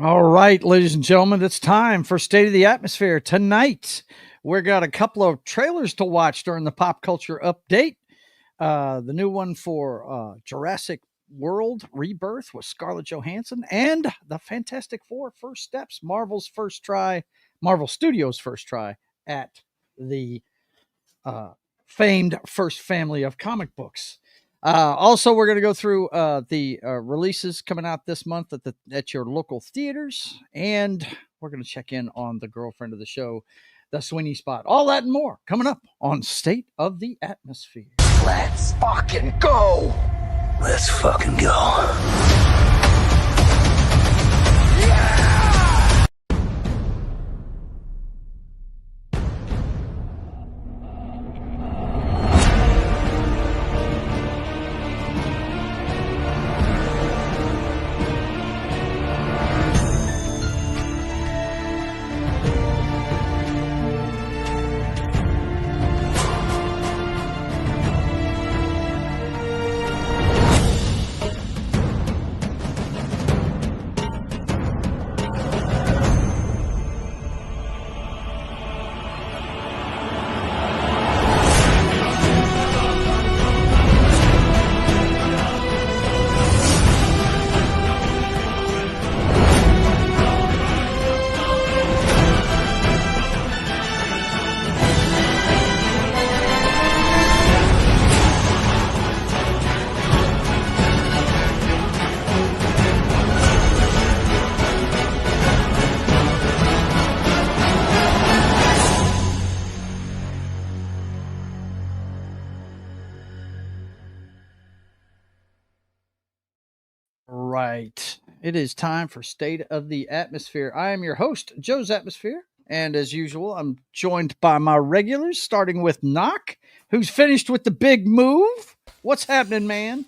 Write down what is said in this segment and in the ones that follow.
All right, ladies and gentlemen, it's time for State of the Atmosphere. Tonight, we've got a couple of trailers to watch during the pop culture update. The new one for Jurassic World Rebirth with Scarlett Johansson and the Fantastic Four First Steps, Marvel Studios' first try at the famed first family of comic books. Also, we're going to go through the releases coming out this month at your local theaters, and we're going to check in on the girlfriend of the show, the Sweeney Spot. All that and more coming up on State of the Atmosphere. Let's fucking go! Let's fucking go. Right. It is time for State of the Atmosphere. I am your host, Joe's Atmosphere. And as usual, I'm joined by my regulars, starting with Knock, who's finished with the big move. What's happening, man?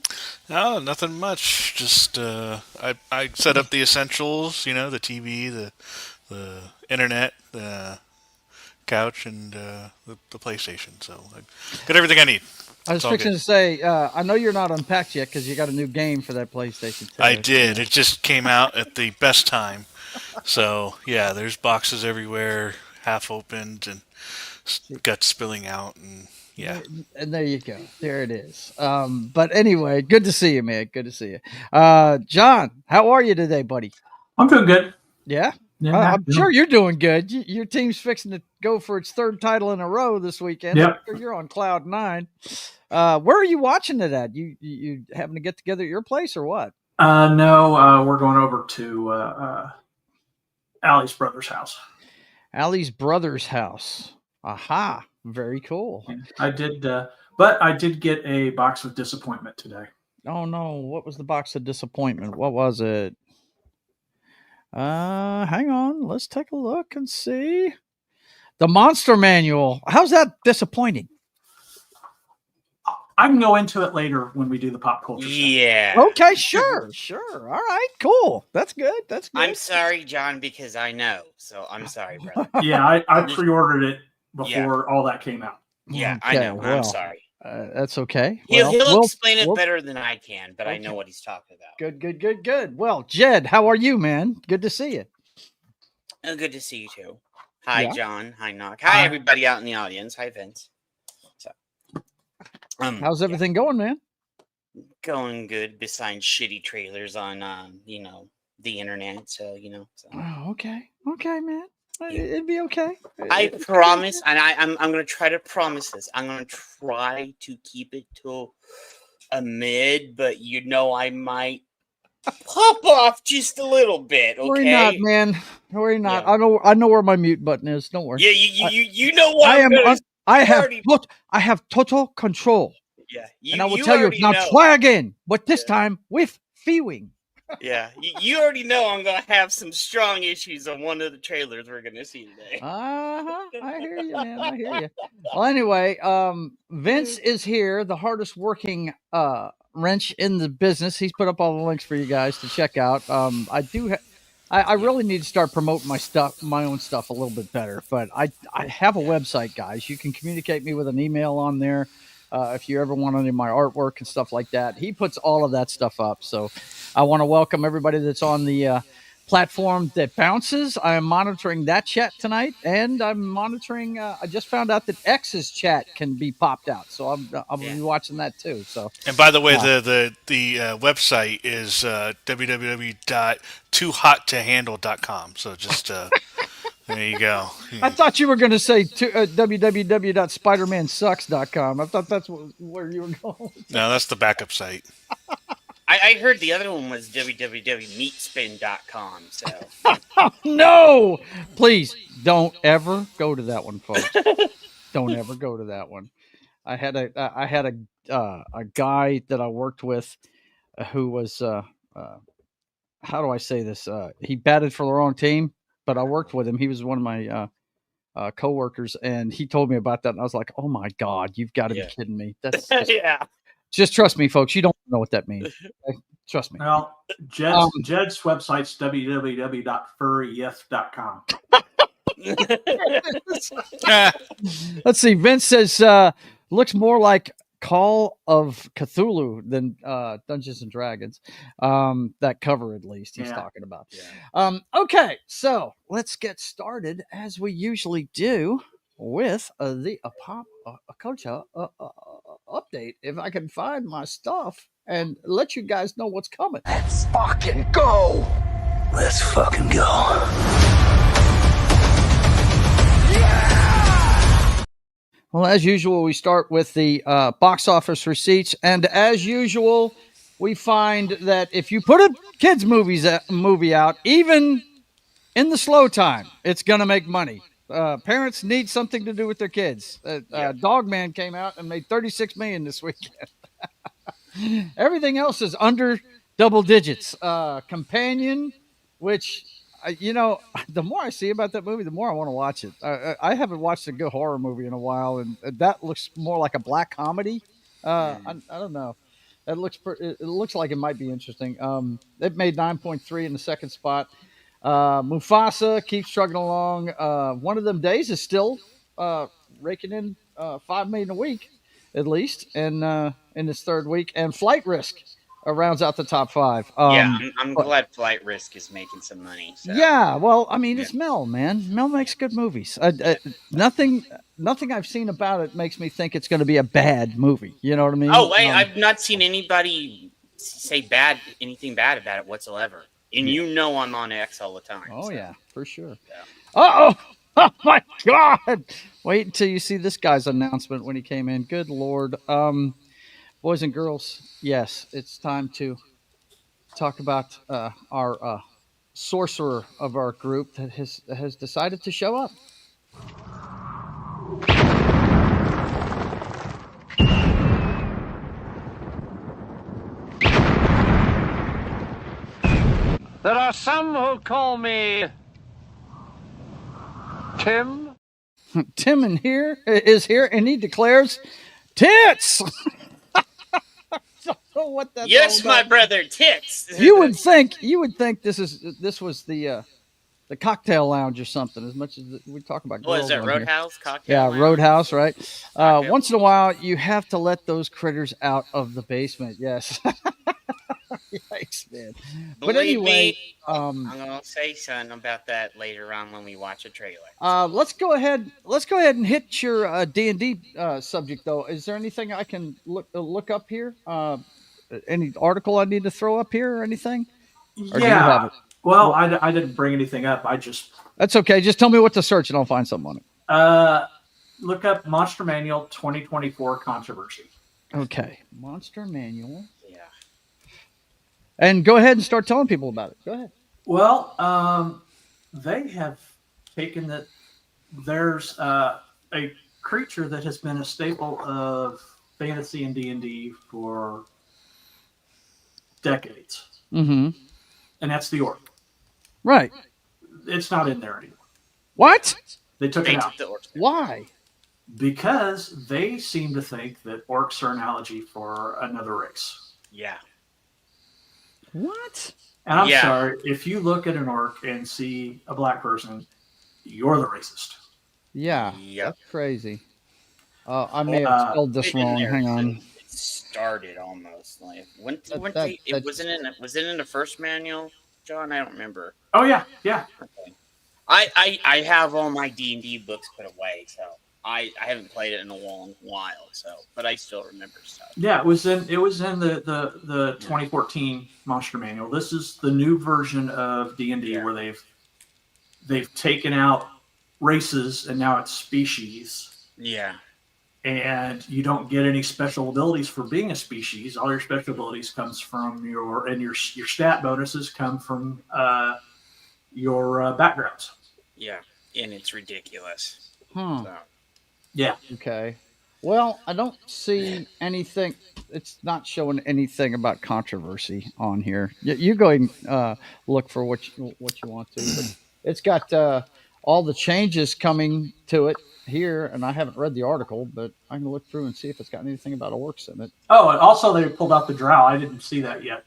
Oh, nothing much. Just I set up the essentials. You know, the TV, the internet, the couch, and the PlayStation. So I got everything I need. I was It's all fixing good. to say, I know you're not unpacked yet because you got a new game for that PlayStation 2. I did. It just came out at the best time. So yeah, there's boxes everywhere, half opened and guts spilling out, and yeah. And there you go. There it is. But anyway, good to see you, man. Good to see you. John, how are you today, buddy? I'm doing good. Yeah? Yeah, I'm sure you're doing good. Your team's fixing to go for its third title in a row this weekend. Yep. I'm sure you're on cloud nine. Where are you watching it at? You having to get together at your place or what? No, we're going over to Allie's brother's house. Allie's brother's house. Aha. Very cool. I did, but I did get a box of disappointment today. Oh no, what was the box of disappointment? What was it? Hang on, let's take a look and see. The Monster Manual. How's that disappointing? I can go into it later when we do the pop culture. Yeah. Okay, sure. All right, cool. That's good. I'm sorry, John, because I know. So I'm sorry, brother. Yeah, I pre-ordered it before all that came out. Yeah, I know. well, I'm sorry. That's okay. He'll explain it better than I can, but I know what he's talking about. Good. Well, Jed, how are you, man? Good to see you. Oh, good to see you too. Hi, John. Hi, Knock. Hi, everybody out in the audience. Hi, Vince. So, how's everything going, man? Going good. Besides shitty trailers on, the internet. So. Oh, okay, man. It'd be okay. I promise, and I'm going to try to promise this. I'm going to try to keep it to a mid, but I might pop off just a little bit. Okay, worry not, man. Worry not. Yeah. I know where my mute button is. Don't worry. Yeah, you know what? I have total control. Yeah, and I will tell you now. Try again, but this time with feeling. Yeah, you already know I'm going to have some strong issues on one of the trailers we're going to see today. I hear you, man. I hear you. Well, anyway, Vince is here, the hardest working wrench in the business. He's put up all the links for you guys to check out. I really need to start promoting my own stuff a little bit better, but I have a website, guys. You can communicate me with an email on there. If you ever want any of my artwork and stuff like that, he puts all of that stuff up. So I want to welcome everybody that's on the platform that bounces. I am monitoring that chat tonight, and I'm monitoring. I just found out that X's chat can be popped out, so I'll be watching that too. So, And by the way, the website is www.toohottohandle.com. So just there you go. I thought you were going to say www.spidermansucks.com. I thought that's where you were going. No, that's the backup site. I heard the other one was www.meatspin.com. So No, please don't ever go to that one, folks. Don't ever go to that one. I had a guy that I worked with who was how do I say this? He batted for the wrong team, but I worked with him. He was one of my coworkers, and he told me about that, and I was like, "Oh my God, you've got to be kidding me!" That's just, just trust me, folks. You don't know what that means. Okay? Trust me. Well, Jed's website's www.furryeth.com. Let's see. Vince says looks more like Call of Cthulhu than Dungeons and Dragons. That cover, at least, he's talking about. Yeah. Okay, so let's get started as we usually do with the pop culture update. If I can find my stuff and let you guys know what's coming. Let's fucking go. Let's fucking go. Well, as usual, we start with the box office receipts, and as usual, we find that if you put a kids' movie out, even in the slow time, it's going to make money. Parents need something to do with their kids. Dogman came out and made $36 million this weekend. Everything else is under double digits. Companion, which, the more I see about that movie, the more I want to watch it. I haven't watched a good horror movie in a while, and that looks more like a black comedy. I don't know. It looks like it might be interesting. It made 9.3 in the second spot. Mufasa keeps struggling along. One of them days is still raking in $5 million a week, at least, in its third week. And Flight Risk rounds out the top five. I'm glad Flight Risk is making some money. So. Yeah, well, I mean, it's Mel, man. Mel makes good movies. Nothing I've seen about it makes me think it's going to be a bad movie. You know what I mean? Oh, I've not seen anybody say anything bad about it whatsoever. And I'm on X all the time. Oh, so. yeah, for sure. Yeah. Uh-oh! Oh, my God! Wait until you see this guy's announcement when he came in. Good Lord. Boys and girls, yes, it's time to talk about our sorcerer of our group that has decided to show up. There are some who call me Tim. Tim is here, and he declares tits. What that's yes, my brother, tits. You would think this was the cocktail lounge or something. As much as we talk about. What is that, Roadhouse? Cocktail lounge? Roadhouse, right? Once in a while, you have to let those critters out of the basement. Yes. Yikes, man. But anyway, I'm gonna say something about that later on when we watch a trailer. Let's go ahead and hit your D&D subject, though. Is there anything I can look up here? Any article I need to throw up here or anything? Or yeah. Well, I didn't bring anything up. That's okay. Just tell me what to search, and I'll find something on it. Look up Monster Manual 2024 controversy. Okay, Monster Manual. Yeah. And go ahead and start telling people about it. Go ahead. Well, they have taken that. There's a creature that has been a staple of fantasy and D&D for decades. Mm-hmm. And that's the orc. Right. It's not in there anymore. What? They took it out. Why? Because they seem to think that orcs are an analogy for another race. Yeah. What? And I'm sorry, if you look at an orc and see a black person, you're the racist. Yeah. Yep. That's crazy. I may have spelled this wrong. Hang on. It started almost like was it in the first manual, John? I don't remember. Oh yeah, yeah. I have all my D&D books put away, so I haven't played it in a long while. So, but I still remember stuff. Yeah, it was in the 2014 Monster Manual. This is the new version of D&D where they've taken out races and now it's species. Yeah. And you don't get any special abilities for being a species. All your special abilities comes from your stat bonuses come from your backgrounds. Yeah, and it's ridiculous. Hmm. So. Yeah. Okay. Well, I don't see anything. It's not showing anything about controversy on here. You go ahead and look for what you want to. But it's got all the changes coming to it here, and I haven't read the article, but I can look through and see if it's got anything about orcs in it. Oh, and also they pulled out the drow. I didn't see that yet.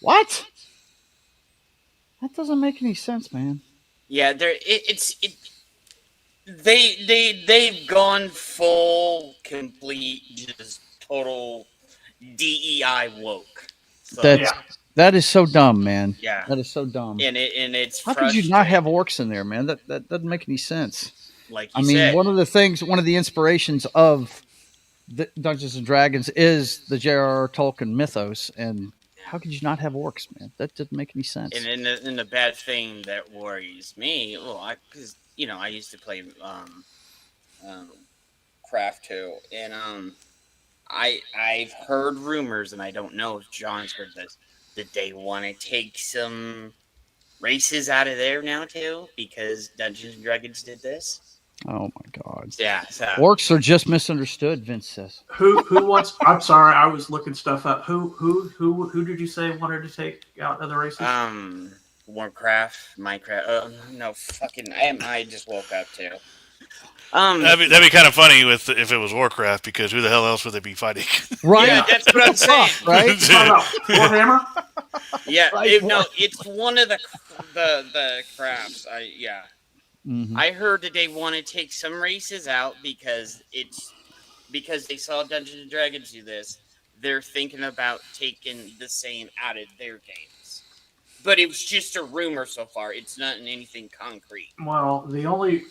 What? That doesn't make any sense, man. Yeah, they've gone full, complete, just total DEI woke. So, That is so dumb, man. Yeah, that is so dumb. And it's how could you not have orcs in there, man? That doesn't make any sense. Like I mean, said. one of the inspirations of the Dungeons and Dragons is the J.R.R. Tolkien mythos, and how could you not have orcs, man? That doesn't make any sense. And the bad thing that worries me, because I used to play Craft too, and I've heard rumors, and I don't know if John's heard this, that they want to take some races out of there now too, because Dungeons and Dragons did this. Oh my God! Yeah, so. Orcs are just misunderstood. Vince says. Who wants? I'm sorry, I was looking stuff up. Who did you say wanted to take out other races? Warcraft, Minecraft. No, fucking. I just woke up too. That'd be kind of funny if it was Warcraft, because who the hell else would they be fighting? Right. Yeah, that's what I'm saying. Right. Warhammer. Yeah. Right. It's one of the crafts. Mm-hmm. I heard that they want to take some races out because they saw Dungeons and Dragons do this. They're thinking about taking the same out of their games. But it was just a rumor so far. It's not in anything concrete. Well, the only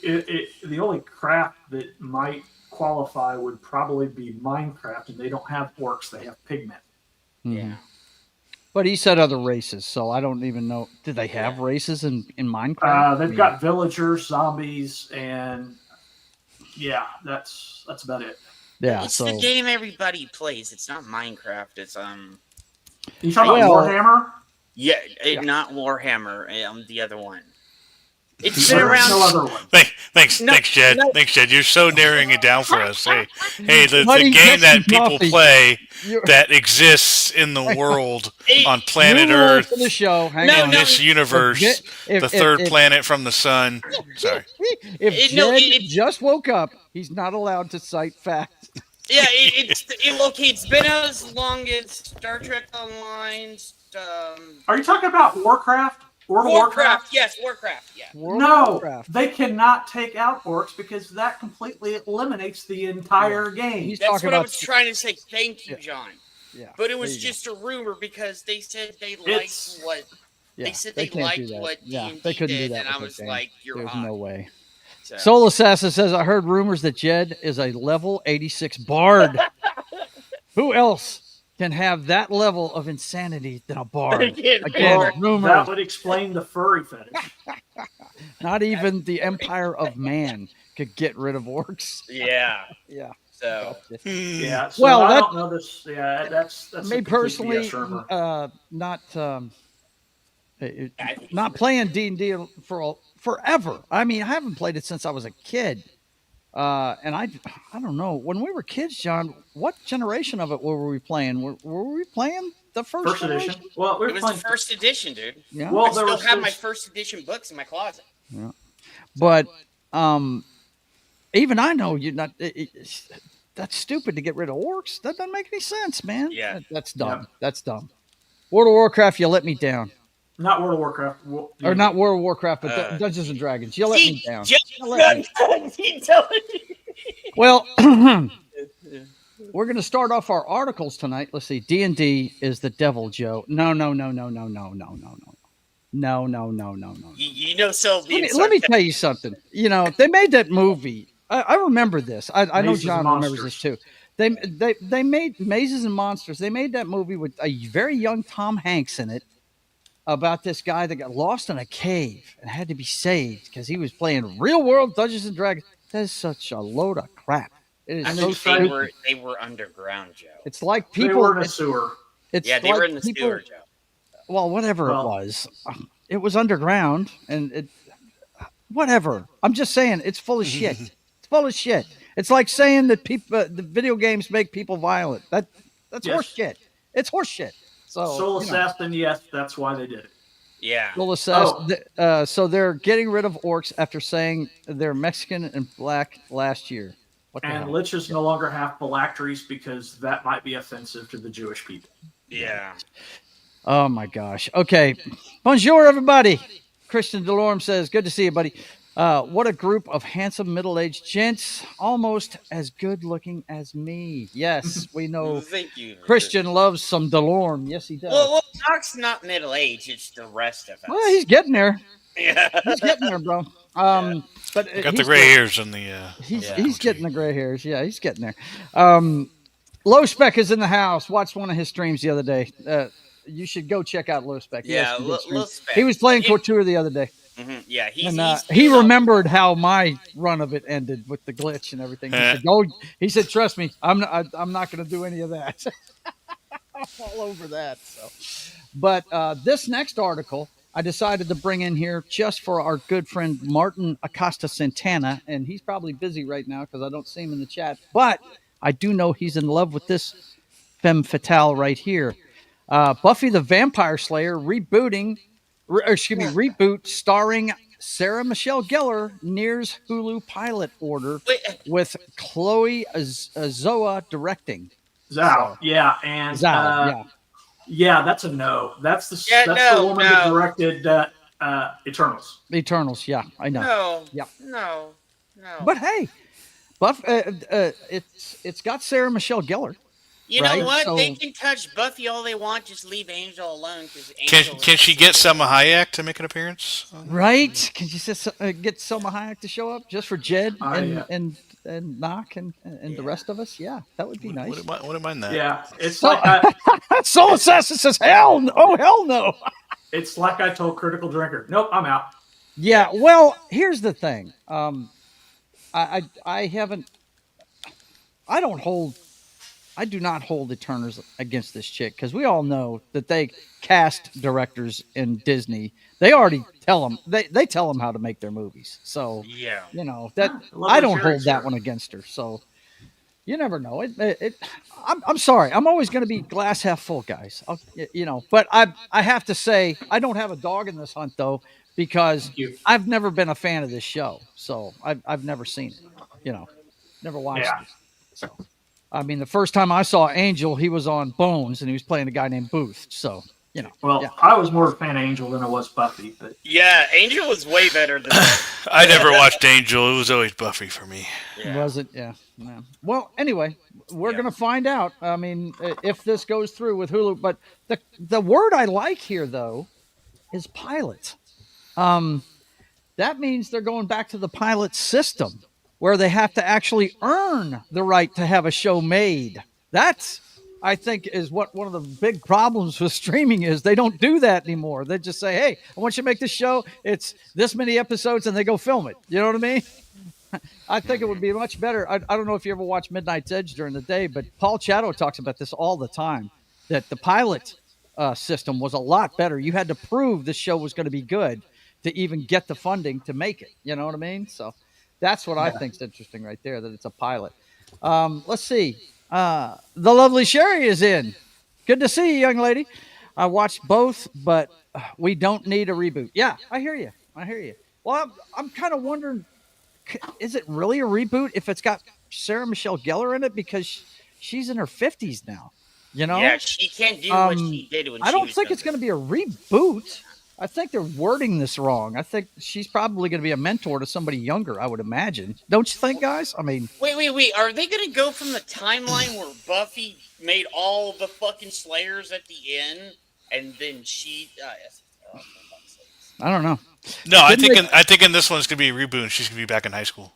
craft that might qualify would probably be Minecraft, and they don't have orcs; they have pigmen. Mm-hmm. Yeah. But he said other races, so I don't even know. Did they have races in Minecraft? They've got villagers, zombies, and that's about it. Yeah, it's the game everybody plays. It's not Minecraft. It's You talking about Warhammer? Yeah, not Warhammer. The other one. It's been around. No other one. Thanks, Jed. No. Thanks, Jed. You're so narrowing it down for us. Hey, the Buddy, game that people coffee. play that exists in the world on planet New rule Earth, for the show. Hang No, on. in this universe, the third planet from the sun. Sorry. If Jed just woke up, he's not allowed to cite facts. Yeah, it's been as long as Star Trek Online. Are you talking about Warcraft? Warcraft? Yes, Warcraft. Yeah. Warcraft. They cannot take out orcs because that completely eliminates the entire game. That's what I was trying to say. Thank you, John. Yeah. But it was just a rumor because they said they liked what. Yeah, they said they liked what they D&D couldn't did, do that. and I was like, "You're There's hot." no way. So. Soul Assassin says, I heard rumors that Jed is a level 86 bard. Who else can have that level of insanity than a bard? Again, rumors. That would explain the furry fetish. Not even the Empire of Man could get rid of orcs. Yeah. Yeah. So. Yeah. So well, I don't know this. Yeah, that's me personally. Not playing D&D for forever. I mean, I haven't played it since I was a kid. And I don't know. When we were kids, John, what generation of it were we playing? Were we playing the first edition? Well, it was the first edition, dude. Yeah. Well, I still have my first edition books in my closet. Yeah. But even I know you're not. That's stupid to get rid of orcs. That doesn't make any sense, man. Yeah. That's dumb. Yeah. That's dumb. World of Warcraft, you let me down. Not World of Warcraft. Or not World of Warcraft, but Dungeons and Dragons. You let me down. Well, we're going to start off our articles tonight. Let's see. D&D is the devil, Joe. No. No. You know, so being Let me tell you something. You know, they made that movie. I remember this. I know Mazes and John remembers this Monsters. too. They made Mazes and Monsters. They made that movie with a very young Tom Hanks in it about this guy that got lost in a cave and had to be saved because he was playing real world Dungeons and Dragons. That is such a load of crap. It is And so they stupid. they were underground, Joe. It's like They people. were in a sewer. It's Yeah, they like were in the people. sewer, Joe. Well, whatever it Well- was, it was underground, and it. Whatever. I'm just saying, it's full of shit. It's full of shit. It's like saying that people, the video games make people violent. That's Yes. horse shit. It's horse shit. So Soul you know. Assassin, yes, that's why they did it. Yeah. We'll assess. Oh. So they're getting rid of orcs after saying they're Mexican and black last year. What the And hell? liches no longer have phylacteries because that might be offensive to the Jewish people. Yeah. Oh my gosh. Okay. Bonjour, everybody. Christian Delorme says, "Good to see you, buddy. What a group of handsome middle-aged gents, almost as good-looking as me." Yes, we know. Thank you. Christian loves some Delorme. Yes, he does. Well, Doc's not middle age. It's the rest of us. Well, he's getting there. yeah. He's getting there, bro. But Got the he's gray good. hairs in the. He's getting the gray hairs. Yeah, he's getting there. Low Spec is in the house. Watched one of his streams the other day. You should go check out Low Spec. He has Yeah, some good streams. Low Spec. He was playing Couture the other day, Yeah, and he remembered how my run of it ended with the glitch and everything. He said, "Go." He said, "Trust me, I'm not going to do any of that." I'm all over that. So, but this next article I decided to bring in here just for our good friend Martin Acosta Santana, and he's probably busy right now because I don't see him in the chat. But I do know he's in love with this femme fatale right here. Buffy the Vampire Slayer reboot starring Sarah Michelle Gellar nears Hulu pilot order with Chloe Zoa directing. Zhao, yeah, and Zhao, yeah, that's a no. That's the no, woman that directed Eternals. Eternals, yeah, I know. No. But hey, it's got Sarah Michelle Gellar. You right? know what? So- They can touch Buffy all they want. Just leave Angel alone. Can she get Selma Hayek to make an appearance? Right? Can you just get Selma Hayek to show up just for Jed Yeah. and Knock and the rest of us? Yeah, that would be nice. Wouldn't mind that. Yeah, it's So- Soul Assassin says, hell no. it's like I told Critical Drinker. Nope, I'm out. Yeah, well, here's the thing. I do not hold the Turners against this chick because we all know that they cast directors in Disney. They already tell them they tell them how to make their movies. So Yeah. you know that Love I the don't hold cherries that here. one against her. So you never know. I'm sorry. I'm always going to be glass half full, guys. But I have to say I don't have a dog in this hunt though because Thank you. I've never been a fan of this show. So I've never seen it. Never watched Yeah. it. So. I mean, the first time I saw Angel, he was on Bones, and he was playing a guy named Booth. So, Well, yeah. I was more of a fan of Angel than I was Buffy, but Yeah, Angel was way better than that. I never watched Angel. It was always Buffy for me. Was it? Yeah. No. Well, anyway, we're Yeah. going to find out. I mean, if this goes through with Hulu. But the word I like here, though, is pilot. That means they're going back to the pilot system where they have to actually earn the right to have a show made. That's, I think, is what one of the big problems with streaming is. They don't do that anymore. They just say, hey, I want you to make this show. It's this many episodes, and they go film it. You know what I mean? I think it would be much better. I don't know if you ever watch Midnight's Edge during the day, but Paul Chatto talks about this all the time, that the pilot system was a lot better. You had to prove this show was going to be good to even get the funding to make it. You know what I mean? So that's what I think is interesting right there, that it's a pilot. Let's see. The lovely Sherry is in. Good to see you, young lady. I watched both, but we don't need a reboot. Yeah, I hear you. Well, I'm kind of wondering, is it really a reboot if it's got Sarah Michelle Gellar in it? Because she's in her 50s now, Yeah, she can't do what she did when I she don't was think it's going to be a reboot. I think they're wording this wrong. I think she's probably going to be a mentor to somebody younger, I would imagine. Don't you think, guys? I mean, Wait. Are they going to go from the timeline where Buffy made all the fucking Slayers at the end, and then she... I don't know. No, I Didn't think in this one it's gonna be a reboot. And she's gonna be back in high school.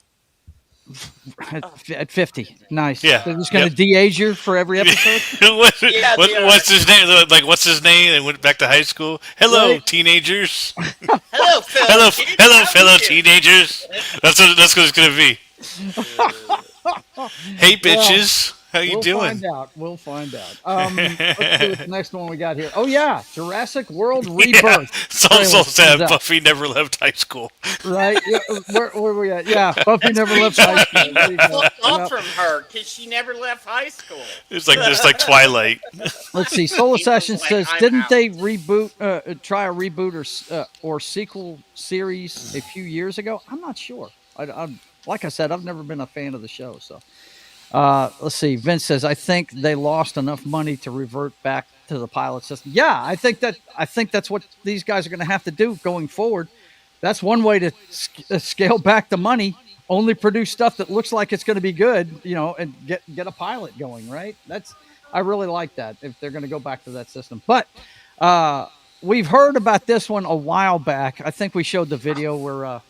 At 50. Nice. Yeah. They're just going to Yep. de-age you for every episode? Yeah, they are. What's his name? Like, what's his name? They went back to high school. Hello, Right. teenagers. Hello, Hello, kids. hello, How fellow you? teenagers. That's what it's gonna be. Hey, bitches, how you We'll doing? find out. We'll find out. Let's see what the next one we got here. Oh, yeah. Jurassic World Rebirth. Yeah, it's also trailer sad. comes out. Buffy never left high school. Right? Yeah, where we at? Yeah, Buffy never left high school. There you go. Fuck off Yep. from her because she never left high school. It's like Twilight. Let's see. Solar People's Session like, says, I'm didn't out. they try a reboot or sequel series a few years ago? I'm not sure. Like I said, I've never been a fan of the show. So let's see. Vince says, I think they lost enough money to revert back to the pilot system. Yeah, I think that's what these guys are going to have to do going forward. That's one way to scale back the money. Only produce stuff that looks like it's going to be good, and get a pilot going. Right? I really like that if they're going to go back to that system. But we've heard about this one a while back. I think we showed the video where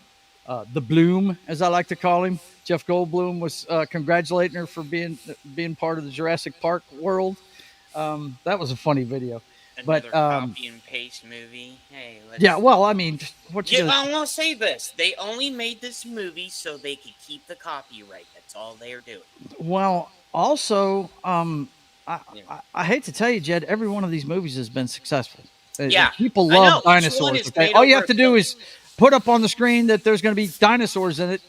the Bloom, as I like to call him, Jeff Goldblum, was congratulating her for being part of the Jurassic Park world. That was a funny video. Another But copy and paste movie. Hey, let's... yeah, well, I mean, what you Yeah, gonna, I'm gonna say this. They only made this movie so they could keep the copyright. That's all they're doing. well, also, I hate to tell you, Jed, every one of these movies has been successful. Yeah, People I know. love Each one dinosaurs. is Okay? made All you over have to a do film. is put up on the screen that there's going to be dinosaurs in it,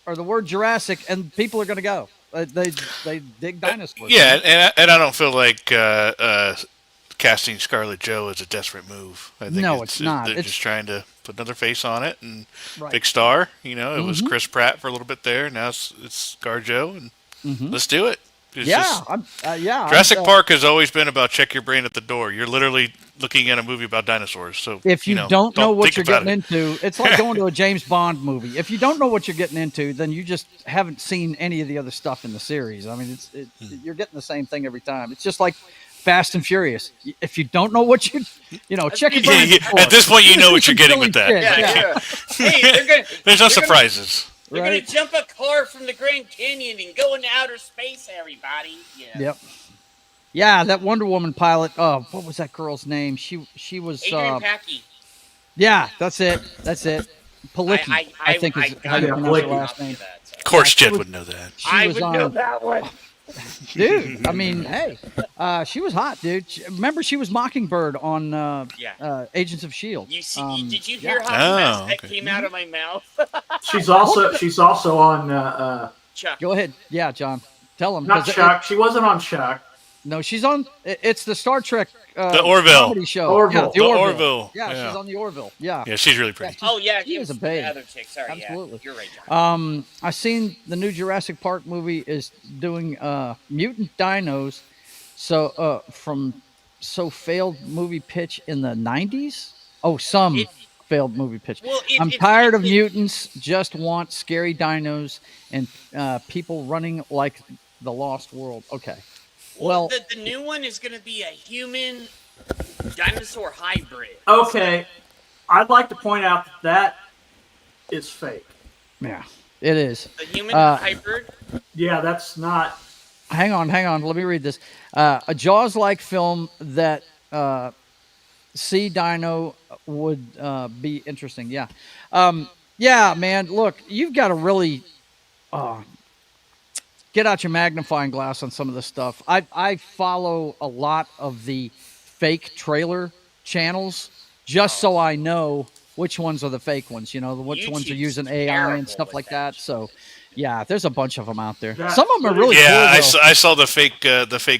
or the word Jurassic, and people are going to go. They dig dinosaurs. Yeah, and I don't feel like casting Scarlett Jo is a desperate move. I think No, it's not. They're It's- just trying to put another face on it and Right. big star. It was Mhm. Chris Pratt for a little bit there. Now it's ScarJo, and let's do it. It's Yeah, just- yeah. Jurassic Park has always been about check your brain at the door. You're literally looking at a movie about dinosaurs. So If you don't know what think you're about getting it. into, it's like going to a James Bond movie. If you don't know what you're getting into, then you just haven't seen any of the other stuff in the series. I mean, you're getting the same thing every time. It's just like Fast and Furious. If you don't know what check your Yeah, brain. at this point, you know what you're getting with that. Yeah. Hey, they're gonna. There's no they're gonna- surprises. They're Right. gonna jump a car from the Grand Canyon and go into outer space. Everybody. Yeah. Yep. Yeah, that Wonder Woman pilot. Oh, what was that girl's name? She was. Adrian Packey. Yeah, that's it. Palicki, I think is how you yeah, pronounce her Palicki. last name. Of course, she Jed was- would know that. She I was would on, know that one. dude. I mean, hey, she was hot, dude. Remember, she was Mockingbird on Agents of Shield. You see? Did you yeah. hear how Oh, fast that okay. came out of my mouth? She's also on Chuck. Go ahead, yeah, John. Tell him. not Chuck. She wasn't on Chuck. No, she's on. It's the Star Trek. The Orville. comedy show. Orville. Yeah, The Orville. Yeah, Yeah. she's on the Orville. Yeah. Yeah, she's really pretty. Oh yeah, She he is was a babe. The other chick. Sorry, Absolutely. Yeah, you're right, John. I seen the new Jurassic Park movie is doing mutant dinos. So failed movie pitch in the 90s. Oh, some failed movie pitch. Well, I'm tired of mutants. Just want scary dinos and people running like the Lost World. Okay. Well, the new one is going to be a human dinosaur hybrid. Okay, I'd like to point out that is fake. yeah, it is. The human Uh, hybrid. Yeah, that's not. Hang on. Let me read this. A Jaws-like film that Sea Dino would be interesting. Yeah. Yeah, man. Look, you've got to really get out your magnifying glass on some of this stuff. I follow a lot of the fake trailer channels just so I know which ones are the fake ones. Which ones are YouTube's using AI terrible and stuff with like that that. So, yeah, there's a bunch of them out there. That Some of them are really Yeah, cool, though. I saw the fake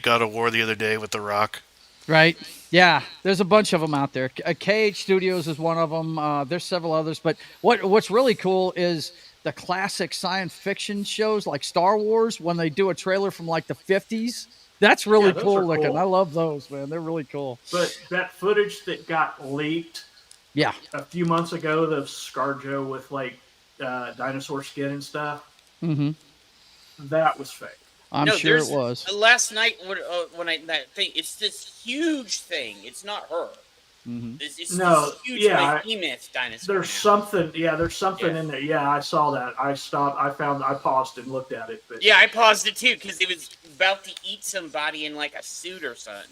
God of War the other day with The Rock. Right. Yeah, there's a bunch of them out there. KH Studios is one of them. There's several others, but what's really cool is the classic science fiction shows like Star Wars when they do a trailer from like the 50s. That's really Yeah, those cool are looking. cool. I love those, man. They're really cool. But that footage that got leaked Yeah. a few months ago, the ScarJo with like dinosaur skin and stuff, Mm-hmm. that was fake. I'm No, sure it there's- was. Last night when that thing, it's this huge thing. It's not her. This is No, this huge yeah, behemoth dinosaur. There's now. something. Yeah, there's something Yeah. in there. Yeah, I saw that. I stopped. I paused and looked at it. But Yeah, I paused it too because it was about to eat somebody in like a suit or something.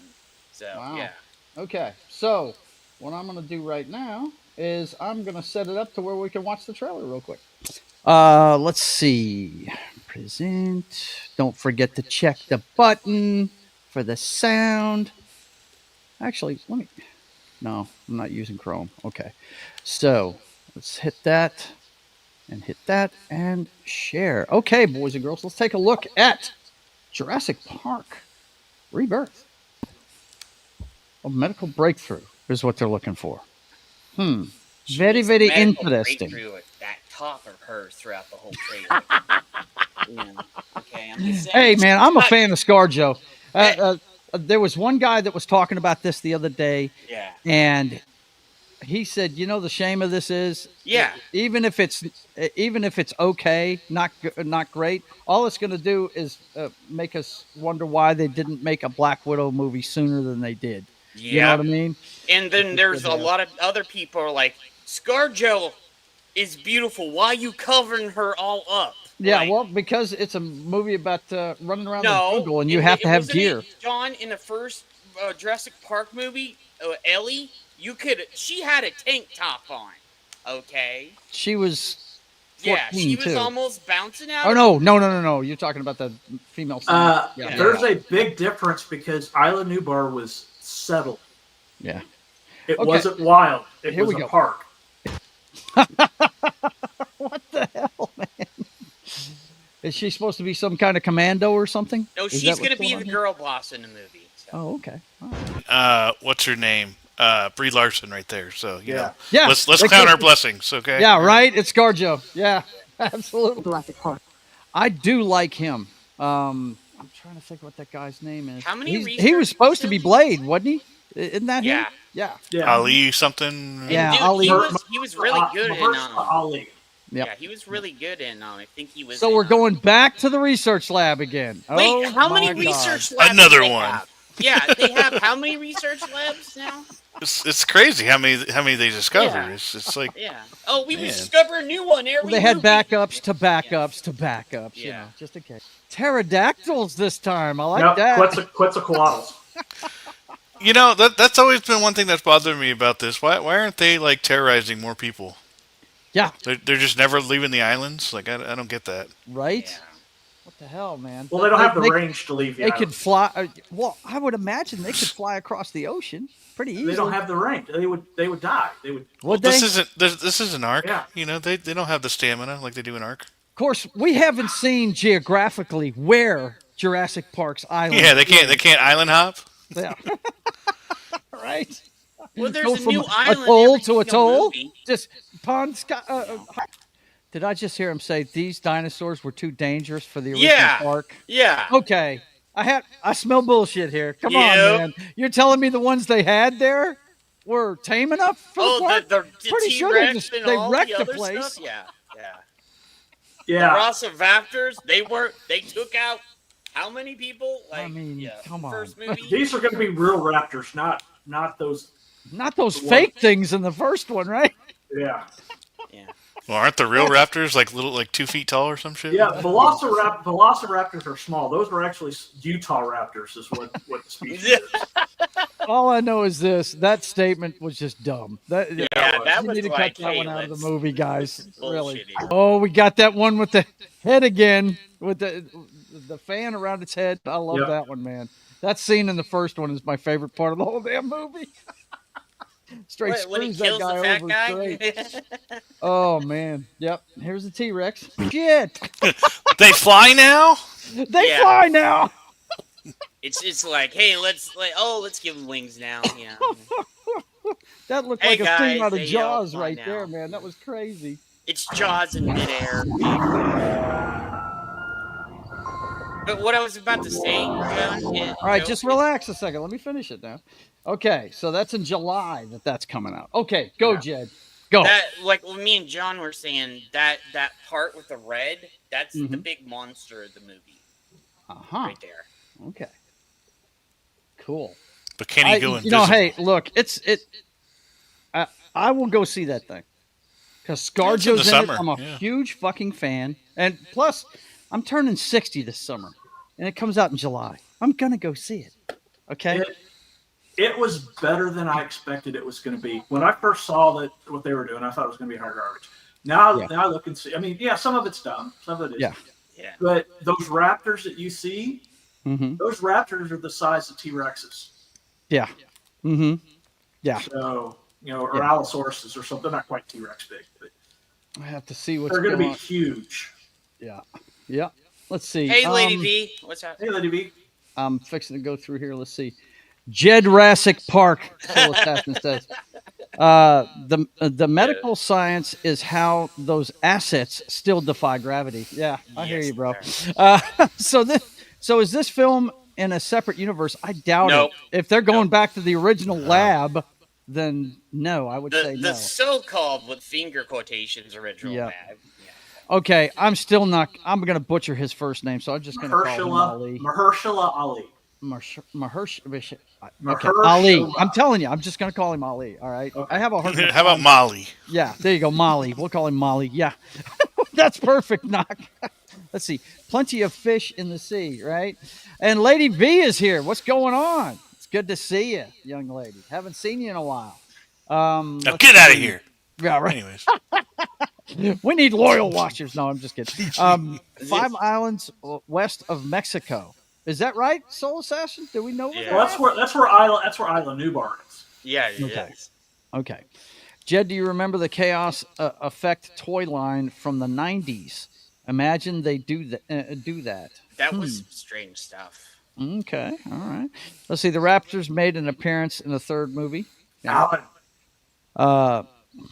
So Wow. yeah. Okay, so what I'm going to do right now is I'm going to set it up to where we can watch the trailer real quick. Let's see. Present. Don't forget to check the button for the sound. Actually, let me. No, I'm not using Chrome. Okay. So let's hit that and share. Okay, boys and girls, let's take a look at Jurassic Park Rebirth. A medical breakthrough is what they're looking for. She Very, needs very medical interesting. breakthrough with that top of hers throughout the whole trailer. Yeah. Okay, I'm just saying. Hey, man, I'm a fan of ScarJo. There was one guy that was talking about this the other day, Yeah. and he said, "You know, the shame of this is, Yeah. even if it's okay, not great, all it's going to do is make us wonder why they didn't make a Black Widow movie sooner than they did." You know what I mean? And then there's a lot of other people are like, ScarJo is beautiful. Why are you covering her all up? Yeah, Like, well, because it's a movie about running around the no, jungle, and you have to have wasn't it, gear. John, in the first Jurassic Park movie, Ellie, she had a tank top on. Okay. She was 14 Yeah, she was too. almost bouncing out. Oh no! You're talking about the female. Yeah. there's a big difference because Isla Nublar was settled. Yeah. It Okay. wasn't wild. It Here was we a go. park. What the hell, man? Is she supposed to be some kind of commando or something? No, Is she's that going to what's be going the on here? girl boss in the movie. So. Oh, okay. All right. What's her name? Brie Larson right there. So you know, Yeah. let's They count could- our blessings, okay? Yeah, right. It's ScarJo. Yeah, absolutely. I do like him. I'm trying to think what that guy's name is. How many He was research supposed to be facilities? Blade, wasn't he? Isn't that him? Yeah. Yeah. Ali something. Yeah, Dude, Ali. he was really good in Mahershala Ali. Yep. Yeah, he was really good in I think he was So in, we're going back to the research lab again. Wait, Oh, how many my God. research labs Another do they one. have? Yeah, they have how many research labs now? It's crazy how many they discover. Yeah. It's like Yeah. Oh, we Man. discover a new one every They had movie. backups to backups to backups, you Yeah. know, just in case. Pterodactyls this time. I like No, that. Quetzalcoatlus. you know that's always been one thing that's bothered me about this. Why aren't they like terrorizing more people? Yeah. They're just never leaving the islands. Like I don't get that. Right? Yeah. What the hell, man? Well, they don't have the range to leave. They could fly. Well, I would imagine they could fly across the ocean pretty easily. They don't have the range. They would die. They would. Would This they? this isn't Ark. Yeah. You know they don't have the stamina like they do in Ark. Of course, we haven't seen geographically where Jurassic Park's island. Yeah, they can't island hop. Yeah. Right. Well, there's Go a from new island atoll every to single atoll. movie. Just pond sky. Did I just hear him say these dinosaurs were too dangerous for the original Yeah. park? Yeah. Okay. I smell bullshit here. Come on, Yep. man. You're telling me the ones they had there were tame enough for the Oh, park? the Pretty sure they T-Rex just- and they all wrecked the the other place. stuff? Yeah. Yeah. Yeah. Velociraptors, they took out how many people? Like, I mean, yeah, come on. first movie. These are going to be real raptors, not those. Not those The one- fake things in the first one, right? Yeah. Yeah. Well, aren't the real raptors like 2 feet tall or some shit? Yeah. Velociraptors are small. Those are actually Utah raptors. Is what the species is. All I know is this: that statement was just dumb. That, Yeah, that that you was need to like, cut that hey, one out of let's- the movie, guys. this is Really. bullshitting. Oh, we got that one with the head again, with the fan around its head. I love Yep. that one, man. That scene in the first one is my favorite part of the whole damn movie. Straight When he screws that kills guy the fat over guy. straight. Oh man, yep. Here's the T-Rex. Shit, They fly now. they Yeah. fly now. it's like, hey, let's give him wings now. Yeah. That looked Hey, like a guys, scene out of they all Jaws fly right now. there, man. That was crazy. It's Jaws in midair. But what I was about to say, John, is, All right, just relax a second. Let me finish it now. Okay, so that's in July that's coming out. Okay, go, Yeah. Jed. Go. That, like when me and John were saying, that part with the red, that's the Mhm. big monster of the movie Uh-huh. right there. Okay. Cool. But can he go You invisible? know, hey, look, I will go see that thing because it's in the ScarJo's in it. summer, I'm a yeah. huge fucking fan, and plus, I'm turning 60 this summer, and it comes out in July. I'm gonna go see it. Okay. It was better than I expected it was going to be. When I first saw what they were doing, I thought it was going to be hard garbage. Now I look and see. I mean, yeah, some of it's dumb, some of it is. Yeah. Yeah. But those raptors that you see, Mm-hmm. those raptors are the size of T-Rexes. Yeah. Mm-hmm. Yeah. So, or Allosauruses or something. They're not quite T-Rex big, but I have to see what's they're going to going be on. huge. Yeah. Yeah. Let's see. Hey, Lady V, what's up? Hey, Lady V. I'm fixing to go through here. Let's see. Jurassic Park, Soul Assassin says. The medical science is how those assets still defy gravity. Yeah, I hear you, bro. So is this film in a separate universe? I doubt Nope. it. If they're going back to the original lab, then no, I would say no. The so-called, with finger quotations, original Yeah. lab. Yeah. Okay, I'm still not. I'm gonna butcher his first name, so I'm just gonna call him Ali. Mahershala Ali. Okay, Ali. I'm telling you, I'm just gonna call him Ali. All right. Okay. I have a hard time. How about Molly? Yeah, there you go, Molly. We'll call him Molly. Yeah, that's perfect. Knock. Let's see. Plenty of fish in the sea, right? And Lady V is here. What's going on? It's good to see you, young lady. Haven't seen you in a while. Now let's get out of see. here. Yeah, right. Anyways, We need loyal watchers. No, I'm just kidding. 5 islands west of Mexico. Is that right, Soul Assassin? Do we know? Yeah. Well, that's where Isla Newbar is. Yeah, it Okay. is. Okay. Jed, do you remember the Chaos Effect toy line from the 90s? Imagine they do that. That was strange stuff. Okay. All right. Let's see. The Raptors made an appearance in the third movie. Yeah.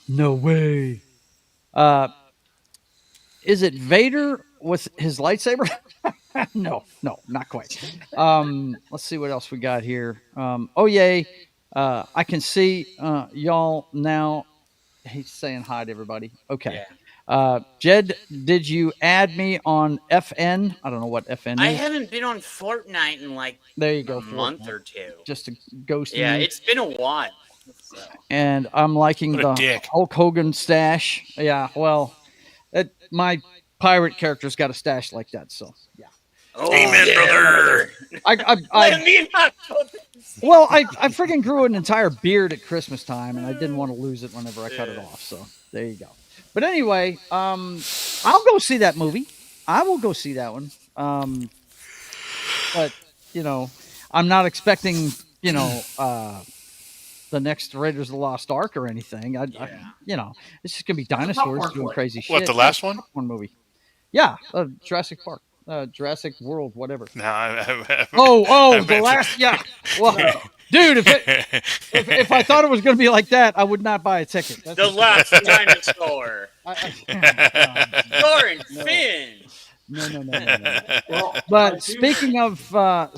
No way. Is it Vader with his lightsaber? No, not quite. Let's see what else we got here. I can see y'all now. He's saying hi to everybody. Okay. Yeah. Jed, did you add me on FN? I don't know what FN is. I haven't been on Fortnite in like There you go. a month or two. Just a ghost. Yeah, me. it's been a while. So. And I'm liking What a the dick. Hulk Hogan stash. Yeah, well, my pirate character's got a stash like that, so yeah. Oh, Amen, brother. Let me not go there. Well, I freaking grew an entire beard at Christmas time, and I didn't want to lose it whenever I cut it off. So there you go. But anyway, I'll go see that movie. I will go see that one. But I'm not expecting the next Raiders of the Lost Ark or anything. It's just gonna be dinosaurs doing crazy shit. What, the last one? One movie. Yeah, Jurassic Park. Jurassic World, whatever. No, I The last, yeah. Well, dude, if I thought it was going to be like that, I would not buy a ticket. That's The last dinosaur. Thorin Finn. No. Well, But speaking of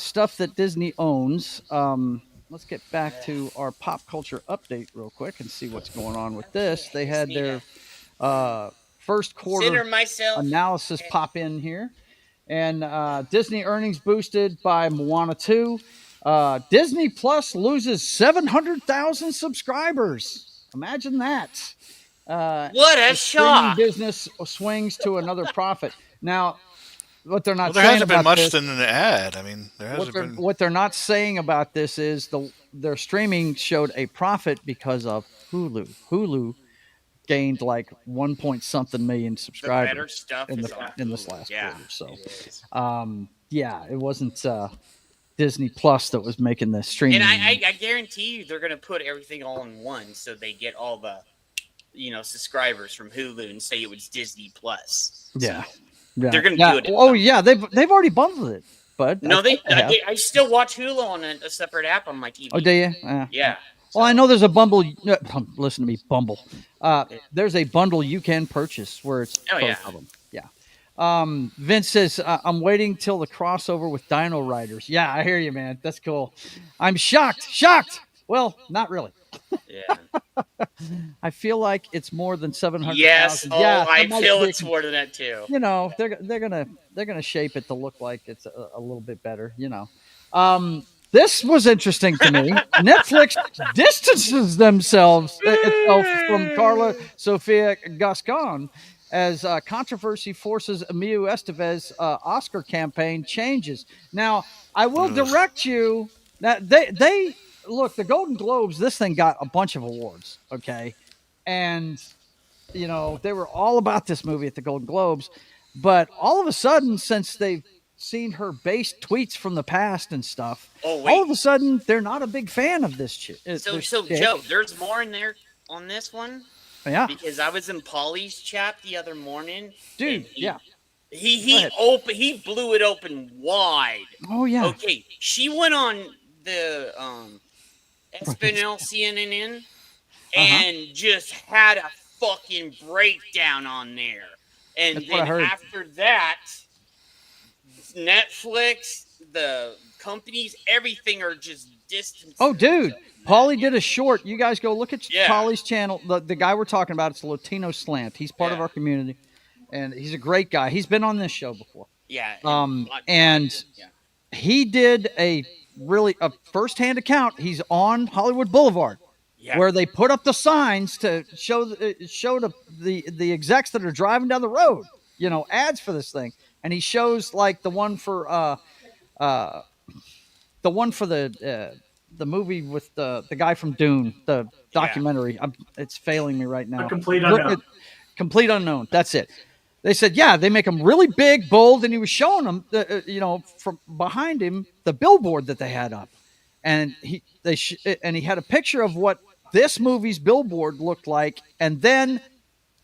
stuff that Disney owns, let's get back to our pop culture update real quick and see what's going on with this. They had their first Consider quarter myself. analysis pop in here. And Disney earnings boosted by Moana 2. Disney Plus loses 700,000 subscribers. Imagine that. What a The streaming shock. business swings to another profit. Now, what they're not there saying hasn't been about much this, than an ad. I mean, there hasn't been. what they're not saying about this is their streaming showed a profit because of Hulu. Hulu gained like 1 point something million The subscribers better stuff in is on this Hulu. last Yeah, quarter. So, it is. it wasn't Disney Plus that was making the streaming. And I guarantee you they're going to put everything all in one so they get all the, subscribers from Hulu and say it was Disney Plus. Yeah. They're going to do it. Oh yeah, they've already bundled it, but No, have. I still watch Hulu on a separate app on my TV. Oh, do you? Yeah. Well, I know there's a bundle. Listen to me, Bumble. There's a bundle you can purchase where it's both of them. Yeah. Vince says, I'm waiting till the crossover with Dino Riders. Yeah, I hear you, man. That's cool. I'm shocked. Well, not really. Yeah. I feel like it's more than 700,000. Yes. Oh, Yeah, I that might feel be- it's more than that too. They're gonna shape it to look like it's a little bit better. This was interesting to me. Netflix distances themselves itself from Carla Sofia Gascon as controversy forces Emilio Estevez Oscar campaign changes. Now, I will direct you that they look the Golden Globes. This thing got a bunch of awards, okay, and they were all about this movie at the Golden Globes, but all of a sudden, since they've seen her base tweets from the past and stuff, Oh all of wait. a sudden they're not a big fan of this So this so chick. Joe, there's more in there on this one Yeah, because I was in Polly's chat the other morning. dude. And Yeah. he blew it open wide. Oh yeah. Okay, she went on the Espinel CNN and just had a fucking breakdown on there. And That's what I then heard. after that, Netflix, the companies, everything are just distant. Oh, dude. Paulie did a short. You guys go look at Yeah. Paulie's channel. The guy we're talking about, it's Latino Slant. He's part of Yeah. our community, and he's a great guy. He's been on this show before. Yeah. And he did a first-hand account. He's on Hollywood Boulevard, Yeah. where they put up the signs to show the execs that are driving down the road, ads for this thing. And he shows like the one for the movie with the guy from Dune, the documentary. It's failing me right now. A Complete Unknown. Complete Unknown. That's it. They said, yeah, they make them really big, bold, and he was showing them, from behind him, the billboard that they had up, and he had a picture of what this movie's billboard looked like, and then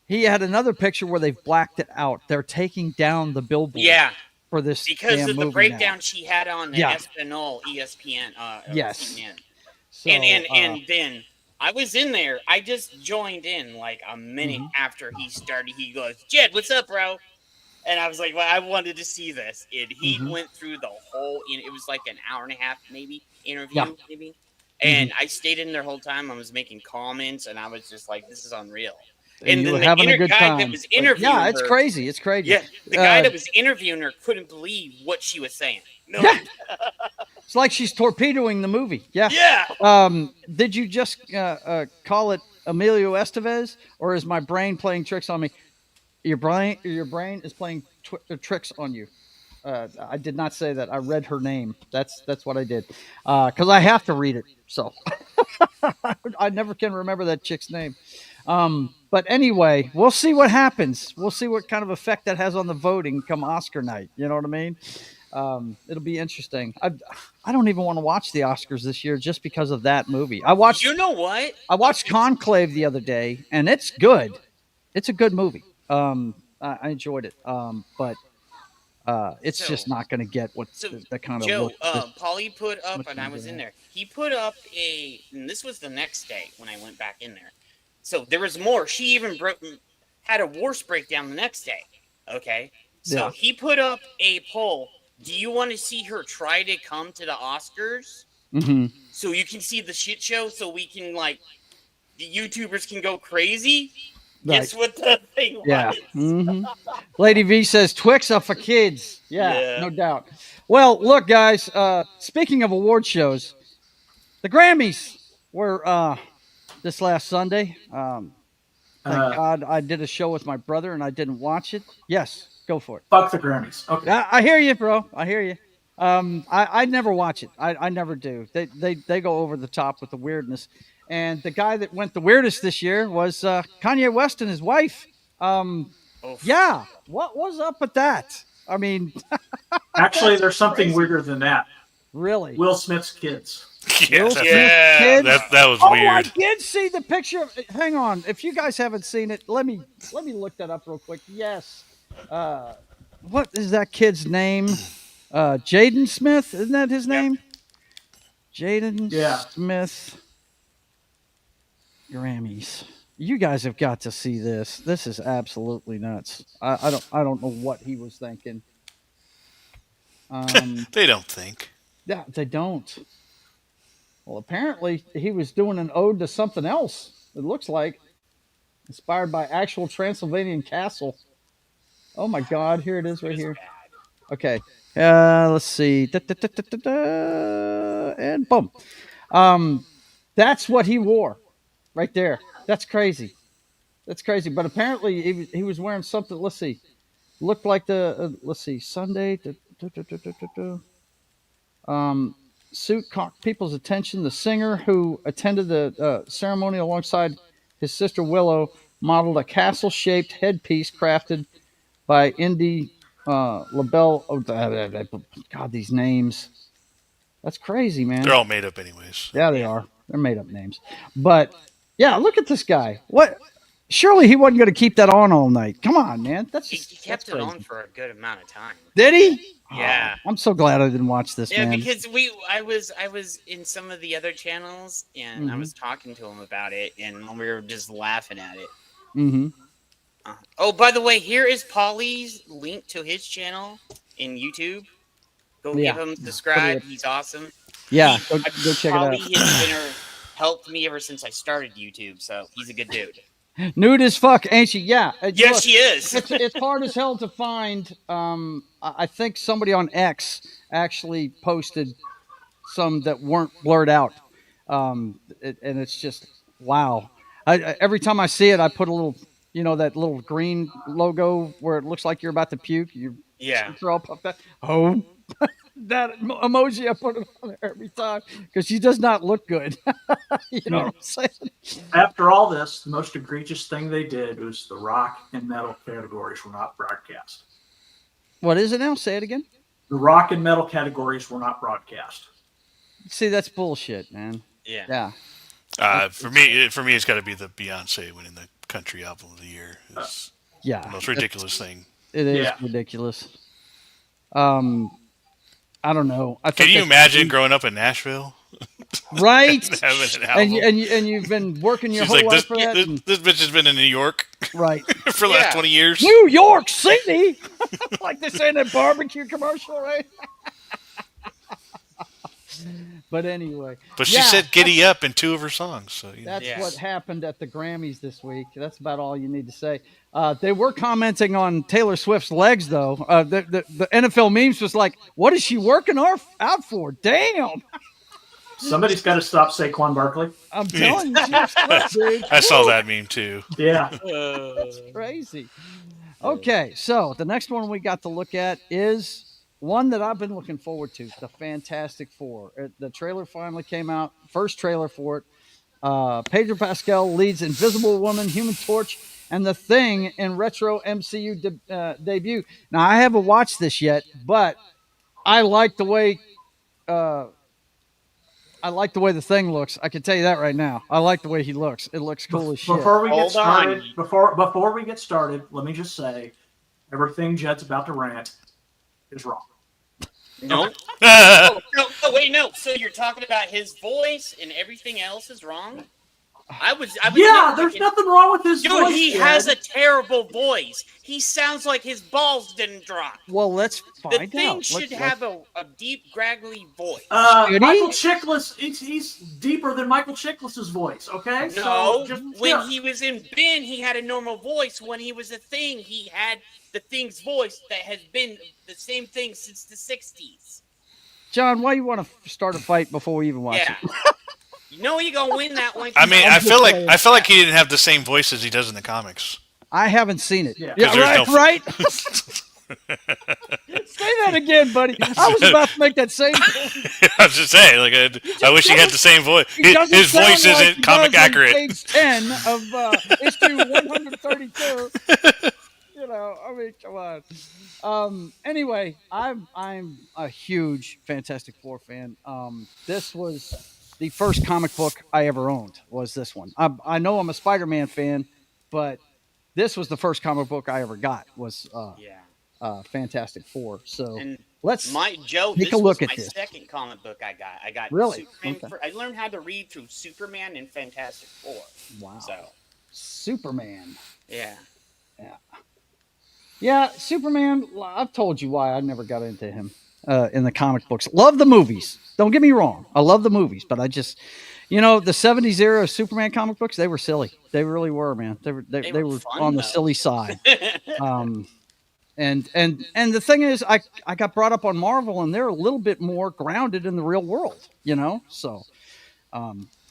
he had another picture where they've blacked it out. They're taking down the billboard. Yeah. For this Because damn of the movie breakdown now. she had on the Yeah. Espinal ESPN. Yes. CNN. So, and then I was in there. I just joined in like a minute after he started. He goes, "Jed, what's up, bro?" And I was like, "Well, I wanted to see this." And he went through the whole. It was like an hour and a half, maybe interview, maybe. And I stayed in there the whole time. I was making comments, and I was just like, "This is unreal." and you then were the having a good guy time. that was But interviewing yeah, it's her- crazy. It's crazy. Yeah, the guy that was interviewing her couldn't believe what she was saying. No. Yeah. It's like she's torpedoing the movie. Yeah. Yeah. Did you just call it Emilio Estevez, or is my brain playing tricks on me? Your brain is playing tricks on you. I did not say that. I read her name. That's what I did. Because I have to read it. So I never can remember that chick's name. But anyway, we'll see what happens. We'll see what kind of effect that has on the voting come Oscar night. You know what I mean? It'll be interesting. I don't even want to watch the Oscars this year just because of that movie. You know what? I watched Conclave the other day, and it's good. It's a good movie. I enjoyed it. But it's just not going to get what the kind of Joe, look. Paulie put up, much and I longer was in than there. He put up and this was the next day when I went back in there. So there was more. She even had a worse breakdown the next day. Okay, so Yeah. he put up a poll. Do you want to see her try to come to the Oscars so you can see the shit show? So we can the YouTubers can go crazy. Right. Guess what the thing Yeah. was? Lady V says Twix are for kids. Yeah, no doubt. Well, look, guys. Speaking of award shows, the Grammys were this last Sunday. Thank God I did a show with my brother and I didn't watch it. Yes, go for it. Fuck the Grammys. Okay. I hear you, bro. I hear you. I never watch it. I never do. They go over the top with the weirdness. And the guy that went the weirdest this year was Kanye West and his wife. Yeah, what was up with that? I mean, Actually, there's something weirder than that. really? Will Smith's kids. Yeah, Will that's- Smith's kids? that was Oh, I weird. did see the picture. Hang on, if you guys haven't seen it, let me look that up real quick. Yes. What is that kid's name? Jaden Smith, isn't that his name? Jaden Smith. Grammys. You guys have got to see this. This is absolutely nuts. I don't know what he was thinking. They don't think. Yeah, they don't. Well, apparently he was doing an ode to something else. It looks like inspired by actual Transylvanian castle. Oh my God! Here it is, right here. Okay, Let's see. And boom. That's what he wore right there. That's crazy. That's crazy. But apparently he was wearing something. Let's see. Looked like let's see, Sunday. Um, suit caught people's attention. The singer who attended the ceremony alongside his sister Willow modeled a castle shaped headpiece crafted by Indy LaBelle. Oh, God, these names. That's crazy, man. They're all made up, anyways. Yeah, they are. They're made up names. But yeah, look at this guy. What? Surely he wasn't going to keep that on all night. Come on, man. That's He just kept that's it on crazy. for a good amount of time. Did he? Yeah. Oh, I'm so glad I didn't watch this, Yeah, man. because I was in some of the other channels and I was talking to him about it and we were just laughing at it. Mm-hmm. Oh, by the way, here is Polly's link to his channel in YouTube. Go Yeah. give him subscribe. He's awesome. Yeah, go check Polly it has been helped me ever since I started YouTube, so he's a good dude. out. Nude as fuck, ain't she? Yeah. Yes, she is. It's hard as hell to find. I think somebody on X actually posted some that weren't blurred out. And it's just wow. Every time I see it, I put a little, that little green logo where it looks like you're about to puke. You all puffed up. Oh, that emoji, I put it on there every time because she does not look good. You know what I'm saying? After all this, the most egregious thing they did was the rock and metal categories were not broadcast. What is it now? Say it again. The rock and metal categories were not broadcast. See, that's bullshit, man. Yeah. For me, it's got to be the Beyonce winning the country album of the year. It's the most ridiculous thing. It is ridiculous. I don't know. Can you imagine growing up in Nashville? Right. Having an album. And you've been working your whole life for that. This bitch has been in New York, right, for the last 20 years. New York City, like they say in that barbecue commercial, right? But anyway. But she said "Giddy Up" in 2 of her songs. So that's what happened at the Grammys this week. That's about all you need to say. They were commenting on Taylor Swift's legs, though. The NFL memes was like, "What is she working out for? Damn!" Somebody's got to stop Saquon Barkley. I'm telling you, dude. I saw that meme too. Yeah, that's crazy. Okay, so the next one we got to look at is one that I've been looking forward to, the Fantastic Four. The trailer finally came out, first trailer for it. Pedro Pascal leads Invisible Woman, Human Torch, and The Thing in retro MCU debut. Now, I haven't watched this yet, but I like the way The Thing looks. I can tell you that right now. I like the way he looks. It looks cool as shit. Before we get started, let me just say, everything Jed's about to rant is wrong. No. No, wait, no. So you're talking about his voice and everything else is wrong? I was there's nothing wrong with his voice. Dude, he has a terrible voice. He sounds like his balls didn't drop. Well, let's find out. The Thing should have a deep, graggly voice. Michael Chiklis, he's deeper than Michael Chiklis's voice, okay? No, when he was in Ben, he had a normal voice. When he was a Thing, he had the Thing's voice that has been the same thing since the 60s. John, why you want to start a fight before we even watch it? You know you're gonna win that one. I mean, I feel like he didn't have the same voice as he does in the comics. I haven't seen it. Yeah, right. Say that again, buddy. I was about to make that same point. I was just saying, I wish he had the same voice. His voice isn't comic accurate. Page 10 of issue 132. I mean, come on. Anyway, I'm a huge Fantastic Four fan. This was the first comic book I ever owned. Was this one? I know I'm a Spider-Man fan, but this was the first comic book I ever got. Was Fantastic Four. So let's take a look at this. Second comic book I got. I got really. I learned how to read through Superman and Fantastic Four. Wow. So Superman. Yeah. Yeah, Superman, I've told you why I never got into him in the comic books. Love the movies. Don't get me wrong. I love the movies, but I just, the 70s era Superman comic books, they were silly. They really were, man. They were fun, on the silly side. And the thing is, I got brought up on Marvel, and they're a little bit more grounded in the real world, you know. So,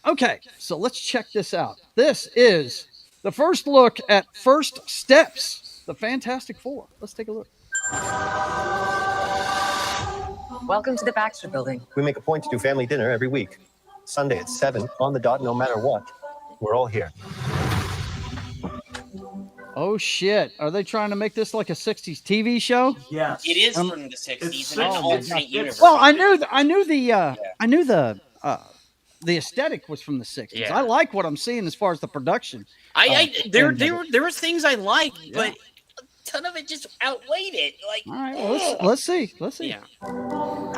okay, so let's check this out. This is the first look at First Steps, the Fantastic Four. Let's take a look. Welcome to the Baxter Building. We make a point to do family dinner every week. Sunday at 7, on the dot, no matter what. We're all here. Oh shit! Are they trying to make this like a '60s TV show? Yes. It is from the 60s in an it's- alternate universe. Well, I knew the aesthetic was from the '60s. Yeah. I like what I'm seeing as far as the production. There were things I liked, but a ton of it just outweighed it. Like, All right, well, let's see. yeah.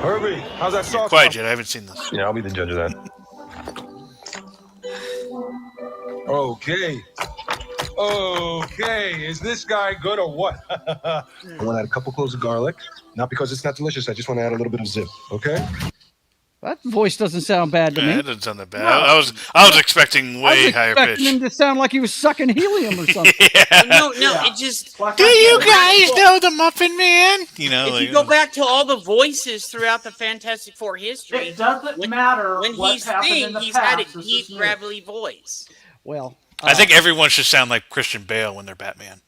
Herbie, how's that sauce? Quiet, Jed. I haven't seen this. Yeah, I'll be the judge of that. Okay, is this guy good or what? I want to add a couple cloves of garlic. Not because it's not delicious, I just want to add a little bit of zip, okay? That voice doesn't sound bad to me. That doesn't sound that bad. I was expecting way higher expecting pitch. him to sound like he was sucking helium or something. No, it just. Like Do I you said, guys know the Muffin Man? You know, If like, you go back to all the voices throughout the Fantastic Four history, It doesn't matter when what he's happened in sing, the he's past. had a This deep, is new. gravelly voice. Well, I think everyone should sound like Christian Bale when they're Batman.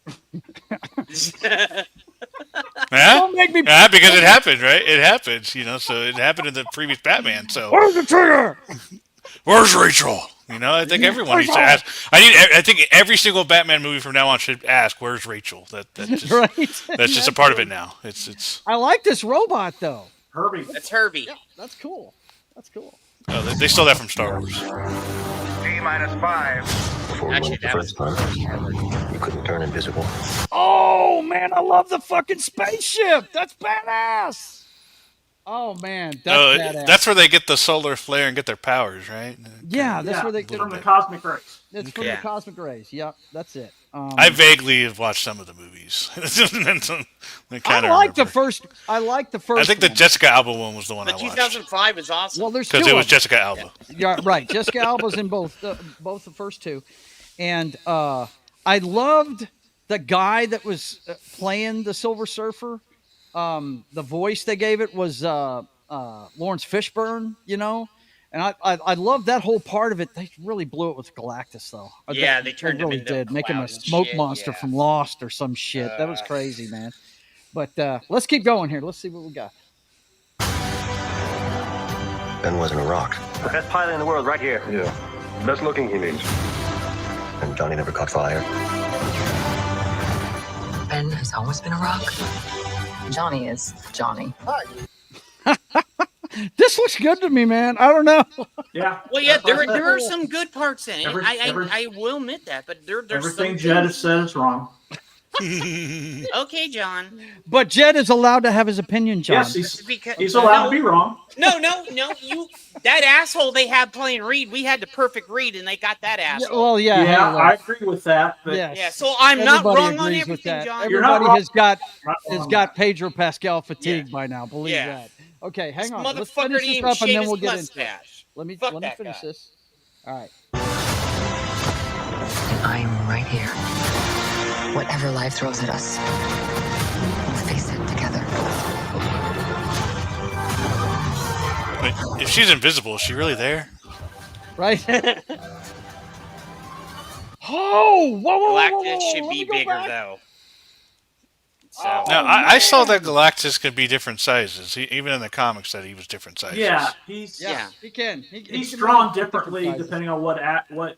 Yeah? don't make me. Yeah, because it happened, right? It happened, you know. So it happened in the previous Batman. So Where's the trigger? where's Rachel? You know, I think everyone needs to ask. I think every single Batman movie from now on should ask, "Where's Rachel?" That's just, Right. that's just a part of it now. It's. I like this robot though. Herbie. That's Herbie. Yeah, that's cool. That's cool. Oh, they stole that from Star Wars. T-5. Before we Actually, went the that first time, you couldn't turn invisible. Oh man, I love the fucking spaceship. That's badass. Oh man, that's badass. That's where they get the solar flare and get their powers, right? yeah, that's where they. from the cosmic rays. It's from Yeah. the cosmic rays. Yep, that's it. I vaguely have watched some of the movies. I like the first. I like the first. I think the one. Jessica Alba one was the one The I watched 2005 is awesome. Well, there's two. because it was of them. Jessica Alba. Yeah, right. Jessica Alba's in both the first two, and I loved the guy that was playing the Silver Surfer. The voice they gave it was Lawrence Fishburne, you know, and I love that whole part of it. They really blew it with Galactus, though. Yeah, they turned him really into a did, make him a cloud and smoke shit, monster yeah. from Lost or some shit. That was crazy, man. But let's keep going here. Let's see what we got. Ben wasn't a rock, The best pilot in the world right here. Yeah. Best looking, he means. and Johnny never caught fire. Ben has always been a rock. Johnny is Johnny. This looks good to me, man. I don't know. Yeah. Well, yeah, That's what I said. there are some good parts in it. Every- I will admit that, but there's Everything some Jed has things- said is wrong. Okay, John. But Jed is allowed to have his opinion, John. Yes, Because he's allowed to be wrong. No, you that asshole they had playing Reed. We had the perfect Reed, and they got that Yeah, asshole. well, yeah. Yeah, hey, I look. agree with that. But Yes. Yeah, so I'm not Everybody wrong on agrees with everything, that. John. You're not Everybody wrong. has got not wrong has on got that. Pedro Pascal fatigue Yeah. by now. Believe Yeah. that. Okay, hang This on. Let's motherfucker finish didn't this even up and shave then his we'll get into it. mustache. Let me Fuck let me that finish guy. this. All right. And I'm right here. Whatever life throws at us, we'll face it together. But if she's invisible, is she really there? Right. Oh, whoa. Galactus should Let me be go bigger back. though. So Now, I saw that Galactus could be different sizes. Even in the comics, that he was different sizes. Yeah, he's Yeah, he can. he's can drawn really differently different sizes. depending on what what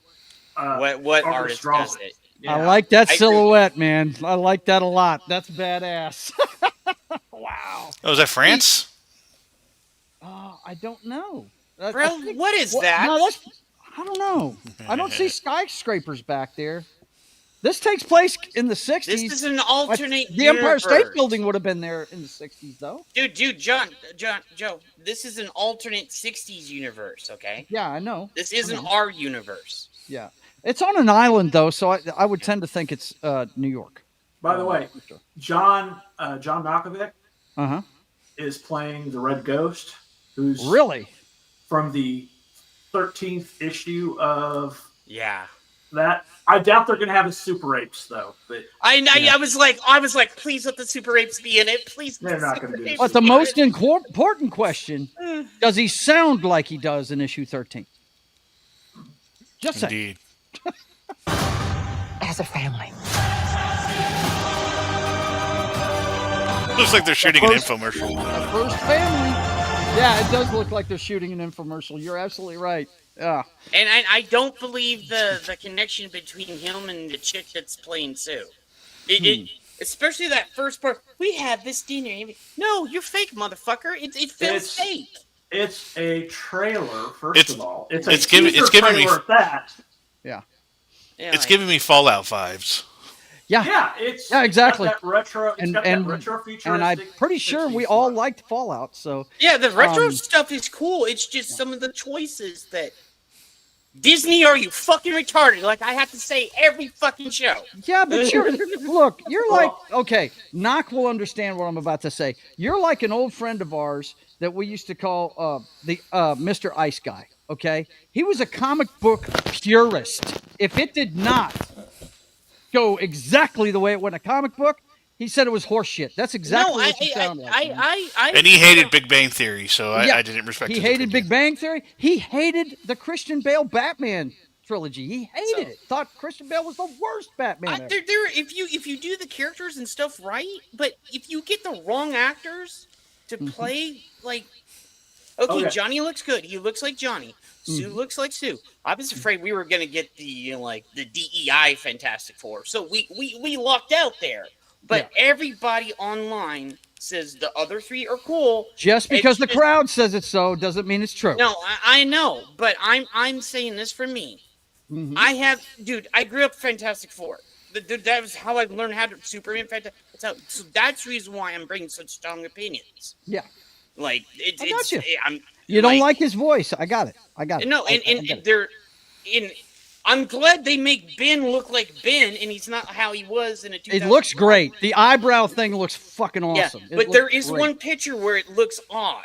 artist artist draws does it? Yeah. I like that I agree. silhouette, man. I like that a lot. That's badass. Wow. Oh, is that France? Oh, I don't know. I Bro, think- what is What- that? No, I don't know. I don't see skyscrapers back there. This takes place in the 60s. This is an alternate The Empire State universe. Building would have been there in the 60s, though. Dude, Joe, this is an alternate 60s universe, okay? Yeah, I know. This isn't our universe. Yeah. It's on an island, though, so I would tend to think it's New York. By the way, John Malkovich Uh-huh. is playing the Red Ghost, who's Really? from the 13th issue of Yeah. That I doubt they're gonna have a Super Apes though. But I was like, please let the Super Apes be in it. Please. They're not gonna do Apes But the be in most it. important question: does he sound like he does in issue 13? Just saying. Indeed. As a family. Looks like they're shooting an First- infomercial. The first family. Yeah, it does look like they're shooting an infomercial. You're absolutely right. Yeah. And I don't believe the connection between him and the chick that's playing Sue. It especially that first part. We had this dinner. No, you're fake, motherfucker. It feels fake. It's a trailer. First of all, it's giving me trailer at that. Yeah. Yeah, It's giving me Fallout vibes. Yeah. Yeah, exactly. Got that retro. It's got that retro futuristic. And I'm pretty sure we all liked Fallout. So yeah, the retro stuff is cool. It's just some of the choices that Disney, are you fucking retarded? Like I have to say every fucking show. yeah, but you're like, okay, Knock will understand what I'm about to say. You're like an old friend of ours that we used to call the Mr. Ice Guy. Okay, he was a comic book purist. If it did not go exactly the way it went in a comic book, he said it was horseshit. That's exactly what you sound like. And he hated Big Bang Theory, so I didn't respect. He his hated opinion. Big Bang Theory. He hated the Christian Bale Batman trilogy. He hated it. Thought Christian Bale was the worst Batman ever. If you do the characters and stuff right, but if you get the wrong actors to play like, okay, Johnny looks good. He looks like Johnny. Sue looks like Sue. I was afraid we were gonna get the the DEI Fantastic Four, so we lucked out there. But everybody online says the other three are cool. Just because the crowd says it so doesn't mean it's true. No, I know, but I'm saying this for me. I grew up Fantastic Four. That was how I learned how to Superman Fantastic. So that's the reason why I'm bringing such strong opinions. Yeah. Like I got you. I'm You don't like his voice. I got it. No, I'm glad they make Ben look like Ben, and he's not how he was in a 2000. It looks great. The eyebrow thing looks fucking awesome. Yeah, but there is one picture where it looks odd.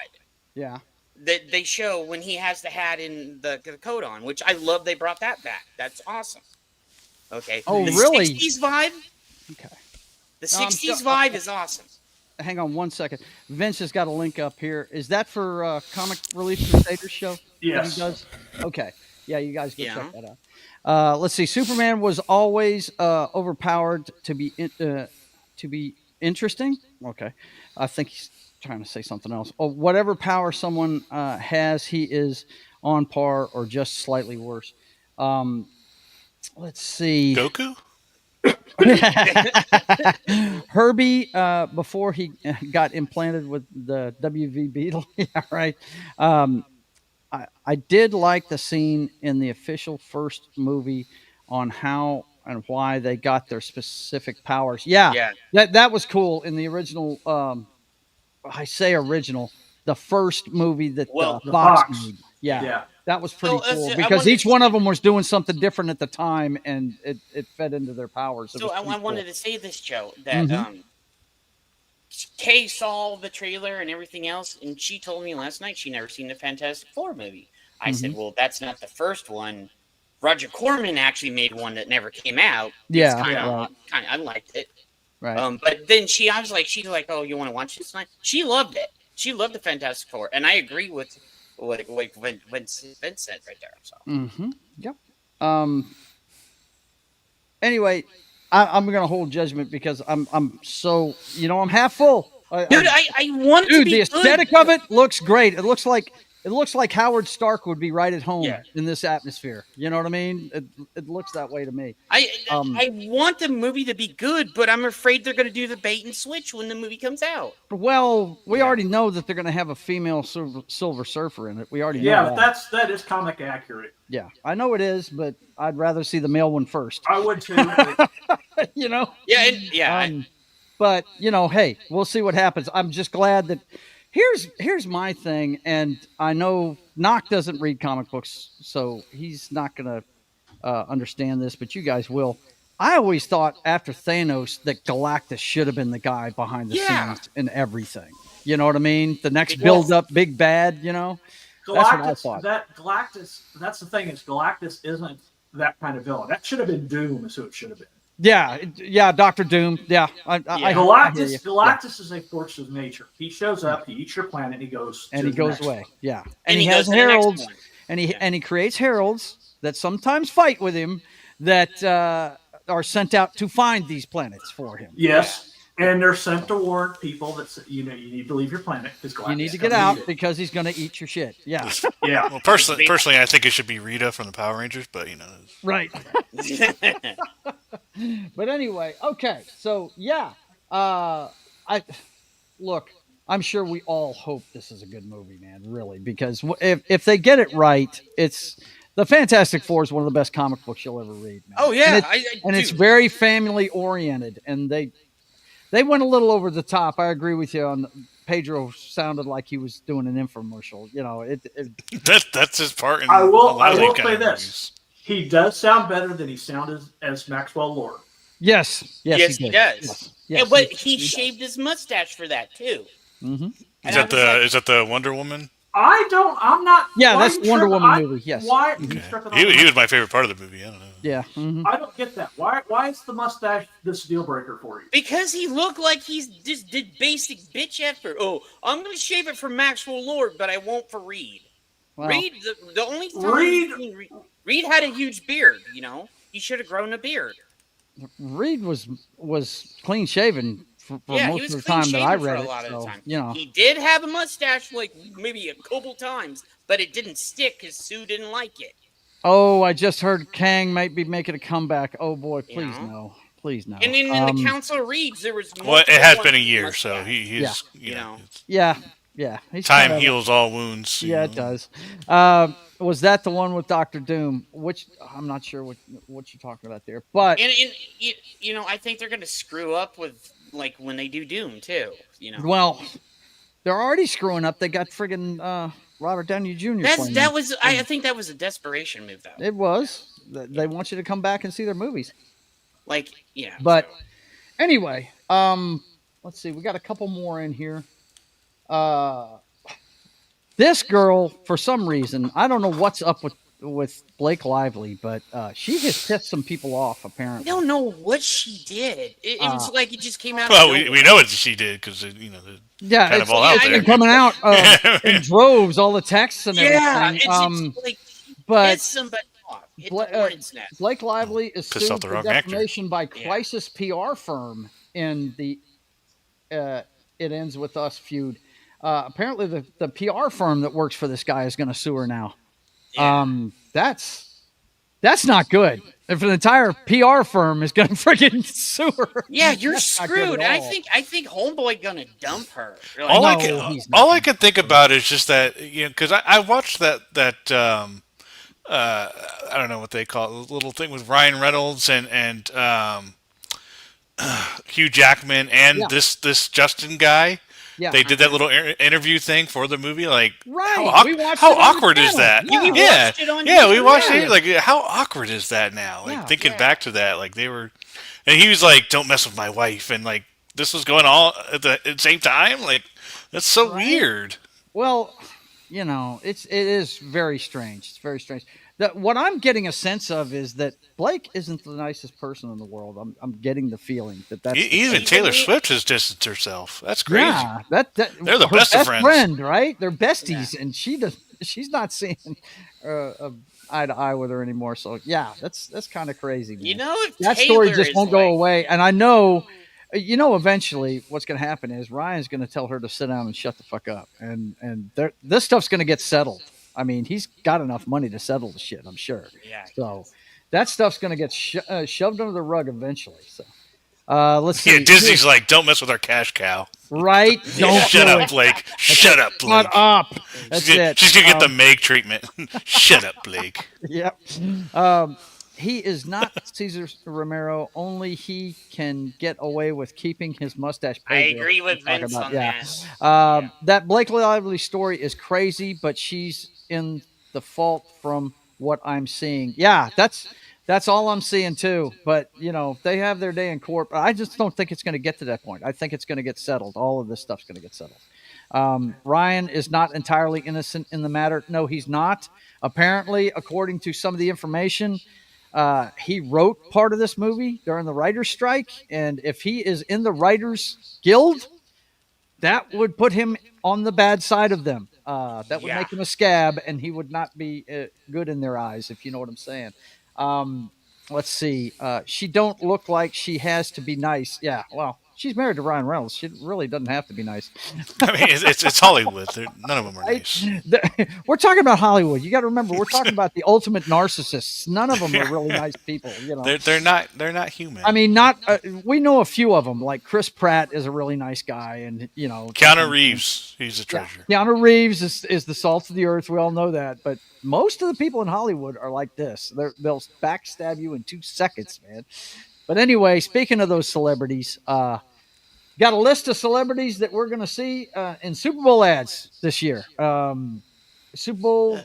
Yeah. That they show when he has the hat and the coat on, which I love. They brought that back. That's awesome. Okay. Oh, the really? 60s vibe. Okay. The 60s vibe is awesome. Hang on one second. Vince has got a link up here. Is that for Comic Relief Crusaders show? Yes. He does? Okay. Yeah, you guys go check that out. Let's see. Superman was always overpowered to be interesting. Okay. I think he's trying to say something else. Oh, whatever power someone has, he is on par or just slightly worse. Let's see. Goku? Herbie, before he got implanted with the WV Beetle. Yeah, right. I did like the scene in the official first movie on how and why they got their specific powers. Yeah. That was cool in the original. I say original, the first movie that Fox made. Yeah. That was pretty cool because each one of them was doing something different at the time, and it fed into their powers. So I wanted to say this, Joe, that Kay saw the trailer and everything else, and she told me last night she never seen the Fantastic Four movie. I said, well, that's not the first one. Roger Corman actually made one that never came out. Yeah, I liked it. Right. But then she's like, oh, you want to watch this tonight? She loved it. She loved the Fantastic Four, and I agree with what Vince said right there. So. Yep. Anyway, I'm gonna hold judgment because I'm so I'm half full. Dude, I want to be the aesthetic of it looks great. It looks like Howard Stark would be right at home in this atmosphere. You know what I mean? It looks that way to me. I want the movie to be good, but I'm afraid they're going to do the bait and switch when the movie comes out. Well, we already know that they're going to have a female Silver Surfer in it. We already know that. Yeah, that is comic accurate. Yeah, I know it is, but I'd rather see the male one first. I would too. Yeah. But hey, we'll see what happens. I'm just glad that. Here's my thing, and I know Knock doesn't read comic books, so he's not going to understand this, but you guys will. I always thought after Thanos that Galactus should have been the guy behind the scenes and everything. You know what I mean? The next build-up, big bad, Galactus, That's what I thought. Galactus, that's the thing, is Galactus isn't that kind of villain. That should have been Doom, is who it should have been. Yeah, Doctor Doom. Yeah, I hear you. Galactus is a force of nature. He shows up, he eats your planet, he goes and to he the goes next away. one. Yeah, And he he has goes to the next heralds, one. and he creates heralds that sometimes fight with him that are sent out to find these planets for him. Yes. And they're sent to warn people that you need to leave your planet because Galactus You need to get out because he's going to eat your shit. Yeah, Yeah. Well, personally, I think it should be Rita from the Power Rangers, but right. But anyway, okay. So yeah, I'm sure we all hope this is a good movie, man. Really, because if they get it right, it's the Fantastic Four is one of the best comic books you'll ever read, man. Oh yeah, and it's very family oriented, and they went a little over the top. I agree with you on Pedro. Sounded like he was doing an infomercial. that's his part. In I will say this: movies. He does sound better than he sounded as Maxwell Lord. Yes, he does. Yes. Yeah, but he shaved his mustache for that too. Mm-hmm. Is that the Wonder Woman? I'm not. Yeah, that's the Wonder Woman movie. Yes. Why? Okay. He was my favorite part of the movie. I don't know. Yeah. Mm-hmm. I don't get that. Why is the mustache this deal breaker for you? Because he looked like he's just did basic bitch effort. Oh, I'm going to shave it for Maxwell Lord, but I won't for Reed. Wow. Reed, the only time Reed had a huge beard. He should have grown a beard. Reed was clean shaven for most of the time that I read it. He did have a mustache like maybe a couple times, but it didn't stick because Sue didn't like it. Oh, I just heard Kang might be making a comeback. Oh boy, please no. Please no. And in the Council of Reeds, there was it has been a year, so he's Yeah. Time heals all wounds. Yeah, it does. Was that the one with Doctor Doom? Which I'm not sure what you're talking about there, but I think they're going to screw up with like when they do Doom too. Well, they're already screwing up. They got friggin' Robert Downey Jr. I think that was a desperation move though. It was. They want you to come back and see their movies. But anyway, let's see. We got a couple more in here. This girl, for some reason, I don't know what's up with Blake Lively, but she has pissed some people off. Apparently, I don't know what she did. It was like it just came out. Well, we know what she did because kind of all out there. It's coming out in droves, all the texts and everything. But Blake Lively is sued for defamation by Crisis PR firm in the It Ends With Us feud. Apparently, the PR firm that works for this guy is going to sue her now. Yeah. That's not good. If an entire PR firm is going to freaking sue her, yeah, you're screwed. I think Homeboy gonna dump her. All I can think about is just that because I watched that I don't know what they call it, the little thing with Ryan Reynolds and Hugh Jackman and this Justin guy. Yeah. They did that little interview thing for the movie. Like, right. how awkward is that? We watched it. Like, how awkward is that now? Like, thinking back to that, like, they were... And he was like, don't mess with my wife. And, like, this was going on at the same time? Like, that's so weird. Well, it is very strange. It's very strange. What I'm getting a sense of is that Blake isn't the nicest person in the world. I'm getting the feeling that's even Taylor Swift has distanced herself. That's crazy. Yeah, they're the best of friends. Friend, right? They're besties, and she's not seeing eye to eye with her anymore. So yeah, that's kind of crazy, man. If that Taylor story just won't go away, and I know. Eventually what's going to happen is Ryan's going to tell her to sit down and shut the fuck up. And this stuff's going to get settled. I mean, he's got enough money to settle the shit, I'm sure. Yeah. So that stuff's going to get shoved under the rug eventually. So let's see. Yeah, Disney's like, don't mess with our cash cow. Right? Don't Shut up, Blake. Shut up, Blake. Shut up. That's it. She's going to get the Meg treatment. Shut up, Blake. Yep. He is not Cesar Romero. Only he can get away with keeping his mustache. I agree with Vince on that. That Blake Lively story is crazy, but she's in the fault from what I'm seeing. Yeah, that's all I'm seeing too. But they have their day in court. But I just don't think it's going to get to that point. I think it's going to get settled. All of this stuff's going to get settled. Ryan is not entirely innocent in the matter. No, he's not. Apparently, according to some of the information. He wrote part of this movie during the writer's strike, and if he is in the writers guild, that would put him on the bad side of them. That would make him a scab, and he would not be good in their eyes, if you know what I'm saying. Let's see. She don't look like she has to be nice. Yeah, well, she's married to Ryan Reynolds. She really doesn't have to be nice. I mean, it's Hollywood. None of them are nice. We're talking about Hollywood. You got to remember, we're talking about the ultimate narcissists. None of them are really nice people. You know, they're not human. I mean, not. We know a few of them. Like Chris Pratt is a really nice guy, and you know, Keanu Reeves, he's a treasure. Yeah, Keanu Reeves is the salt of the earth. We all know that. But most of the people in Hollywood are like this. They'll backstab you in 2 seconds, man. But anyway, speaking of those celebrities, got a list of celebrities that we're going to see in Super Bowl ads this year. Super Bowl,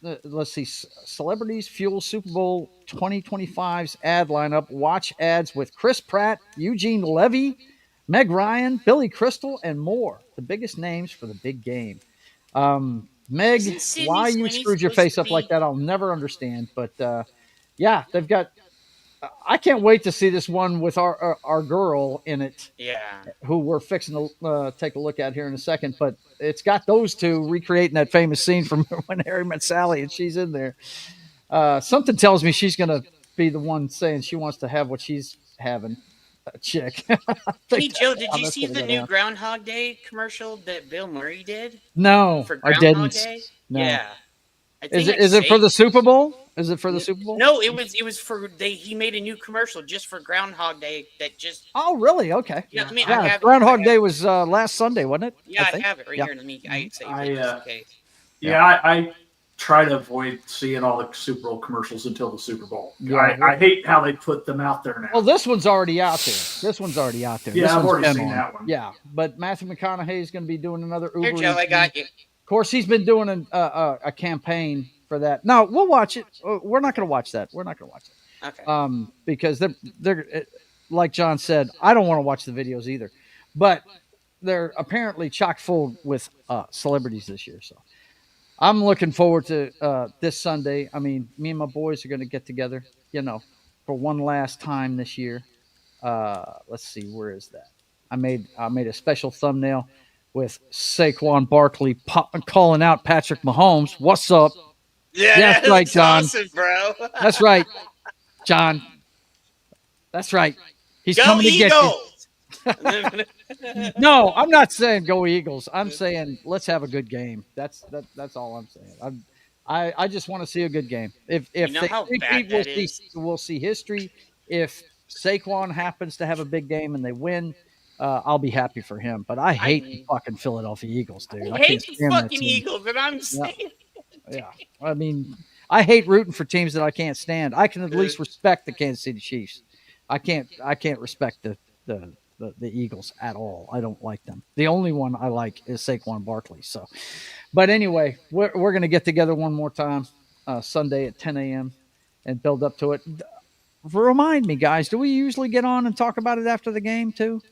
let's see, celebrities fuel Super Bowl 2025's ad lineup. Watch ads with Chris Pratt, Eugene Levy, Meg Ryan, Billy Crystal, and more. The biggest names for the big game. Meg, why you screwed your face up like that, I'll never understand. But yeah, they've got. I can't wait to see this one with our girl in it. Yeah. Who we're fixing to take a look at here in a second. But it's got those two recreating that famous scene from When Harry Met Sally, and she's in there. Something tells me she's going to be the one saying she wants to have what she's having. A chick. Hey, Joe, did you see the new Groundhog Day commercial that Bill Murray did? No, for I Groundhog didn't. Day? No. Yeah. Is it for the Super Bowl? Is it for the Super Bowl? No, it was for he made a new commercial just for Groundhog Day that just. Oh, really? Okay. Yeah, I mean, yeah, Groundhog Day was last Sunday, wasn't it? Yeah, I have it right here. Let me. I try to avoid seeing all the Super Bowl commercials until the Super Bowl. Yeah. I hate how they put them out there now. Well, this one's already out there. Yeah, I've already seen that one. Yeah, but Matthew McConaughey is going to be doing another Uber. Here, Joe, I got you. Of course, he's been doing a campaign for that. No, we'll watch it. We're not going to watch that. We're not going to watch it. Okay. Because they're like John said, I don't want to watch the videos either, but they're apparently chock full with celebrities this year. So I'm looking forward to this Sunday. I mean, me and my boys are going to get together, you know, for one last time this year. Let's see, where is that? I made a special thumbnail with Saquon Barkley calling out Patrick Mahomes. What's up? Yeah, that's right, John. Awesome, bro. That's right, John. That's right. He's go coming Eagles! to get you. No, I'm not saying go Eagles. I'm saying let's have a good game. That's all I'm saying. I just want to see a good game. If you know how bad that we'll see history. If Saquon happens to have a big game and they win, I'll be happy for him. But I hate the fucking Philadelphia Eagles, dude. I hate the fucking Eagles, and I'm saying. Yeah. I mean, I hate rooting for teams that I can't stand. I can at least respect the Kansas City Chiefs. I can't respect the Eagles at all. I don't like them. The only one I like is Saquon Barkley. So, but anyway, we're going to get together one more time Sunday at 10 a.m. and build up to it. Remind me, guys, do we usually get on and talk about it after the game too?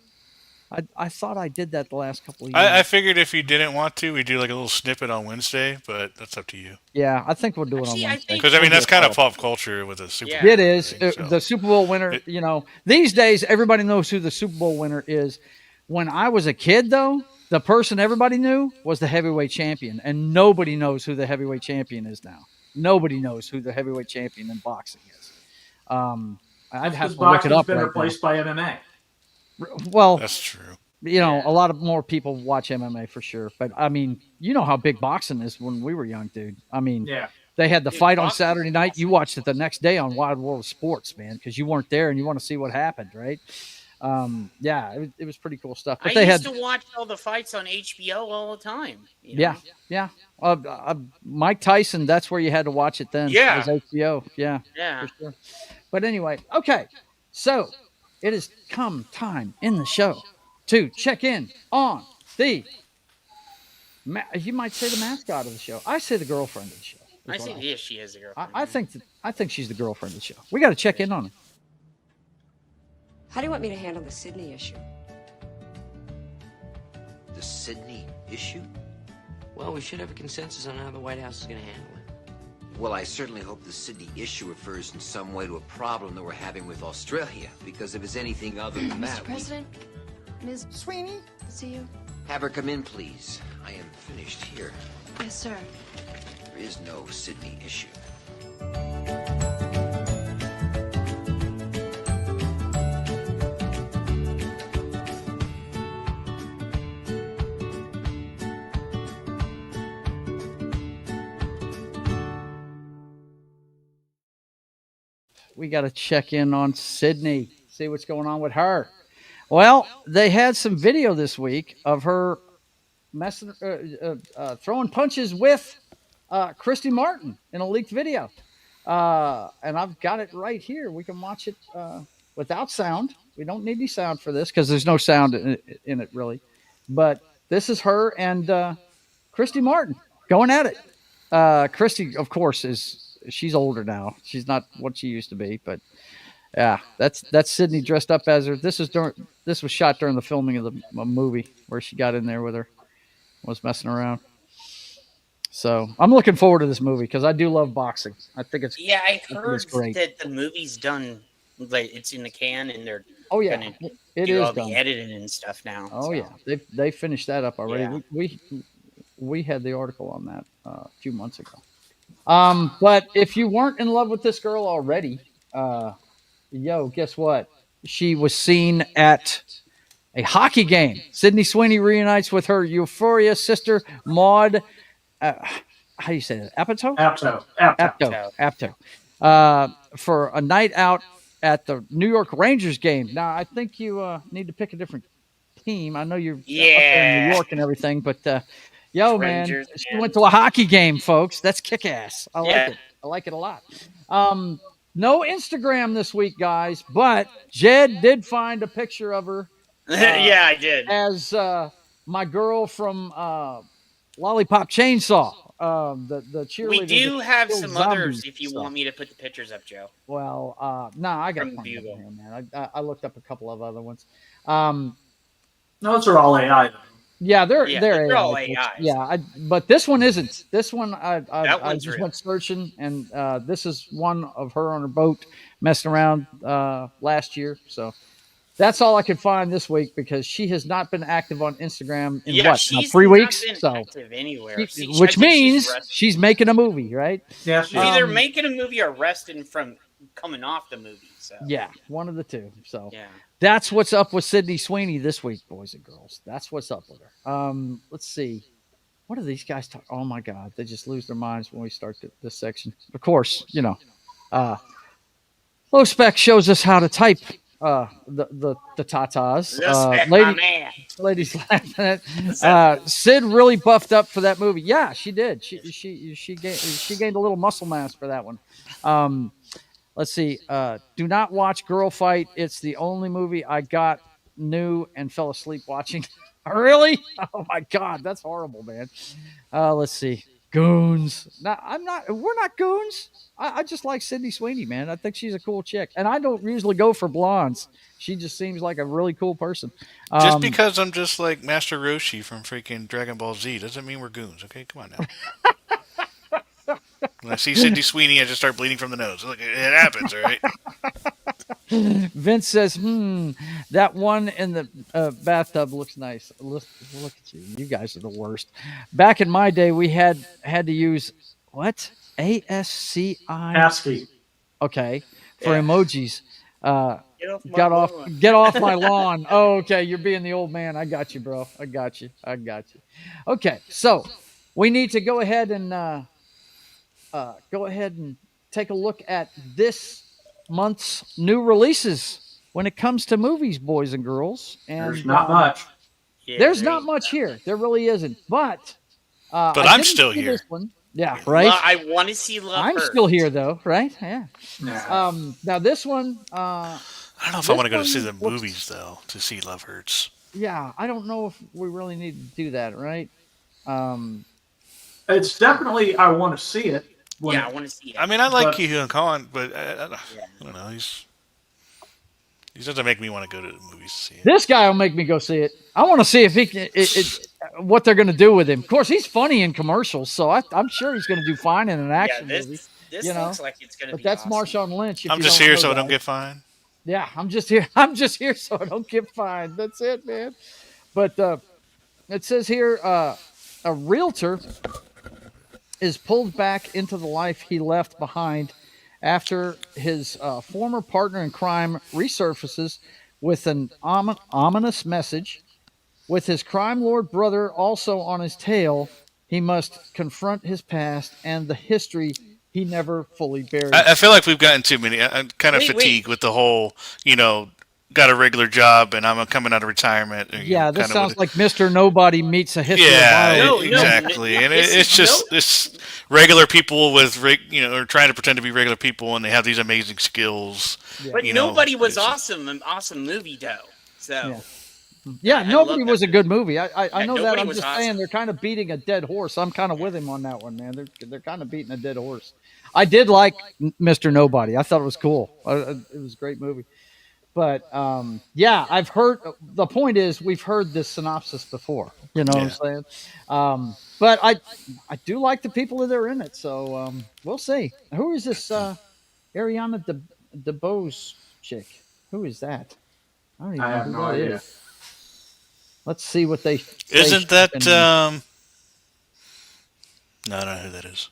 I thought I did that the last couple of years. I figured if you didn't want to, we'd do like a little snippet on Wednesday, but that's up to you. Yeah, I think we'll do it on Wednesday. Because, I mean, that's kind of pop culture with the Super Bowl. It is. The Super Bowl winner, you know, these days, everybody knows who the Super Bowl winner is. When I was a kid, though, the person everybody knew was the heavyweight champion, and nobody knows who the heavyweight champion is now. Nobody knows who the heavyweight champion in boxing is. I'd have to look it up. Been replaced by MMA. Well, that's true. You know, a lot of more people watch MMA for sure. But I mean, you know how big boxing is when we were young, dude. I mean, they had the fight on Saturday night. You watched it the next day on Wide World of Sports, man, because you weren't there and you want to see what happened, right? Yeah, it was pretty cool stuff. But I used to watch all the fights on HBO all the time. You know? Yeah. Mike Tyson, that's where you had to watch it then. Yeah. It was HBO. Yeah. For sure. But anyway, okay. So it has come time in the show to check in on the, you might say the mascot of the show. I say the girlfriend of the show. I say yes, she is a girlfriend. I think she's the girlfriend of the show. We got to check in on her. How do you want me to handle the Sydney issue? The Sydney issue? Well, we should have a consensus on how the White House is going to handle it. Well, I certainly hope the Sydney issue refers in some way to a problem that we're having with Australia, because if it's anything other than Mr. that, President, Ms. Sweeney, to see you. Have her come in, please. I am finished here. Yes, sir. There is no Sydney issue. We got to check in on Sydney, see what's going on with her. Well, they had some video this week of her messing, throwing punches with Christy Martin in a leaked video. And I've got it right here. We can watch it without sound. We don't need any sound for this because there's no sound in it, really. But this is her and Christy Martin going at it. Christy, of course, she's older now. She's not what she used to be, but yeah, that's Sydney dressed up as her. This was shot during the filming of the movie where she got in there with her, was messing around. So I'm looking forward to this movie because I do love boxing. I think it's I heard it's great. that the movie's done. Like it's in the can, and they're gonna do all the editing and stuff now. Oh yeah, they finished that up already. Yeah. We had the article on that a few months ago. But if you weren't in love with this girl already, guess what? She was seen at a hockey game. Sydney Sweeney reunites with her Euphoria sister, Maud. How do you say that? Apto. For a night out at the New York Rangers game. Now, I think you need to pick a different team. I know you're up there in New York and everything, but man, she went to a hockey game, folks. That's kick-ass. I like it. I like it a lot. No Instagram this week, guys, but Jed did find a picture of her. Yeah, I did. As my girl from Lollipop Chainsaw, the cheerleader. We do have some others if you stuff. want me to put the pictures up, Joe. Well, I got From plenty of Bugle. them here, man. I looked up a couple of other ones. Those are all AI. Yeah, they're all AI. AIs. Yeah, but this one isn't. This one I one's just real. went searching, and this is one of her on her boat messing around last year. So that's all I could find this week because she has not been active on Instagram in now, she's 3 not weeks. been So active anywhere. which means she's making a movie, right? Yeah, She's either making a movie or resting from coming off the movie. So Yeah, one of the two. So yeah. that's what's up with Sydney Sweeney this week, boys and girls. That's what's up with her. Let's see. What are these guys talking? Oh my God, they just lose their minds when we start this section. Of course, Low Spec shows us how to type the tatas. Ladies laughing at. Sid really buffed up for that movie. Yeah, she did. She gained a little muscle mass for that one. Let's see. Do not watch Girl Fight. It's the only movie I got new and fell asleep watching. Really? Oh my God, that's horrible, man. Let's see. Goons. No, we're not goons. I just like Sydney Sweeney, man. I think she's a cool chick. And I don't usually go for blondes. She just seems like a really cool person. Just because I'm just like Master Roshi from freaking Dragon Ball Z doesn't mean we're goons, okay? Come on now. When I see Sydney Sweeney, I just start bleeding from the nose. Look, it happens, all right? Vince says, that one in the bathtub looks nice. Look at you. You guys are the worst. Back in my day, we had to use, what? ASCII? ASCII. Okay. For emojis. Get off my lawn. Oh, okay. You're being the old man. I got you, bro. I got you. Okay. So we need to go ahead and take a look at this month's new releases when it comes to movies, boys and girls. And there's not much. There's not much here. There really isn't. But I'm still here. This one. Yeah, right. Well, I want to see Love I'm Hurts. still here though, right? Yeah. Nah. Now this one. I don't know if I want to go to see the movies though to see Love Hurts. Yeah, I don't know if we really need to do that, right? It's definitely I want to see it. I want to see it. I mean, I like Ki Hyun Kwan, but I don't know. He doesn't make me want to go to the movies to see it. This guy will make me go see it. I want to see if he can. what they're going to do with him. Of course, he's funny in commercials, so I'm sure he's going to do fine in an action movie. This you know? looks like it's going to But be that's awesome. Marshawn Lynch. If I'm you just don't here know so I that. don't get fined. Yeah, I'm just here. I'm just here so I don't get fined. That's it, man. But it says here a realtor is pulled back into the life he left behind after his former partner in crime resurfaces with an ominous message. With his crime lord brother also on his tail, he must confront his past and the history he never fully buried. I feel like we've gotten too many. I'm kind of fatigued with the whole, got a regular job and I'm coming out of retirement. Yeah, this sounds like Mr. Nobody meets a history of violence. Exactly. And it's just it's regular people with, are trying to pretend to be regular people and they have these amazing skills. Yeah. But Nobody was awesome. An awesome movie, though. So. Yeah, Nobody was a good movie. I know that. I'm just saying they're kind of beating a dead horse. I'm kind of with him on that one, man. They're kind of beating a dead horse. I did like Mr. Nobody. I thought it was cool. It was a great movie. But yeah, I've heard. The point is, we've heard this synopsis before. You know what I'm saying? But I do like the people that are in it. So we'll see. Who is this Ariana DeBose chick? Who is that? I don't even know have who no that idea. is. Let's see what they. Isn't that? No, I don't know who that is.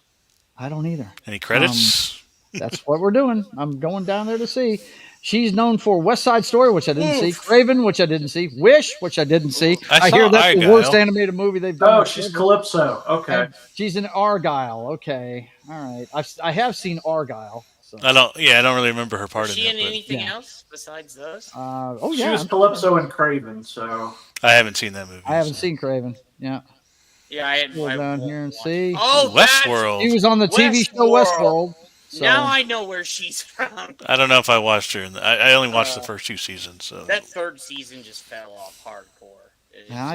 I don't either. Any credits? That's what we're doing. I'm going down there to see. She's known for West Side Story, which I didn't see. Craven, which I didn't see. Wish, which I didn't see. I hear that's the worst animated movie they've done. Oh, she's Calypso. Okay. And she's in Argyle. Okay. All right. I have seen Argyle. So. I don't really remember her part in it. Is she in anything else besides those? Oh, she yeah. was Calypso and Craven, so. I haven't seen that movie. I haven't seen Craven. Yeah. Yeah, I had go down here and see. Oh, Westworld. He was on the TV show Westworld. So. Now I know where she's from. I don't know if I watched her. I only watched the first 2 seasons. So that third season just fell off hardcore.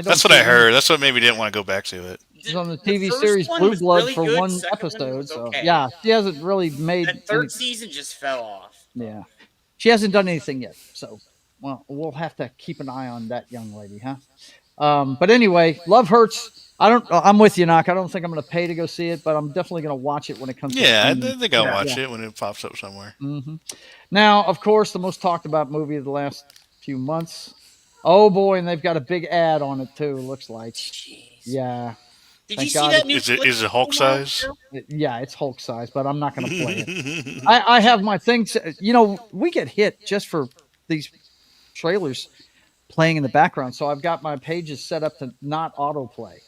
That's what I heard. That's what made me didn't want to go back to it. She's on the TV series Blue Blood really for good. One episode. So yeah, she hasn't really made. That third season just fell off. Yeah, she hasn't done anything yet. So, well, we'll have to keep an eye on that young lady, huh? But anyway, Love Hurts. I'm with you, Knock. I don't think I'm going to pay to go see it, but I'm definitely going to watch it when it comes. Yeah, I think I'll watch it when it pops up somewhere. Mm-hmm. Now, of course, the most talked about movie of the last few months. Oh boy, and they've got a big ad on it too. Looks like. Jeez. Yeah. Did you see that new? Is it Hulk size? Yeah, it's Hulk size, but I'm not going to play it. I have my things. We get hit just for these trailers playing in the background, so I've got my pages set up to not autoplay.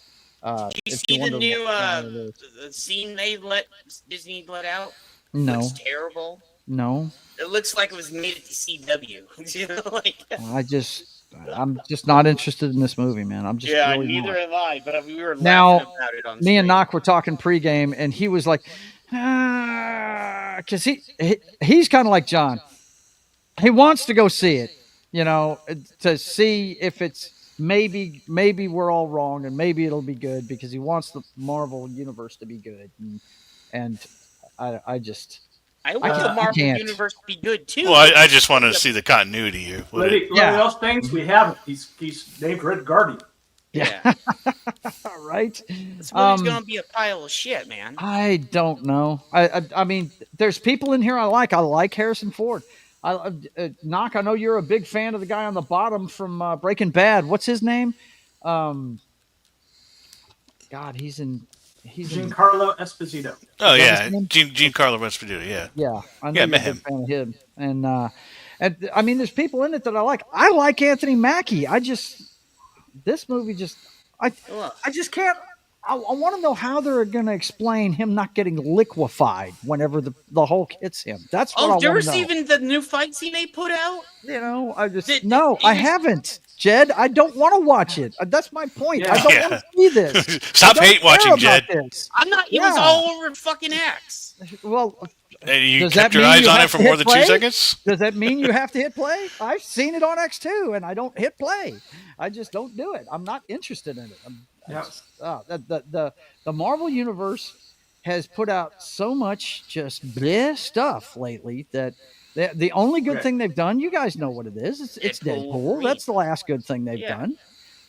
Did you see the new the scene Disney let out? No. It looks terrible. No. It looks like it was made at the CW. I'm just not interested in this movie, man. I'm just really neither am I. But we were now, laughing about it on me and Knock were talking pregame, and he was like, because he's kind of like John. He wants to go see it, to see if it's maybe we're all wrong and maybe it'll be good because he wants the Marvel universe to be good, and I want the Marvel universe to be good too. Well, I just want to see the continuity here. Those things we haven't. He's named Red Guardian. Yeah. Right. This movie's gonna be a pile of shit, man. I don't know. I mean, there's people in here I like. I like Harrison Ford. Knock, I know you're a big fan of the guy on the bottom from Breaking Bad. What's his name? God, he's Giancarlo Esposito. Oh yeah, Giancarlo Esposito. Yeah. Yeah, I know you're a big fan of him. And I mean, there's people in it that I like. I like Anthony Mackie. This movie I just can't. I want to know how they're going to explain him not getting liquefied whenever the Hulk hits him. That's what I want to know. There's even the new fight scene they put out. I haven't, Jed. I don't want to watch it. That's my point. Yeah. I don't want to see this. Stop hate watching, Jed. I'm not. He was all over fucking X. Well, you kept your eyes on it for more than 2 seconds? Does that mean you have to hit play? I've seen it on X2, and I don't hit play. I just don't do it. I'm not interested in it. The Marvel Universe has put out so much just bleh stuff lately that the only good thing they've done, you guys know what it is. It's Deadpool. That's the last good thing they've done.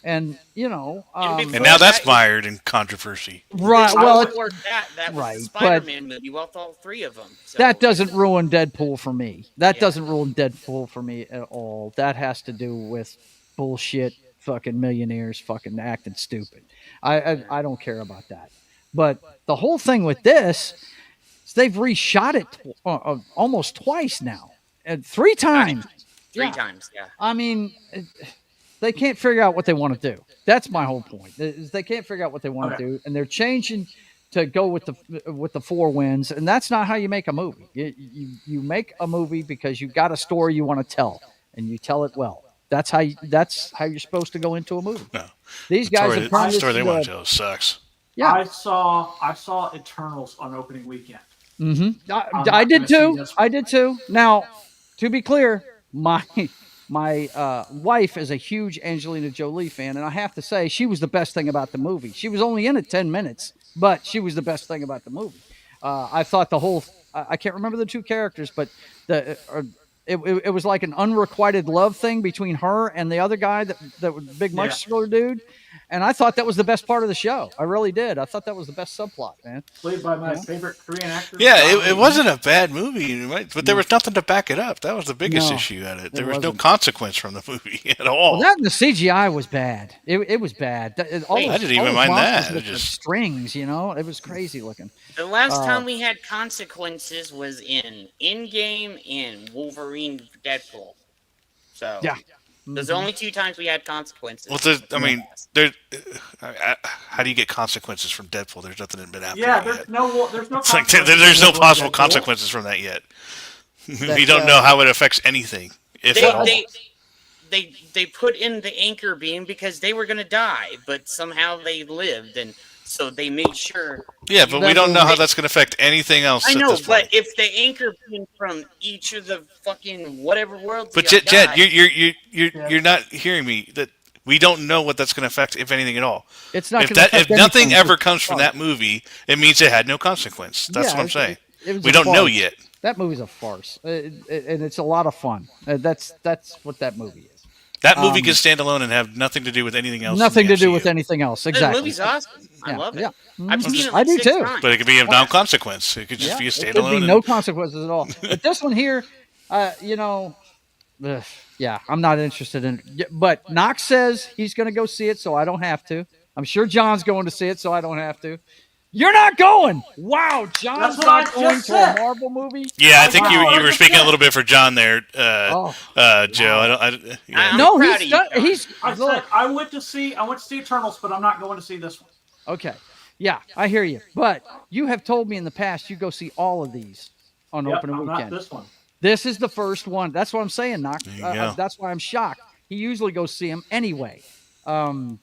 And you know, before And now that's that- mired in controversy. right? Well, Before that was right, the but- Spider-Man movie. Well, all three of them. So. that doesn't ruin Deadpool for me. That Yeah. doesn't ruin Deadpool for me at all. That has to do with bullshit, fucking millionaires, fucking acting stupid. I don't care about that. But the whole thing with this is they've reshot it almost twice now, and 3 times. Three times, yeah. I mean, they can't figure out what they want to do. That's my whole point. Is they can't figure out what they want to do, and they're changing to go with the 4 wins, and that's not how you make a movie. You make a movie because you've got a story you want to tell, and you tell it well. That's how you're supposed to go into a movie. No. These guys have turned the story this they want into to tell sucks. Yeah. I saw Eternals on opening weekend. Mm-hmm. I'm I not did gonna see too. this I did too. Now, to be clear, my wife is a huge Angelina Jolie fan, and I have to say she was the best thing about the movie. She was only in it 10 minutes, but she was the best thing about the movie. I thought the whole I can't remember the 2 characters, but it was like an unrequited love thing between her and the other guy that was big muscular dude. And I thought that was the best part of the show. I really did. I thought that was the best subplot, man. Played by my favorite Korean actor. Yeah, it wasn't a bad movie, right? But there was nothing to back it up. That was the biggest issue at it. There was no consequence from the movie at all. Well, that and the CGI was bad. It was bad. I didn't even mind that. With the strings, you know, it was crazy looking. The last time we had consequences was in Endgame and Wolverine Deadpool. So yeah. Those are the only 2 times we had consequences. Well, how do you get consequences from Deadpool? There's nothing been happening. Yeah, there's no. It's like there's no possible consequences from that yet. We don't know how it affects anything, if at all. They put in the anchor beam because they were going to die, but somehow they lived, and so they made sure. Yeah, but we don't know how that's going to affect anything else. I know, at this point. but if the anchor beam from each of the fucking whatever worlds. But Jed, you're not hearing me. That we don't know what that's going to affect, if anything at all. It's not. If nothing ever comes from that movie, it means it had no consequence. That's what I'm saying. We don't know yet. That movie's a farce, and it's a lot of fun. That's what that movie is. That movie can stand alone and have nothing to do with anything else. Nothing to do with anything else. Exactly. The movie's awesome. I love it. Yeah. I've seen it I do 6 too. times. But it could be of no consequence. It could just be a standalone. It could be no consequences at all. But this one here, you know, yeah, I'm not interested in it. But Knox says he's going to go see it, so I don't have to. I'm sure John's going to see it, so I don't have to. You're not going. Wow, John's not going to a Marvel movie. Yeah, I think you were speaking a little bit for John there, Joe. No, I went to see Eternals, but I'm not going to see this one. Okay, yeah, I hear you. But you have told me in the past you go see all of these on opening weekend. Not this one. This is the first one. That's what I'm saying, Knox. That's why I'm shocked. He usually goes see him anyway. Nah.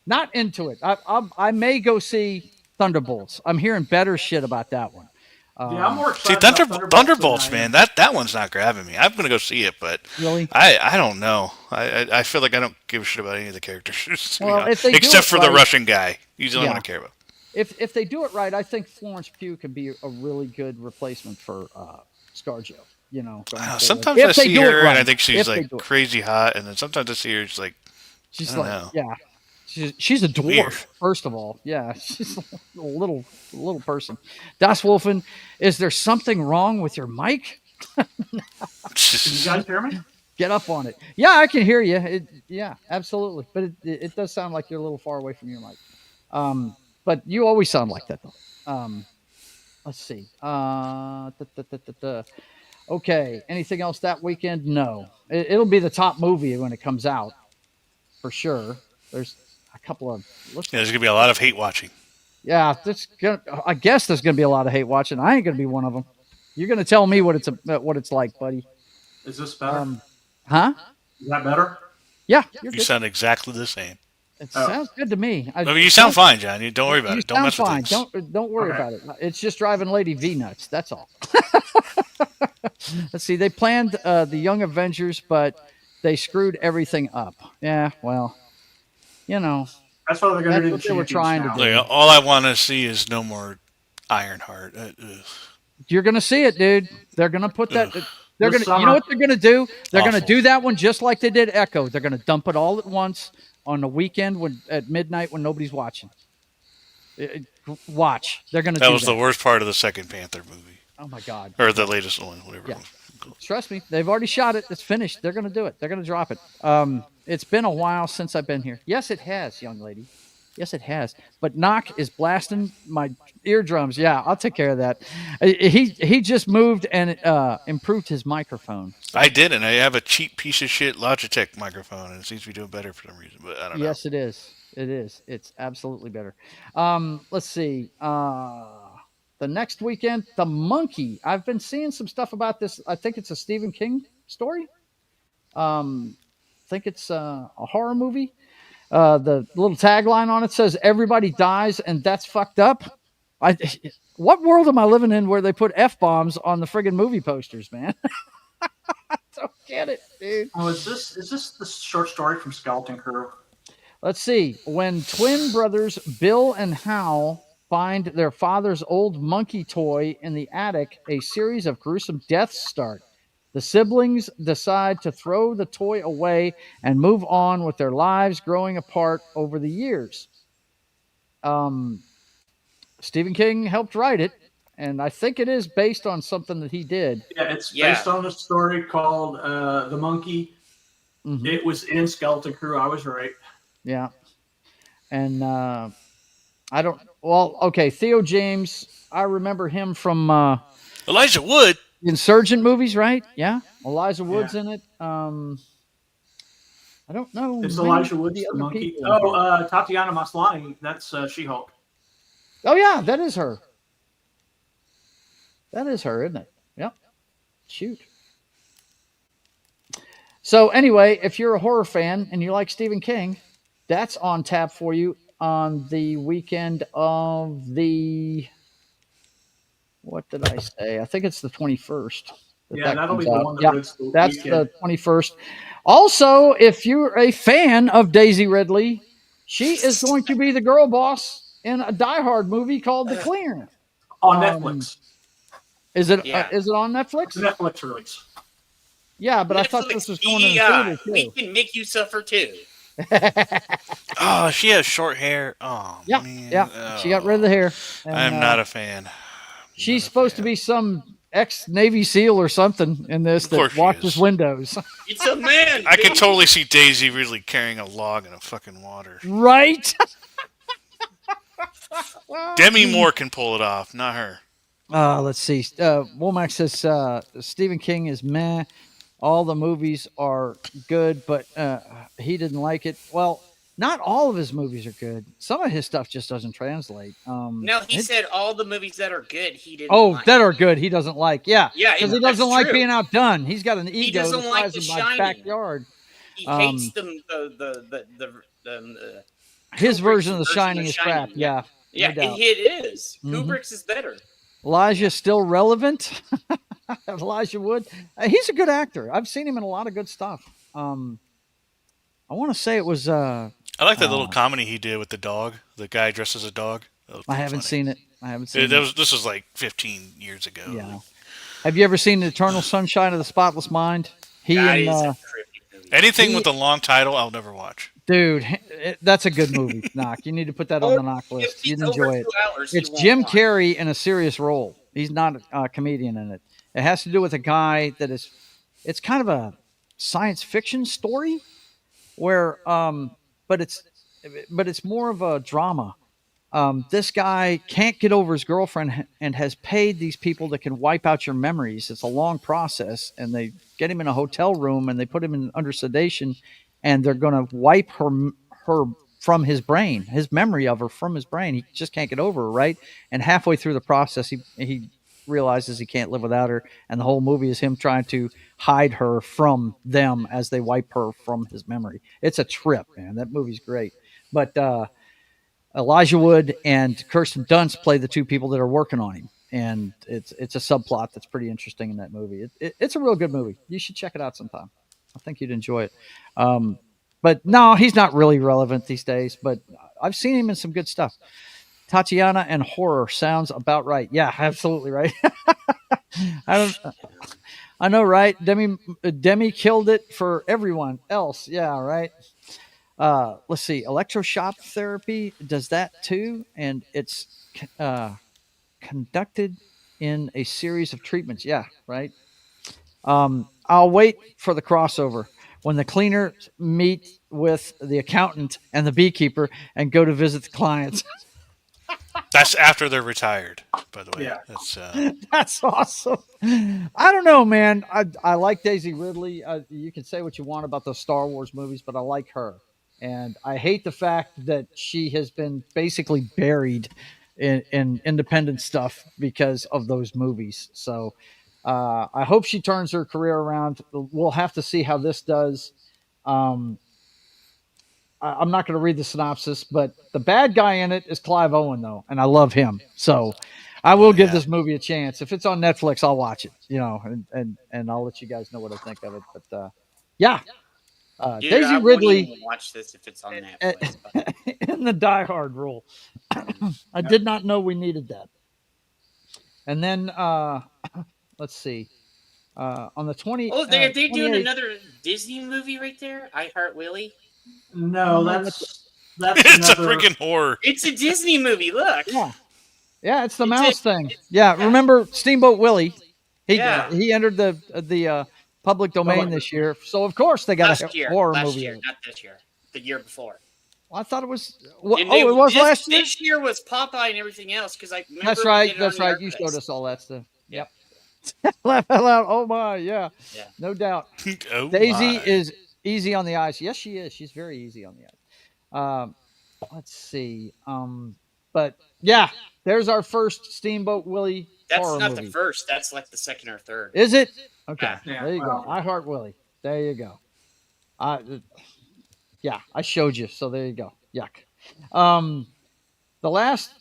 Not into it. I may go see Thunderbolts. I'm hearing better shit about that one. I'm more excited about Thunderbolts, man. That one's not grabbing me. I'm gonna go see it, but really, I don't know. I feel like I don't give a shit about any of the characters, except for the Russian guy. He's the only one I care about. If they do it right, I think Florence Pugh could be a really good replacement for ScarJo. You know, sometimes I see her and I think she's like crazy hot, and then sometimes I see her just like she's like She's a dwarf, Weird. First of all. Yeah, she's a little person. Das Wolfen, is there something wrong with your mic? Can you guys hear me? Get up on it. Yeah, I can hear you. Yeah, absolutely. But it does sound like you're a little far away from your mic. But you always sound like that, though. Let's see. Okay. Anything else that weekend? No. It'll be the top movie when it comes out, for sure. There's a couple of. There's gonna be a lot of hate watching. Yeah, I guess there's gonna be a lot of hate watching. I ain't gonna be one of them. You're gonna tell me what it's like, buddy. Is this better? Huh? Is that better? Yeah, you sound exactly the same. It sounds good to me. I mean, you sound fine, John. Don't worry about it. Don't mess with things. Don't worry about it. It's just driving Lady V nuts. That's all. Let's see. They planned the Young Avengers, but they screwed everything up. Yeah, well, you know. That's what they're going to do. They were trying to do. All I want to see is no more Ironheart. You're going to see it, dude. They're going to put that. They're this gonna, you summer. know what they're gonna do? They're gonna Awful. do that one just like they did Echo. They're gonna dump it all at once on the weekend at midnight when nobody's watching. Watch, they're gonna That do was that. the worst part of the second Panther movie, Oh my god! or the latest one, whatever. Yeah. It was. Trust me, they've already shot it. It's finished. They're gonna do it. They're gonna drop it. It's been a while since I've been here. Yes, it has, young lady. Yes, it has. But Knock is blasting my eardrums. Yeah, I'll take care of that. He just moved and improved his microphone. I did, and I have a cheap piece of shit Logitech microphone, and it seems to be doing better for some reason. But I don't know. Yes, it is. It is. It's absolutely better. Let's see. The next weekend, The Monkey. I've been seeing some stuff about this. I think it's a Stephen King story. I think it's a horror movie. The little tagline on it says "Everybody dies, and that's fucked up." What world am I living in where they put f-bombs on the friggin' movie posters, man? I don't get it, dude. Oh, is this the short story from Skeleton Crew? Let's see. When twin brothers Bill and Hal find their father's old monkey toy in the attic, a series of gruesome deaths start. The siblings decide to throw the toy away and move on with their lives growing apart over the years. Stephen King helped write it, and I think it is based on something that he did. Yeah, it's based on a story called The Monkey. Mhm. It was in Skeleton Crew. I was right. Yeah. And I don't, well, okay, Theo James, I remember him from Elijah Wood. Insurgent movies, right? Yeah. Elijah Wood's in it. I don't know. It's many Elijah of Wood's the The other Monkey. people in here. Tatiana Maslany. That's She-Hulk. Oh, yeah, that is her. That is her, isn't it? Yep. Shoot. So anyway, if you're a horror fan and you like Stephen King, that's on tap for you on the weekend of the, what did I say? I think it's the 21st. Yeah, that'll be comes the out. one that Yeah, runs the that's weekend. the 21st. Also, if you're a fan of Daisy Ridley, she is going to be the girl boss in a Die Hard movie called The Clear. On Netflix. Is it Yeah. is it on Netflix? Netflix release. Yeah, but I thought Netflix, this was going in the yeah, theater too. we can make you suffer too. Oh, she has short hair. Oh, Yeah, man. yeah. She got rid of the hair. And, I'm not a fan. She's supposed to be some ex-Navy SEAL or something in this Of that course she watches is. windows. It's a man. I could baby. totally see Daisy really carrying a log in a fucking water. Right? Demi Moore can pull it off, not her. Let's see. Womack says Stephen King is meh. All the movies are good, but he didn't like it. Well, not all of his movies are good. Some of his stuff just doesn't translate. No, he said all the movies that are good he didn't Oh, like. that are good. He doesn't like. Yeah, Yeah, because he that's doesn't like true. being outdone. He's got an ego He doesn't the like size The of my Shining. backyard. He hates the His Kubrick's version of The version Shining of is crap. Shining, Yeah, Yeah, no doubt. it is. Mhm. Kubrick's is better. Elijah's still relevant. Elijah Wood. He's a good actor. I've seen him in a lot of good stuff. I want to say it was. I like that little comedy he did with the dog. The guy dressed as a dog. I haven't seen it. This was like 15 years ago. Yeah. Have you ever seen Eternal Sunshine of the Spotless Mind? That is a trippy movie. Anything with a long title, I'll never watch. Dude, that's a good movie. Knock. You need to put that on the knock list. If You'd it's over enjoy it. 2 hours, you It's won't Jim watch. Carrey in a serious role. He's not a comedian in it. It has to do with a guy that is. It's kind of a science fiction story, where but it's more of a drama. This guy can't get over his girlfriend and has paid these people that can wipe out your memories. It's a long process, and they get him in a hotel room and they put him under sedation, and they're going to wipe her from his brain, his memory of her from his brain. He just can't get over her, right? And halfway through the process, he realizes he can't live without her, and the whole movie is him trying to hide her from them as they wipe her from his memory. It's a trip, man. That movie's great. But Elijah Wood and Kirsten Dunst play the two people that are working on him, and it's a subplot that's pretty interesting in that movie. It's a real good movie. You should check it out sometime. I think you'd enjoy it. But no, he's not really relevant these days, but I've seen him in some good stuff. Tatiana and horror sounds about right. Yeah, absolutely right. I don't. I know, right? Demi killed it for everyone else. Yeah, right. Let's see. Electroshock therapy does that too, and it's uh, conducted in a series of treatments. Yeah, right. I'll wait for the crossover when the cleaner meet with the accountant and the beekeeper and go to visit the clients. That's after they're retired, by the way. Yeah. That's That's awesome. I don't know, man. I like Daisy Ridley. You can say what you want about those Star Wars movies, but I like her. And I hate the fact that she has been basically buried in independent stuff because of those movies. So I hope she turns her career around. We'll have to see how this does. Um, I'm not going to read the synopsis, but the bad guy in it is Clive Owen, though, and I love him. So I will give this movie a chance. If it's on Netflix, I'll watch it. And I'll let you guys know what I think of it. But yeah, Dude, Daisy I won't Ridley even watch this if it's on Netflix. in the Die Hard role. I did not know we needed that. And then let's see. On the 20. Oh, they're doing 28th another Disney movie right there. I Heart Willie. No, that's it's another. a freaking horror. It's a Disney movie. Look. Yeah, it's the mouse thing. Yeah, remember Steamboat Willie? He entered the public domain this year, so of course they got a horror movie. Not this year. The year before. Well, I thought it was. It was last year. This year was Popeye and everything else because I. That's right. That's right. You showed us all that stuff. Yep. Laugh out loud. Oh my, yeah. No doubt. Daisy is easy on the eyes. Yes, she is. She's very easy on the eyes. Let's see. But yeah, there's our first Steamboat Willie. That's horror not movie. the first. That's like the second or third. Is it? Okay. Yeah. There you go. I Heart Willie. There you go. Yeah, I showed you. So there you go. Yuck. The last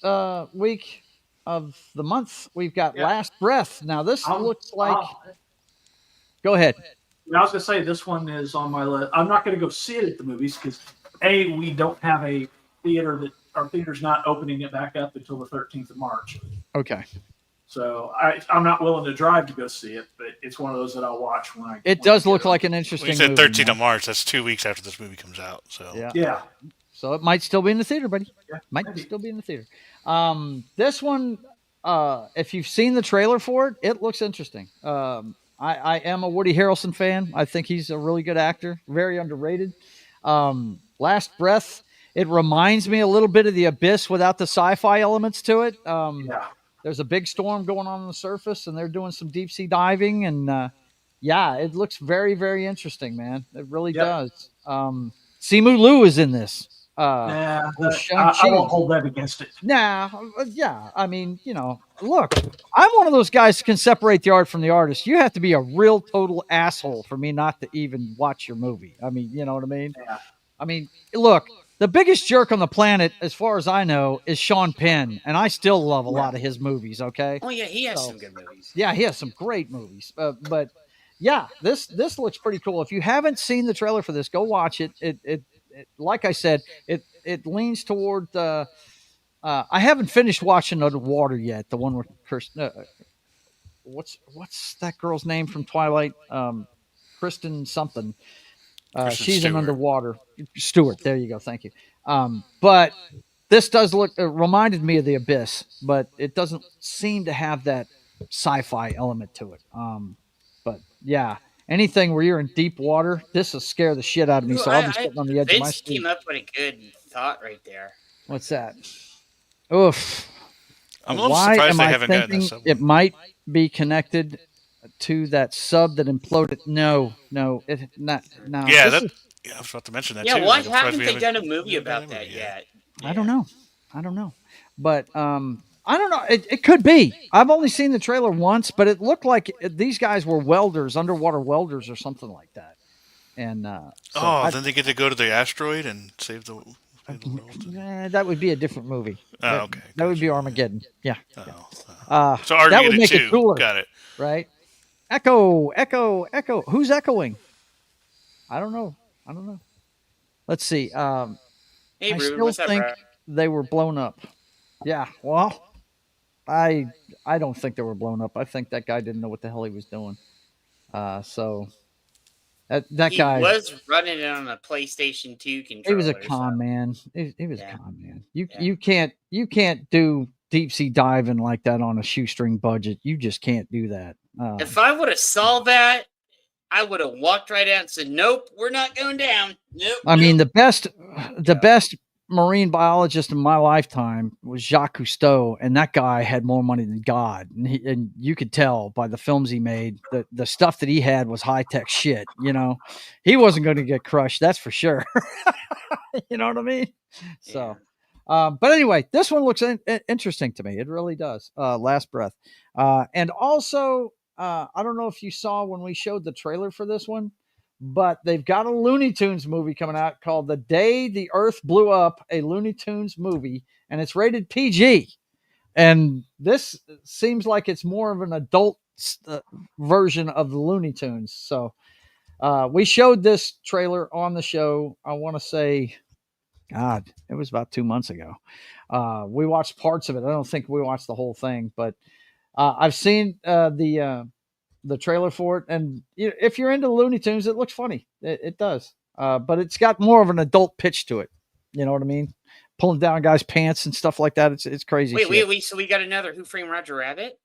week of the month, we've got Last Breath. Now this looks like. Go ahead. I was gonna say this one is on my list. I'm not gonna go see it at the movies because we don't have a theater that our theater's not opening it back up until the 13th of March. Okay. So I'm not willing to drive to go see it, but it's one of those that I'll watch when I. It does look like an interesting. We said movie, 13th of March. That's 2 weeks after this movie comes out. So yeah. So it might still be in the theater, buddy. Yeah, might still be in the theater. This one, if you've seen the trailer for it, it looks interesting. I am a Woody Harrelson fan. I think he's a really good actor, very underrated. Last Breath, it reminds me a little bit of The Abyss without the sci-fi elements to it. There's a big storm going on the surface, and they're doing some deep sea diving, and it looks very, very interesting, man. It really does. Simu Liu is in this. I won't hold that against it. I mean, look, I'm one of those guys who can separate the art from the artist. You have to be a real total asshole for me not to even watch your movie. I mean, you know what I mean? Yeah. I mean, look, the biggest jerk on the planet, as far as I know, is Sean Penn, and I still love a lot of his movies. Okay. Oh yeah, he has some good movies. Yeah, he has some great movies. But yeah, this looks pretty cool. If you haven't seen the trailer for this, go watch it. It like I said, it leans toward. I haven't finished watching Underwater yet. The one with Kirsten. What's that girl's name from Twilight? Kristen something. She's Stewart. an Underwater. Stewart. There you go. Thank you. But this does look. It reminded me of The Abyss, but it doesn't seem to have that sci-fi element to it. But yeah. Anything where you're in deep water, this will scare the shit out of me. So I'll be sitting on the edge of my Vince seat. came up with a good thought right there. What's that? Oof. I'm a little surprised they haven't gotten thinking this up. it might be connected to that sub that imploded? No. Yeah, I was about to mention that too. Yeah, why I'm surprised haven't we they done a movie about that yet? I don't know. But I don't know. It could be. I've only seen the trailer once, but it looked like these guys were welders, underwater welders, or something like that. And then they get to go to the asteroid and save the world. That would be a different movie. Oh, okay. That would be Armageddon. Yeah. So that would make it cooler. Got it. Right? Echo. Who's echoing? I don't know. Let's see. Hey, I Ruben, still what's up, think bro? they were blown up. Yeah. Well, I don't think they were blown up. I think that guy didn't know what the hell he was doing. So that He guy, was running it on a PlayStation 2 he controller. was a con so. man. He was Yeah. a con man. Yeah. You can't do deep sea diving like that on a shoestring budget. You just can't do that. If I would have saw that, I would have walked right out and said, "Nope, we're not going down." Nope. I mean, nope. the best marine biologist in my lifetime was Jacques Cousteau, and that guy had more money than God. And you could tell by the films he made that the stuff that he had was high tech shit. You know, he wasn't going to get crushed, that's for sure. You know what I mean? So, but anyway, this one looks interesting to me. It really does. Last Breath, and also, I don't know if you saw when we showed the trailer for this one. But they've got a Looney Tunes movie coming out called The Day the Earth Blew Up, a Looney Tunes movie, and it's rated PG. And this seems like it's more of an adult version of the Looney Tunes. So we showed this trailer on the show. I want to say, God, it was about 2 months ago. We watched parts of it. I don't think we watched the whole thing, but I've seen the trailer for it, and if you're into Looney Tunes, it looks funny. It does, but it's got more of an adult pitch to it. You know what I mean? Pulling down guys' pants and stuff like that. It's crazy. Wait. So we got another Who Framed Roger Rabbit?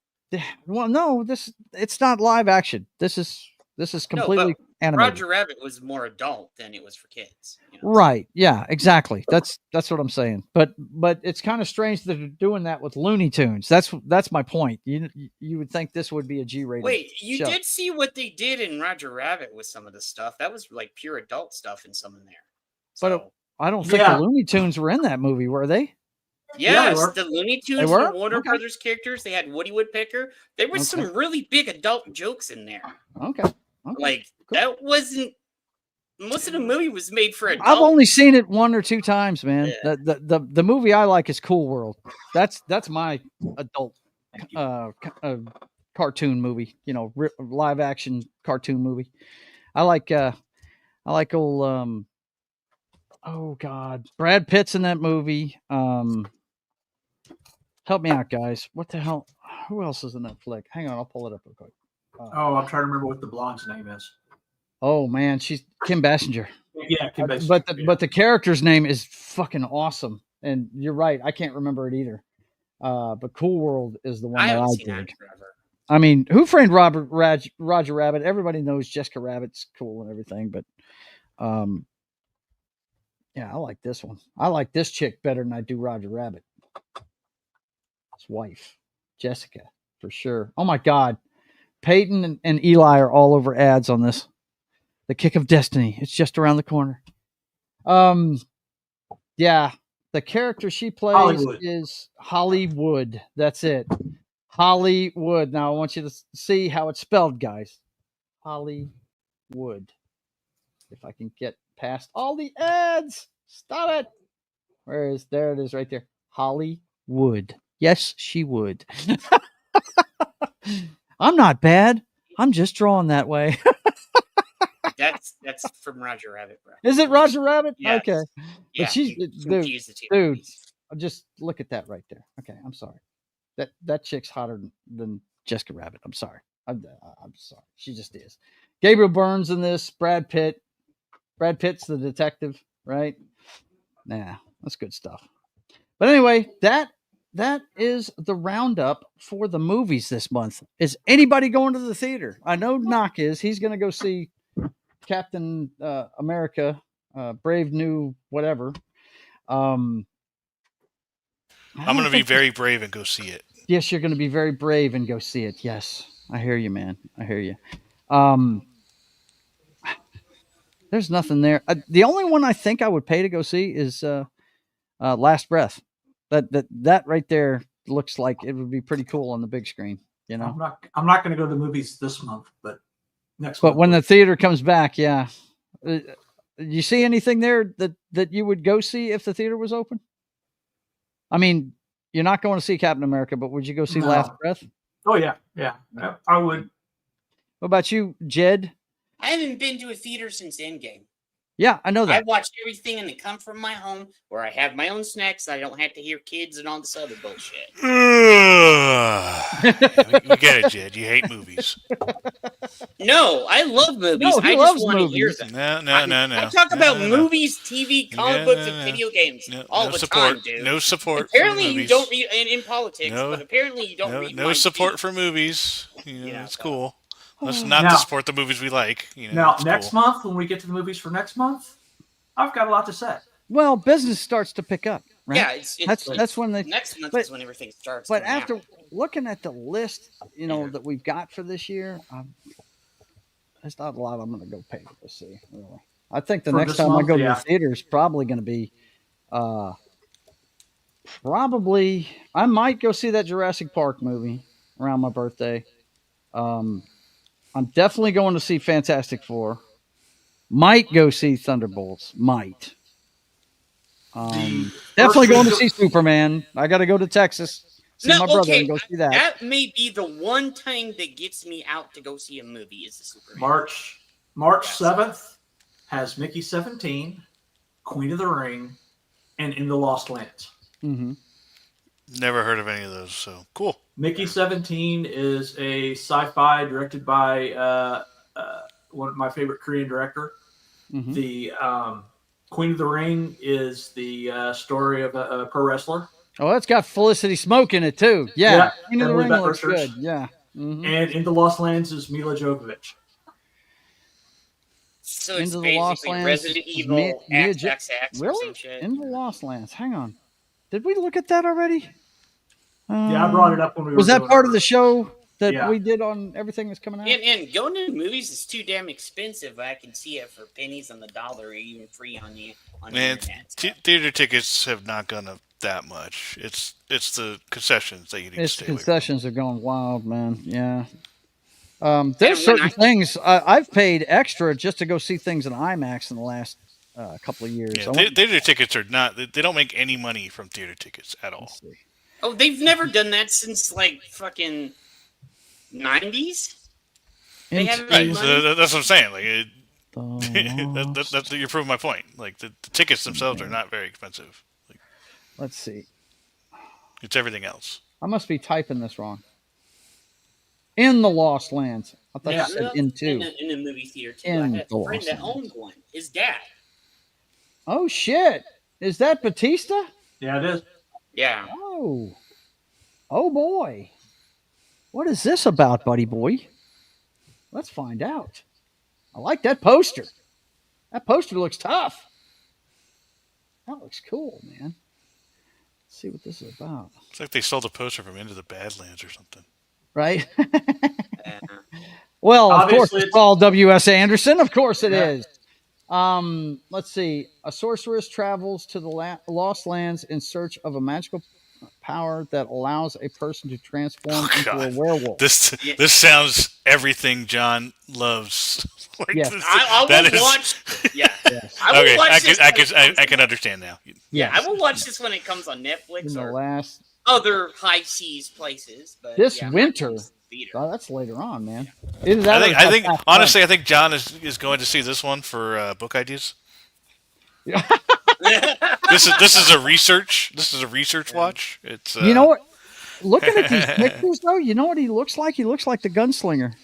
Well, no, it's not live action. This is completely animated. Roger Rabbit was more adult than it was for kids. Right? Yeah, exactly. That's what I'm saying. But it's kind of strange that they're doing that with Looney Tunes. That's my point. You would think this would be a G-rated. Wait, you show. did see what they did in Roger Rabbit with some of the stuff. That was like pure adult stuff in some in there. So, but I don't think the Looney Tunes were in that movie, were they? Yes, the Looney Tunes were Warner Brothers characters. They had Woody Woodpecker. There was some really big adult jokes in there. Okay. Like that wasn't. Most of the movie was made for adults. I've only seen it 1 or 2 times, man. Yeah. The movie I like is Cool World. That's my adult cartoon movie. You know, live action cartoon movie. I like old oh God, Brad Pitt's in that movie. Help me out, guys. What the hell? Who else is in that flick? Hang on, I'll pull it up real quick. I'm trying to remember what the blonde's name is. Oh man, she's Kim Basinger. Yeah, Kim Basinger. But the character's name is fucking awesome. And you're right, I can't remember it either. But Cool World is the one that I dig. I mean, Who Framed Roger Rabbit? Everybody knows Jessica Rabbit's cool and everything, but yeah, I like this one. I like this chick better than I do Roger Rabbit. His wife, Jessica, for sure. Oh my God. Peyton and Eli are all over ads on this. The Kick of Destiny. It's just around the corner. Yeah, the character she plays is Hollywood. That's it. Hollywood. Now I want you to see how it's spelled, guys. Hollywood. If I can get past all the ads. Stop it. There it is right there. Hollywood. Yes, she would. I'm not bad. I'm just drawn that way. That's from Roger Rabbit, bro. Is it Roger Rabbit? Yes. Okay. Yeah, but she's dude. Just look at that right there. Okay, I'm sorry. That chick's hotter than Jessica Rabbit. I'm sorry. I'm sorry. She just is. Gabriel Byrne's in this. Brad Pitt. Brad Pitt's the detective, right? Nah, that's good stuff. But anyway, that is the roundup for the movies this month. Is anybody going to the theater? I know Knock is. He's going to go see Captain America, Brave New whatever. I'm going to be very brave and go see it. Yes, you're going to be very brave and go see it. Yes, I hear you, man. I hear you. There's nothing there. The only one I think I would pay to go see is Last Breath. That right there looks like it would be pretty cool on the big screen. You know, I'm not going to go to the movies this month, but next. But month. when the theater comes back, yeah. You see anything there that you would go see if the theater was open? I mean, you're not going to see Captain America, but would you go see Last Breath? Oh yeah, I would. What about you, Jed? I haven't been to a theater since Endgame. Yeah, I know I that. watch everything in the comfort of my home, where I have my own snacks. I don't have to hear kids and all this other bullshit. We get it, Jed. You hate movies. No, I love movies. No, he I just loves want to hear movies. them. No. I talk about No. movies, TV, comic books, and video games all the support. time, dude. No support. Apparently, for you movies. don't read in politics, No. but apparently you don't read. No my support feed. for movies. Yeah, it's so- cool. Let's not Now- to support the movies we like. Now, it's next cool. month, when we get to the movies for next month, I've got a lot to say. Well, business starts to pick up, right? Yeah, it's That's when they. next month but- is when everything starts. But coming after out. looking at the list, that we've got for this year, there's not a lot I'm going to go pay to go see. Really, I think the For next this time I month, go to yeah. the theater is probably going to be, probably I might go see that Jurassic Park movie around my birthday. I'm definitely going to see Fantastic Four. Might go see Thunderbolts. Might. Definitely going to see Superman. I got to go to Texas. See my brother and go see that. That may be the one thing that gets me out to go see a movie is the Superman. March 7th has Mickey 17, Queen of the Ring, and In the Lost Lands. Mm-hmm. Never heard of any of those, so cool. Mickey 17 is a sci-fi directed by one of my favorite Korean director. Mm-hmm. The Queen of the Ring is the story of a pro wrestler. Oh, it's got Felicity Smoke in it too. Yeah, Queen of the Emily Ring Beth looks Richards. good. Yeah. Mm-hmm. And In the Lost Lands is Mila Jovovich. So it's Into the Lost basically Lands. Resident Evil XXX or some Really? shit. Into the Lost Lands. Hang on. Did we look at that already? Yeah, I brought it up when we were Was that doing part our- of the show that Yeah. we did on everything that's coming out? And going to the movies is too damn expensive. I can see it for pennies on the dollar, or even free on the Man, internet. theater tickets have not gone up that much. It's the concessions that you need It's to stay away concessions are going wild, man. Yeah. There's when certain I- things I've paid extra just to go see things in IMAX in the last couple of years. from. I Yeah, went- theater tickets are not. They don't make any money from theater tickets at all. let's see. Oh, they've never done that since like fucking 90s. They haven't Right, made so money. that's what I'm saying. Like, The that's you're proving my point. Like the tickets themselves are not very expensive. Like, Let's see. it's everything else. I must be typing this wrong. In the Lost Lands. I thought Yeah. you said into. In the movie theater too. In I had the a friend Lost that Lands. owned one. His dad. Oh shit! Is that Batista? Yeah, it is. Yeah. Oh, oh boy! What is this about, buddy boy? Let's find out. I like that poster. That poster looks tough. That looks cool, man. Let's see what this is about. It's like they stole the poster from Into the Badlands or something. Right? Yeah. Well, of course, Obviously, it's called W.S. Anderson. Of course it Yeah. is. Let's see. A sorceress travels to the Lost Lands in search of a magical power that allows a person to transform into a God. werewolf. This sounds everything John loves. Like, Yes. I that will is- watch. Yeah. Yes. I will Okay, watch I this. can, I, when can, it I, comes I can on- understand now. Yeah, Yes. I will watch this when it comes on In Netflix the or last other high seas places. But this yeah, I'm not winter. going to the theater. Oh, that's later on, man. Either that or I think that's honestly, I think John is going to see this one for book ideas. This is a research watch. It's you know what? Looking at these pictures, though, you know what he looks like? He looks like the gunslinger.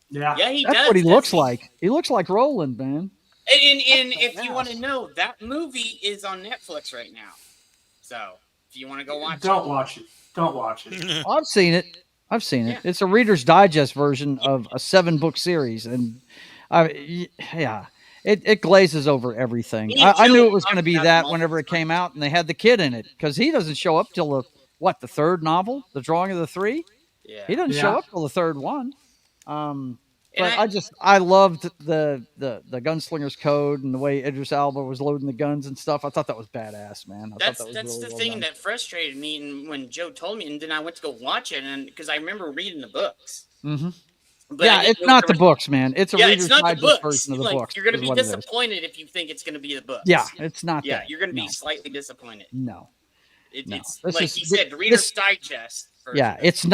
Yeah. Yeah, he That's does. what he doesn't looks like. He looks like Roland, man. And if you Yes. want to know, that movie is on Netflix right now. So if you want to go watch Don't it, watch it. Don't watch it. I've seen it. I've seen it. Yeah. It's a Reader's Digest version of a 7-book series, and it glazes over everything. Me and I knew Joey it was going to talked be about it that multiple whenever it came times. out, and they had the kid in it because he doesn't show up till the third novel, The Drawing of the Three. yeah. He doesn't Yeah. show up till the third one. But And I loved the Gunslinger's Code and the way Idris Elba was loading the guns and stuff. I thought that was badass, man. I That's thought that was that's really the well thing done. that frustrated me, and when Joe told me, and then I went to go watch it, and because I remember reading the books. Mhm. But I Yeah, didn't it's know not there the was- books, man. It's a Yeah, Reader's it's not the Digest books. version of the Like, books. you're gonna is be what it is. disappointed if you think it's gonna be the books. Yeah, it's not Yeah, that. you're gonna be No. slightly disappointed. No. No. It's This like is- he said, Reader's Digest. version. Yeah, it's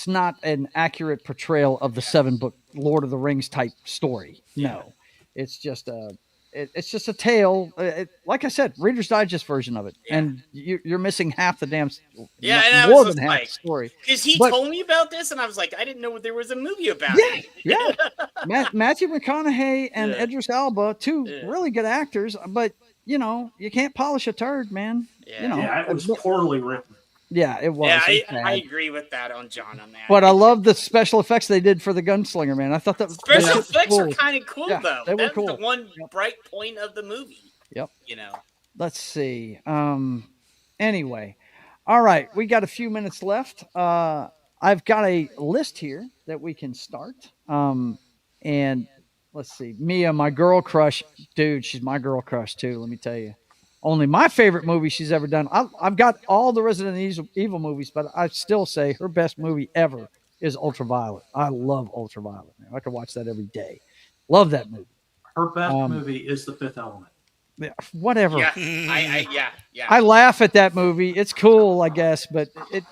not an accurate portrayal of the 7-book Lord of the Rings type story. No. It's just it's just a tale. Like I said, Reader's Digest version of it, and you're missing half the damn. Yeah, and I more was than just half like, the story. because he But- told me about this, and I was like, I didn't know there was a movie about Yeah, it. yeah. Matthew McConaughey and Yeah. Idris Elba, two Yeah. really good actors, but you know you can't polish a turd, man. You know, Yeah, it was poorly written. Yeah, it was. Yeah, It was I bad. agree with that on John on that. But I love the special effects they did for the gunslinger, man. I thought that Special that was effects are cool. kind of cool, Yeah, though. they were That's cool. the one bright point of the movie. Yep. You know. Let's see. Anyway, all right, we got a few minutes left. I've got a list here that we can start. And let's see, Mia, my girl crush, dude, she's my girl crush too. Let me tell you, only my favorite movie she's ever done. I've got all the Resident Evil movies, but I still say her best movie ever is Ultraviolet. I love Ultraviolet. Man. I could watch that every day. Love that movie. Her best movie is The Fifth Element. Yeah, whatever. Yeah, yeah. I laugh at that movie. It's cool, I guess, but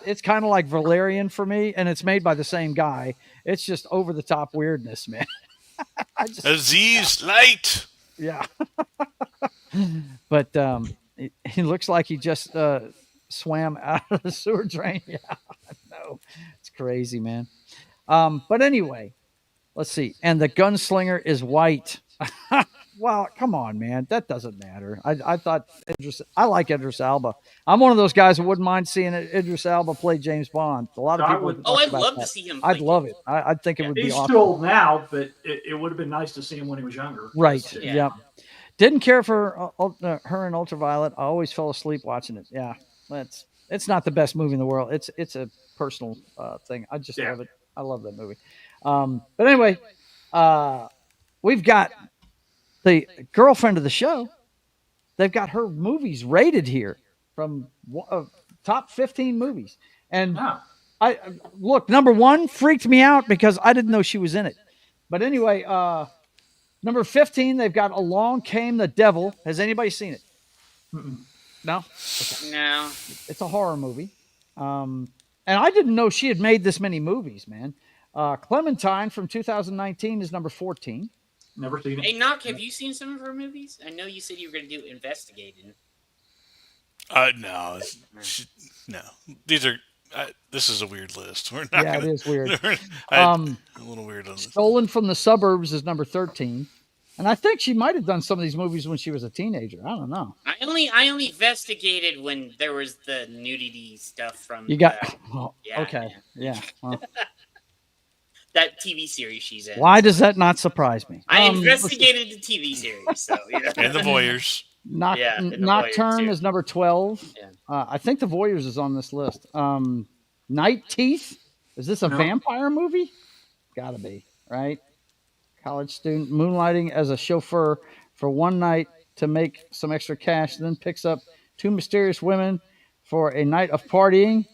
it's kind of like Valerian for me, and it's made by the same guy. It's just over the top weirdness, man. Aziz Light. Yeah. But he looks like he just swam out of the sewer drain. Yeah, no, it's crazy, man. But anyway, let's see. And the gunslinger is white. Well, come on, man. That doesn't matter. I thought I like Idris Elba. I'm one of those guys who wouldn't mind seeing Idris Elba play James Bond. A lot of people would. Oh, I'd love to see him. I'd love it. I'd think it would be He's awesome. too old now, but it would have been nice to see him when he was younger. Right. Yeah. Yep. Didn't care for her in Ultraviolet. I always fell asleep watching it. Yeah. It's not the best movie in the world. It's a personal thing. I just love it. I love that movie. But anyway, we've got the girlfriend of the show. They've got her movies rated here from top 15 movies. And I look, number 1 freaked me out because I didn't know she was in it. But anyway, number 15, they've got Along Came the Devil. Has anybody seen it? No? Okay. No. It's a horror movie. And I didn't know she had made this many movies, man. Clementine from 2019 is number 14. Never seen it. Hey, Knock, have you seen some of her movies? I know you said you were going to do investigating. No. No. These are... this is a weird list. We're not Yeah, gonna, it is weird. a little weird on this. Stolen from the Suburbs is number 13. And I think she might have done some of these movies when she was a teenager. I don't know. I only investigated when there was the nudity stuff from. You got... yeah, okay. Yeah. Well, that TV series she's in. why does that not surprise me? I investigated the TV series, so yeah. And the Voyeurs. Nocturne is number 12. Yeah. I think the Voyeurs is on this list. Night Teeth. Is this a vampire movie? Gotta be, right? College student moonlighting as a chauffeur for one night to make some extra cash, then picks up 2 mysterious women for a night of partying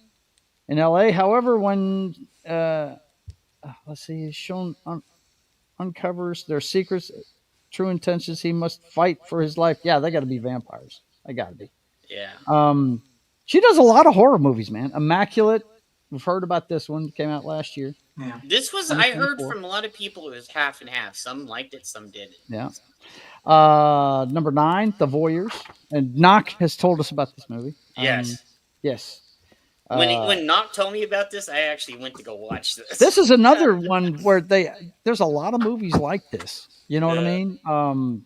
in LA. However, when let's see, he's shown uncovers their secrets, true intentions, he must fight for his life. Yeah, they got to be vampires. They got to be. Yeah. She does a lot of horror movies, man. Immaculate. We've heard about this one. Came out last year. Yeah. This was, I heard from a lot of people, it was half and half. Some liked it, some didn't. Yeah. Number 9, The Voyeurs. And Knock has told us about this movie. Yes. Yes. When Knock told me about this, I actually went to go watch this. This is another one where there's a lot of movies like this. You know what I mean?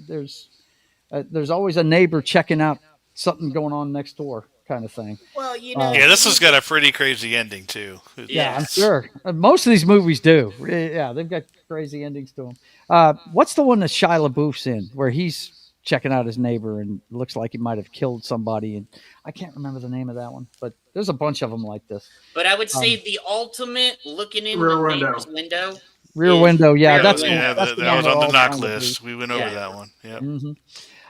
There's always a neighbor checking out something going on next door, kind of thing. Well, you know. Yeah, this has got a pretty crazy ending too. Yeah, I'm sure. Most of these movies do. Yeah, they've got crazy endings to them. What's the one that Shia LaBeouf's in, where he's checking out his neighbor and looks like he might have killed somebody? And I can't remember the name of that one, but there's a bunch of them like this. But I would say the ultimate looking in Rear the Window. neighbor's window. Rear Window, yeah, Rear that's Window. Yeah, that's that was on the knock list. list. We went over that one. Yeah, Mm-hmm.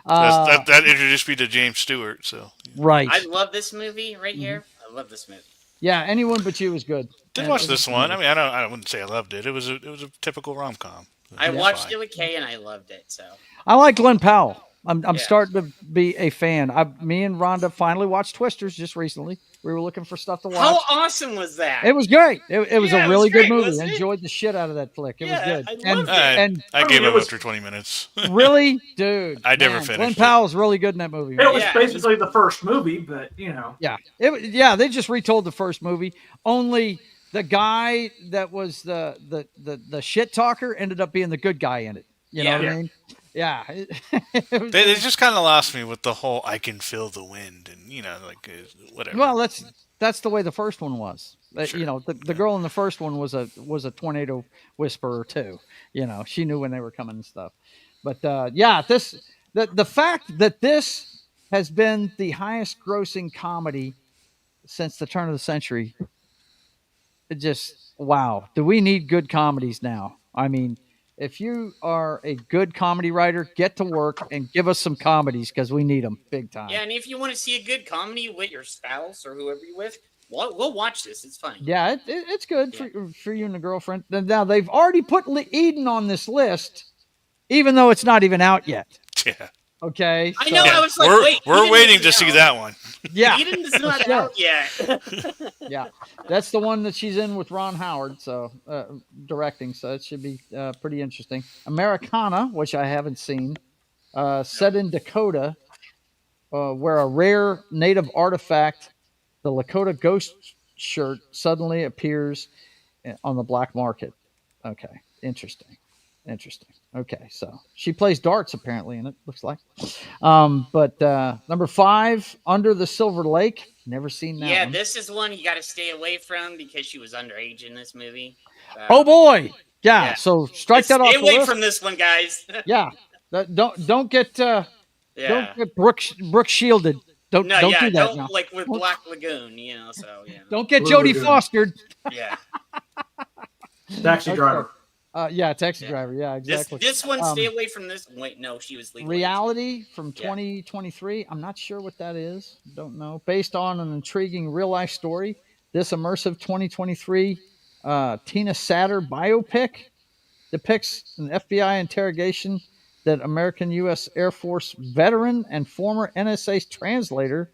that introduced me to James Stewart. So Right. I love this movie right here. I love this movie. Yeah, Anyone But You was good. did Yeah, watch it this was one. good. I mean, I wouldn't say I loved it. It was a typical rom com. I watched it with Kay and I loved it. So I like Glenn Powell. I'm Yeah. starting to be a fan. Me and Rhonda finally watched Twisters just recently. We were looking for stuff to watch. How awesome was that? It was great. It was Yeah, a it really was good great, movie. wasn't it? Enjoyed the shit out of that flick. It was Yeah, good. I and loved it. and I gave mean, up it was- after 20 minutes. really, dude, I never man, finished Glenn it. Powell's really good in that movie. It man. was Yeah, basically the first movie, but you know. Yeah, they just retold the first movie. Only the guy that was the shit talker ended up being the good guy in it. You know what I mean? Yeah. They just kind of lost me with the whole "I can feel the wind" and whatever. Well, that's the way the first one was. Sure. You know, the girl in the first one was a tornado whisperer too. You know, she knew when they were coming and stuff. But yeah, the fact that this has been the highest grossing comedy since the turn of the century, it just wow. Do we need good comedies now? I mean, if you are a good comedy writer, get to work and give us some comedies because we need them big time. Yeah, and if you want to see a good comedy with your spouse or whoever you're with, we'll watch this. It's fine. Yeah, it's good for you and the girlfriend. Now they've already put Eden on this list, even though it's not even out yet. Yeah. Okay. I know. Yeah, I was like, wait. we're Eden waiting isn't to see out. that one. Yeah. Eden's not Yeah. out yet. Yeah, that's the one that she's in with Ron Howard, so directing. So it should be pretty interesting. Americana, which I haven't seen, set in Dakota, where a rare native artifact, the Lakota ghost shirt, suddenly appears on the black market. Okay, interesting. Okay, so she plays darts apparently in it. Looks like. But number 5, Under the Silver Lake. Never seen that. Yeah, one. this is one you got to stay away from because she was underage in this movie. Oh boy, yeah. Yeah. So strike that off Stay the away list. from this one, guys. Yeah, don't get Yeah. don't get Brooke shielded. Don't No, do yeah, that don't now. like with Black Lagoon, you know. So yeah, Don't get Blue Jodie Lagoon. Fostered. yeah. Taxi driver. Yeah, taxi Yeah. driver. Yeah, exactly. This one, stay away from this. Wait, no, she was legal. Reality from Yeah. 2023. I'm not sure what that is. Don't know. Based on an intriguing real life story, this immersive 2023 Tina Satter biopic depicts an FBI interrogation that American U.S. Air Force veteran and former NSA translator.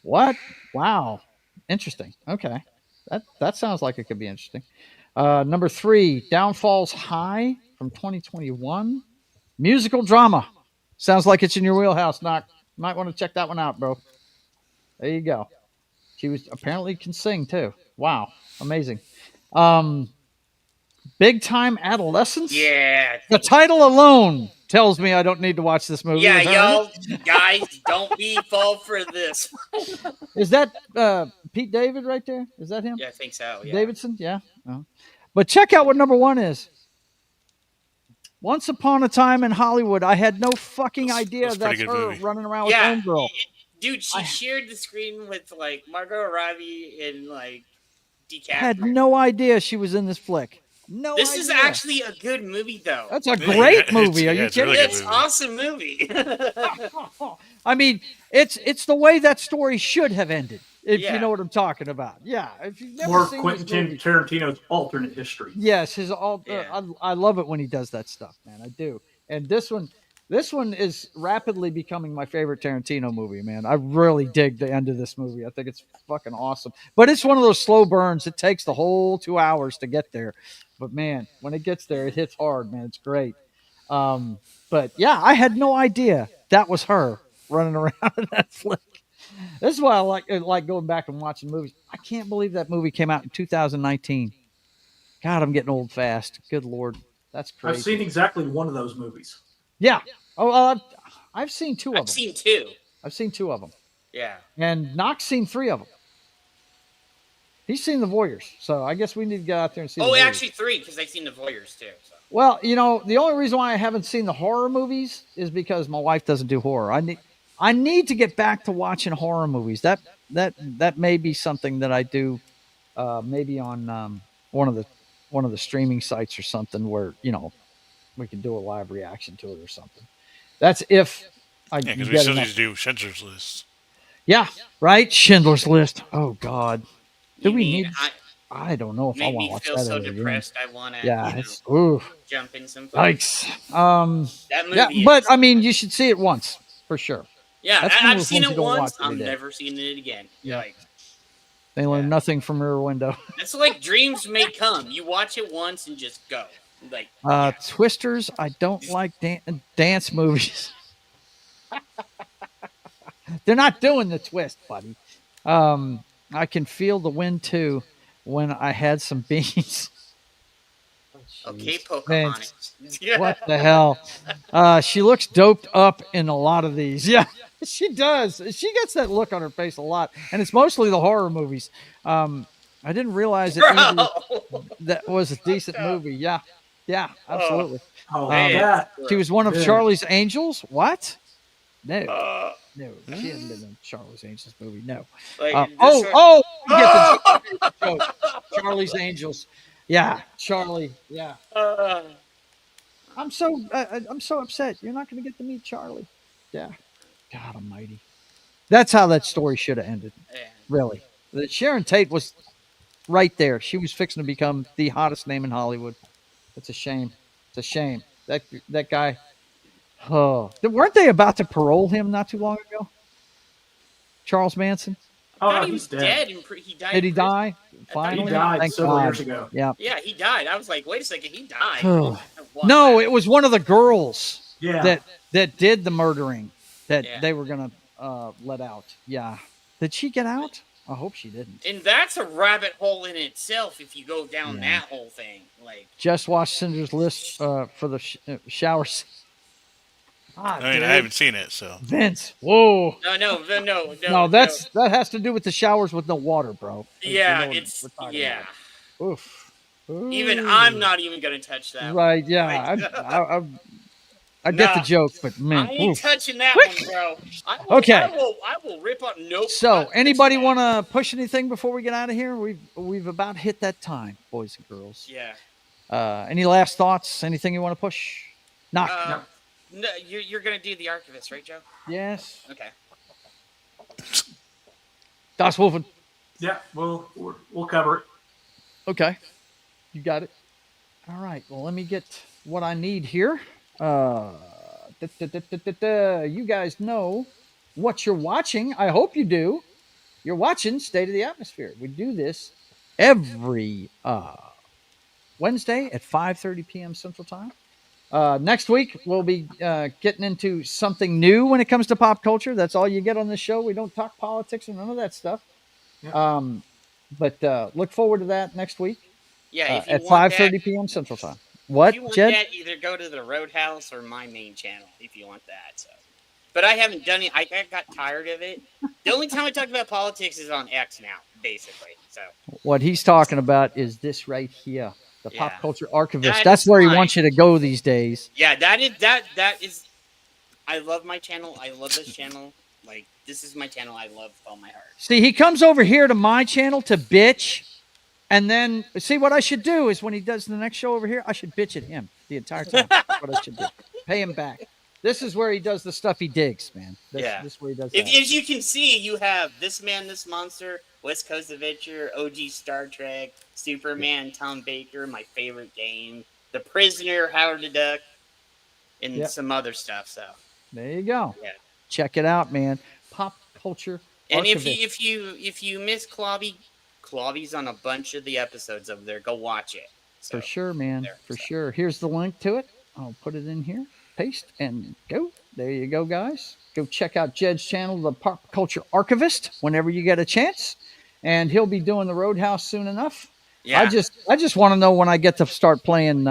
What? Wow. Interesting. Okay. That sounds like it could be interesting. Number 3, Downfalls High from 2021. Musical drama. Sounds like it's in your wheelhouse, Knock. Might want to check that one out, bro. There you go. She was apparently can sing too. Wow. Amazing. Big Time Adolescence. Yeah. The title alone tells me I don't need to watch this movie. Yeah, apparently. y'all guys, don't be fall for this. Is that Pete David right there? Is that him? Yeah, I think so. Yeah. Davidson? Yeah. Oh. But check out what number 1 is. Once Upon a Time in Hollywood. I had no fucking idea that's a pretty that's good her movie. running around with Yeah. Homegirl. Dude, she shared the screen with like Margot Robbie and like I had DiCaprio. no idea she was in this flick. No This is idea. actually a good movie, though. That's a great movie. Yeah, Are you it's kidding? really good It's movie. awesome movie. I mean, it's the way that story should have ended. If Yeah. you know what I'm talking about. Yeah. If you've never More seen Quentin this movie, Tarantino's alternate history. yes, his all. Yeah. I love it when he does that stuff, man. I do. And this one is rapidly becoming my favorite Tarantino movie, man. I really dig the end of this movie. I think it's fucking awesome. But it's one of those slow burns. It takes the whole 2 hours to get there. But man, when it gets there, it hits hard, man. It's great. But yeah, I had no idea that was her running around in that flick. This is why I like going back and watching movies. I can't believe that movie came out in 2019. God, I'm getting old fast. Good Lord. That's crazy. I've seen exactly one of those movies. Yeah. Oh, well, I've seen 2 of I've them. seen 2. I've seen 2 of them. Yeah. And Knock's seen 3 of them. He's seen The Voyeurs. So I guess we need to get out there and see The Oh, Voyeurs. actually 3 because I've seen The Voyeurs too. So. Well, you know, the only reason why I haven't seen the horror movies is because my wife doesn't do horror. I need to get back to watching horror movies. That may be something that I do, maybe on one of the streaming sites or something where we can do a live reaction to it or something. That's if I Yeah, because we get still need enough. to do Schindler's List. Yeah, right. Schindler's List. Oh God, do You we mean need? I don't know if I Made want me to watch feel that so ever again. depressed. I want to, Yeah, it's ooh, jump in some. yikes. That Yeah, movie but is. I mean, you should see it once for sure. Yeah, That's one of I've those seen ones you it don't watch once. every I'm day. never seeing it again. Yeah. Like, They learn nothing from Rear Window. it's like Dreams May Come. You watch it once and just go. Like, Twisters, I don't like dance movies. They're not doing the twist, buddy. I can feel the wind too when I had some beans. okay, Vince, Pocahontas. what the hell? She looks doped up in a lot of these. Yeah, she does. She gets that look on her face a lot, and it's mostly the horror movies. I didn't realize that was a decent movie. Yeah, absolutely. She was one of Charlie's Angels. What? No, she hasn't been in Charlie's Angels movie. No. Like, You get the joke. Charlie's Angels. Yeah, Charlie. Yeah. I'm so upset. You're not going to get to meet Charlie. Yeah. God Almighty. That's how that story should have ended. Really. Sharon Tate was right there. She was fixing to become the hottest name in Hollywood. It's a shame. It's a shame. That guy. Oh, weren't they about to parole him not too long ago? Charles Manson. Oh, I thought no, he he's was dead. dead. He died. Did he in prison. die? Finally, He died Thank several God. years ago. Yeah. Yeah, he died. I was like, wait a second, he died. Oh. What? No, it was one of the girls. Yeah. That did the murdering that they were gonna let out. Yeah. Did she get out? I hope she didn't. And that's a rabbit hole in itself if you go down that whole thing. Like, Just watched Cinder's List for the showers. I mean, I haven't seen it, so. Vince, whoa. No, that has to do with the showers with no water, bro. Yeah, You know it's what we're talking yeah. about. Oof. Even Ooh. I'm not even gonna touch that. Right? One. Yeah. Like, I get the joke, but man, I ain't oof. touching that one, bro. Okay. I will rip up. Nope. So, anybody want to push anything before we get out of here? We've about hit that time, boys and girls. Yeah. Any last thoughts? Anything you want to push? Knock. No, you're gonna do the archivist, right, Joe? Yes. Okay. Das Wolfen. Yeah, we'll cover it. Okay. You got it. All right. Well, let me get what I need here. You guys know what you're watching. I hope you do. You're watching State of the Atmosphere. We do this every Wednesday at 5:30 p.m. Central Time. Next week, we'll be getting into something new when it comes to pop culture. That's all you get on this show. We don't talk politics or none of that stuff. Yeah. But look forward to that next week. Yeah, if you at want 5:30 p.m. Central Time. What, if you want Jed? that, either go to the Roadhouse or my main channel if you want that. So, but I haven't done it. I got tired of it. The only time I talk about politics is on X now, basically. So What he's talking about is this right here, the Pop Culture Archivist. That That's is where he fine. wants you to go these days. yeah, that is. I love my channel. I love this channel. Like, this is my channel. I love with all my heart. See, he comes over here to my channel to bitch. And then, see, what I should do is when he does the next show over here, I should bitch at him the entire time. That's what I should do. Pay him back. This is where he does the stuff he digs, man. This is where he does If, that. as you can see, you have This Man, This Monster, West Coast Adventure, OG Star Trek, Superman, Tom Baker, my favorite game, The Prisoner, Howard the Duck, and some other stuff. So there you go. Yeah. Check it out, man. Pop Culture And Archivist. if you miss Clobby's on a bunch of the episodes over there. Go watch it. So, For sure, man. For sure. Here's the link to it. I'll put it in here. Paste and go. There you go, guys. Go check out Jed's channel, the Pop Culture Archivist, whenever you get a chance. And he'll be doing the Roadhouse soon enough. Yeah. I just want to know when I get to start playing.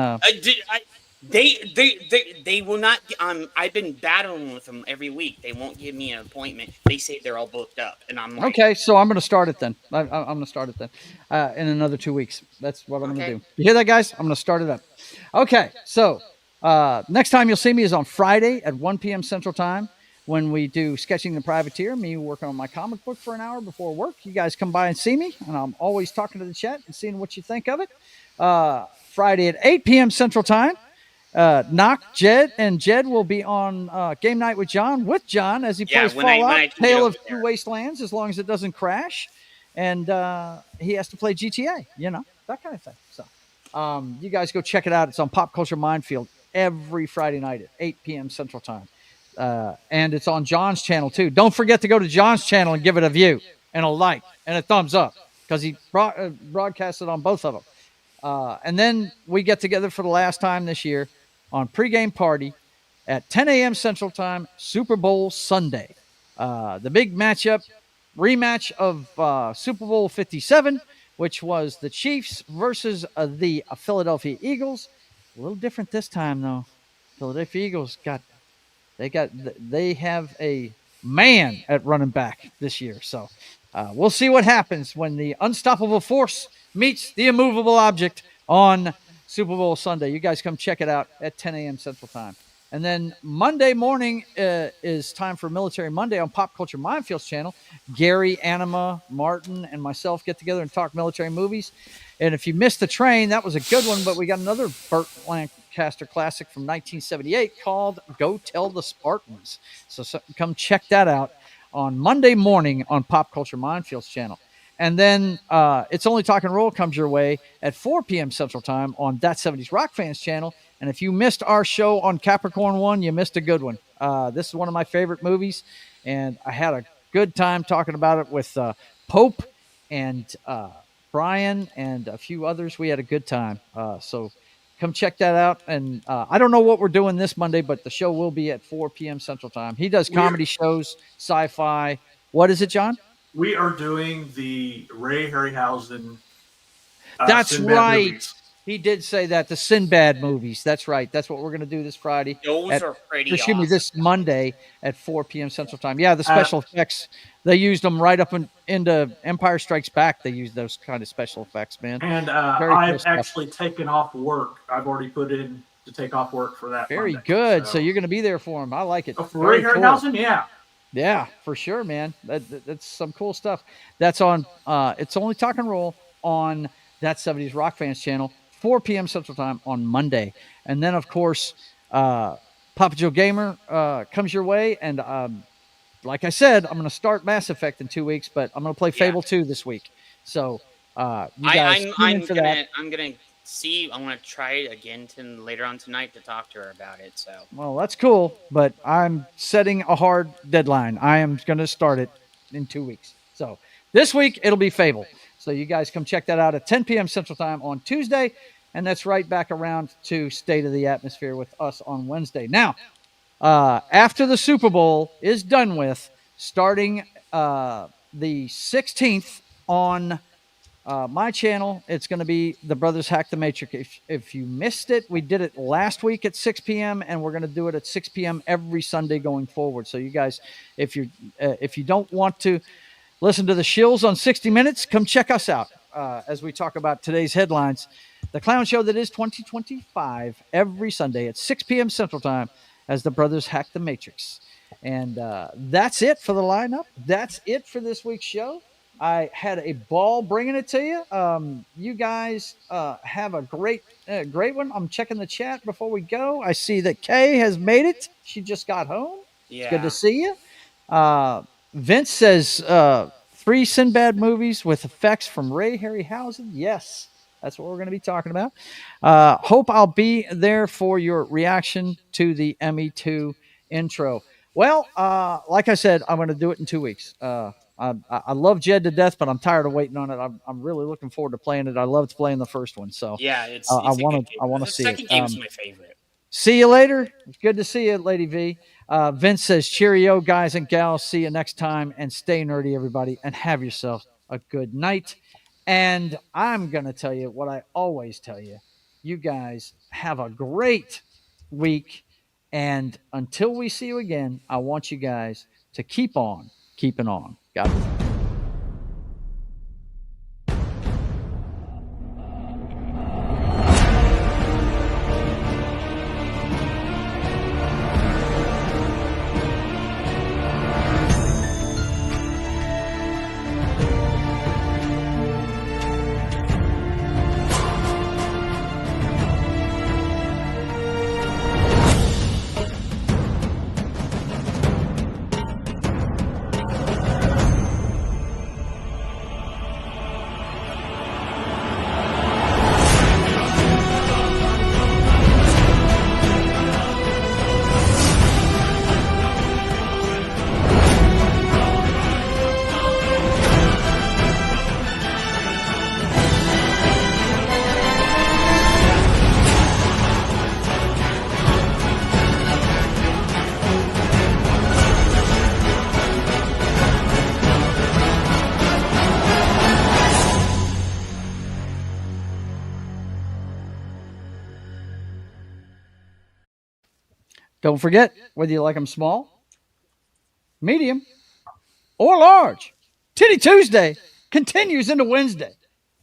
They will not. I've been battling with them every week. They won't give me an appointment. They say they're all booked up, and I'm like, Okay, so I'm going to start it then. I'm going to start it then in another 2 weeks. That's what I'm going to do. You hear that, guys? I'm going to start it up. Okay, so next time you'll see me is on Friday at 1 p.m. Central Time when we do Sketching the Privateer, me working on my comic book for an hour before work. You guys come by and see me, and I'm always talking to the chat and seeing what you think of it. Friday at 8 p.m. Central Time. Knock, Jed, and Jed will be on Game Night with John as he plays when I Fallout, can get Tale over of Two Wastelands, as long as it doesn't crash. and he has to play GTA. That kind of thing. So, you guys go check it out. It's on Pop Culture Minefield every Friday night at 8 p.m. Central Time, and it's on John's channel too. Don't forget to go to John's channel and give it a view and a like and a thumbs up because he broadcasted on both of them. And then we get together for the last time this year on Pregame Party at 10 a.m. Central Time, Super Bowl Sunday. The big rematch of Super Bowl 57, which was the Chiefs versus the Philadelphia Eagles. A little different this time, though. Philadelphia Eagles they have a man at running back this year. So we'll see what happens when the unstoppable force meets the immovable object on Super Bowl Sunday. You guys come check it out at 10 a.m. Central Time. And then Monday morning is time for Military Monday on Pop Culture Minefield's channel. Gary, Anima, Martin, and myself get together and talk military movies. And if you missed the train, that was a good one, but we got another Burt Lancaster classic from 1978 called Go Tell the Spartans. So come check that out on Monday morning on Pop Culture Minefield's channel. And then It's Only Talk and Roll comes your way at 4 p.m. Central Time on That 70s Rock Fans channel. And if you missed our show on Capricorn 1, you missed a good one. This is one of my favorite movies, and I had a good time talking about it with Pope and Brian and a few others. We had a good time. So come check that out. And I don't know what we're doing this Monday, but the show will be at 4 p.m. Central Time. He does comedy shows, sci-fi. What is it, John? We are doing the Ray Harryhausen. That's Sinbad right. movies. He did say that, the Sinbad movies. That's right. That's what we're going to do this Friday. Those are pretty awesome. This Monday at 4 p.m. Central Time. Yeah, the special effects, they used them right up into Empire Strikes Back. They used those kind of special effects, man. And I've actually taken off work. I've already put in to take off work for that. Very Monday, good. So you're going to be there for him. I like it. For Ray Harryhausen, yeah. Yeah, for sure, man. That's some cool stuff. That's on It's Only Talk and Roll on That 70s Rock Fans channel, 4 p.m. Central Time on Monday. And then, of course, Papa Joe Gamer comes your way. And like I said, I'm going to start Mass Effect in 2 weeks, but I'm going to play Fable 2 this week. So you guys I'm going to try it again later on tonight to talk to her about it. So well, that's cool, but I'm setting a hard deadline. I am going to start it in 2 weeks. So this week it'll be Fable. So you guys come check that out at 10 p.m. Central Time on Tuesday, and that's right back around to State of the Atmosphere with us on Wednesday. Now, after the Super Bowl is done with, starting the 16th on my channel, it's going to be The Brothers Hack the Matrix. If you missed it, we did it last week at 6 p.m. and we're going to do it at 6 p.m. every Sunday going forward. So you guys, if you don't want to listen to the shills on 60 Minutes, come check us out as we talk about today's headlines. The clown show that is 2025 every Sunday at 6 p.m. Central Time as The Brothers Hack the Matrix. And that's it for the lineup. That's it for this week's show. I had a ball bringing it to you. You guys have a great one. I'm checking the chat before we go. I see that Kay has made it. She just got home. yeah, It's good to see you. Vince says 3 Sinbad movies with effects from Ray Harryhausen. Yes, that's what we're going to be talking about. Hope I'll be there for your reaction to the ME2 intro. Well, like I said, I'm going to do it in 2 weeks. I love Jed to death, but I'm tired of waiting on it. I'm really looking forward to playing it. I loved playing the first one, so yeah, it's I want to see it. The second game is my favorite. See you later. It's good to see you, Lady V. Vince says, cheerio, guys and gals. See you next time, and stay nerdy, everybody, and have yourself a good night. And I'm going to tell you what I always tell you. You guys have a great week, and until we see you again, I want you guys to keep on keeping on. God bless. Don't forget, whether you like them small, medium, or large, Titty Tuesday continues into Wednesday.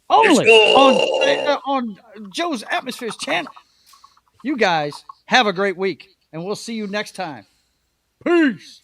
Only on Joe's Atmosfere's channel. You guys have a great week, and we'll see you next time. Peace.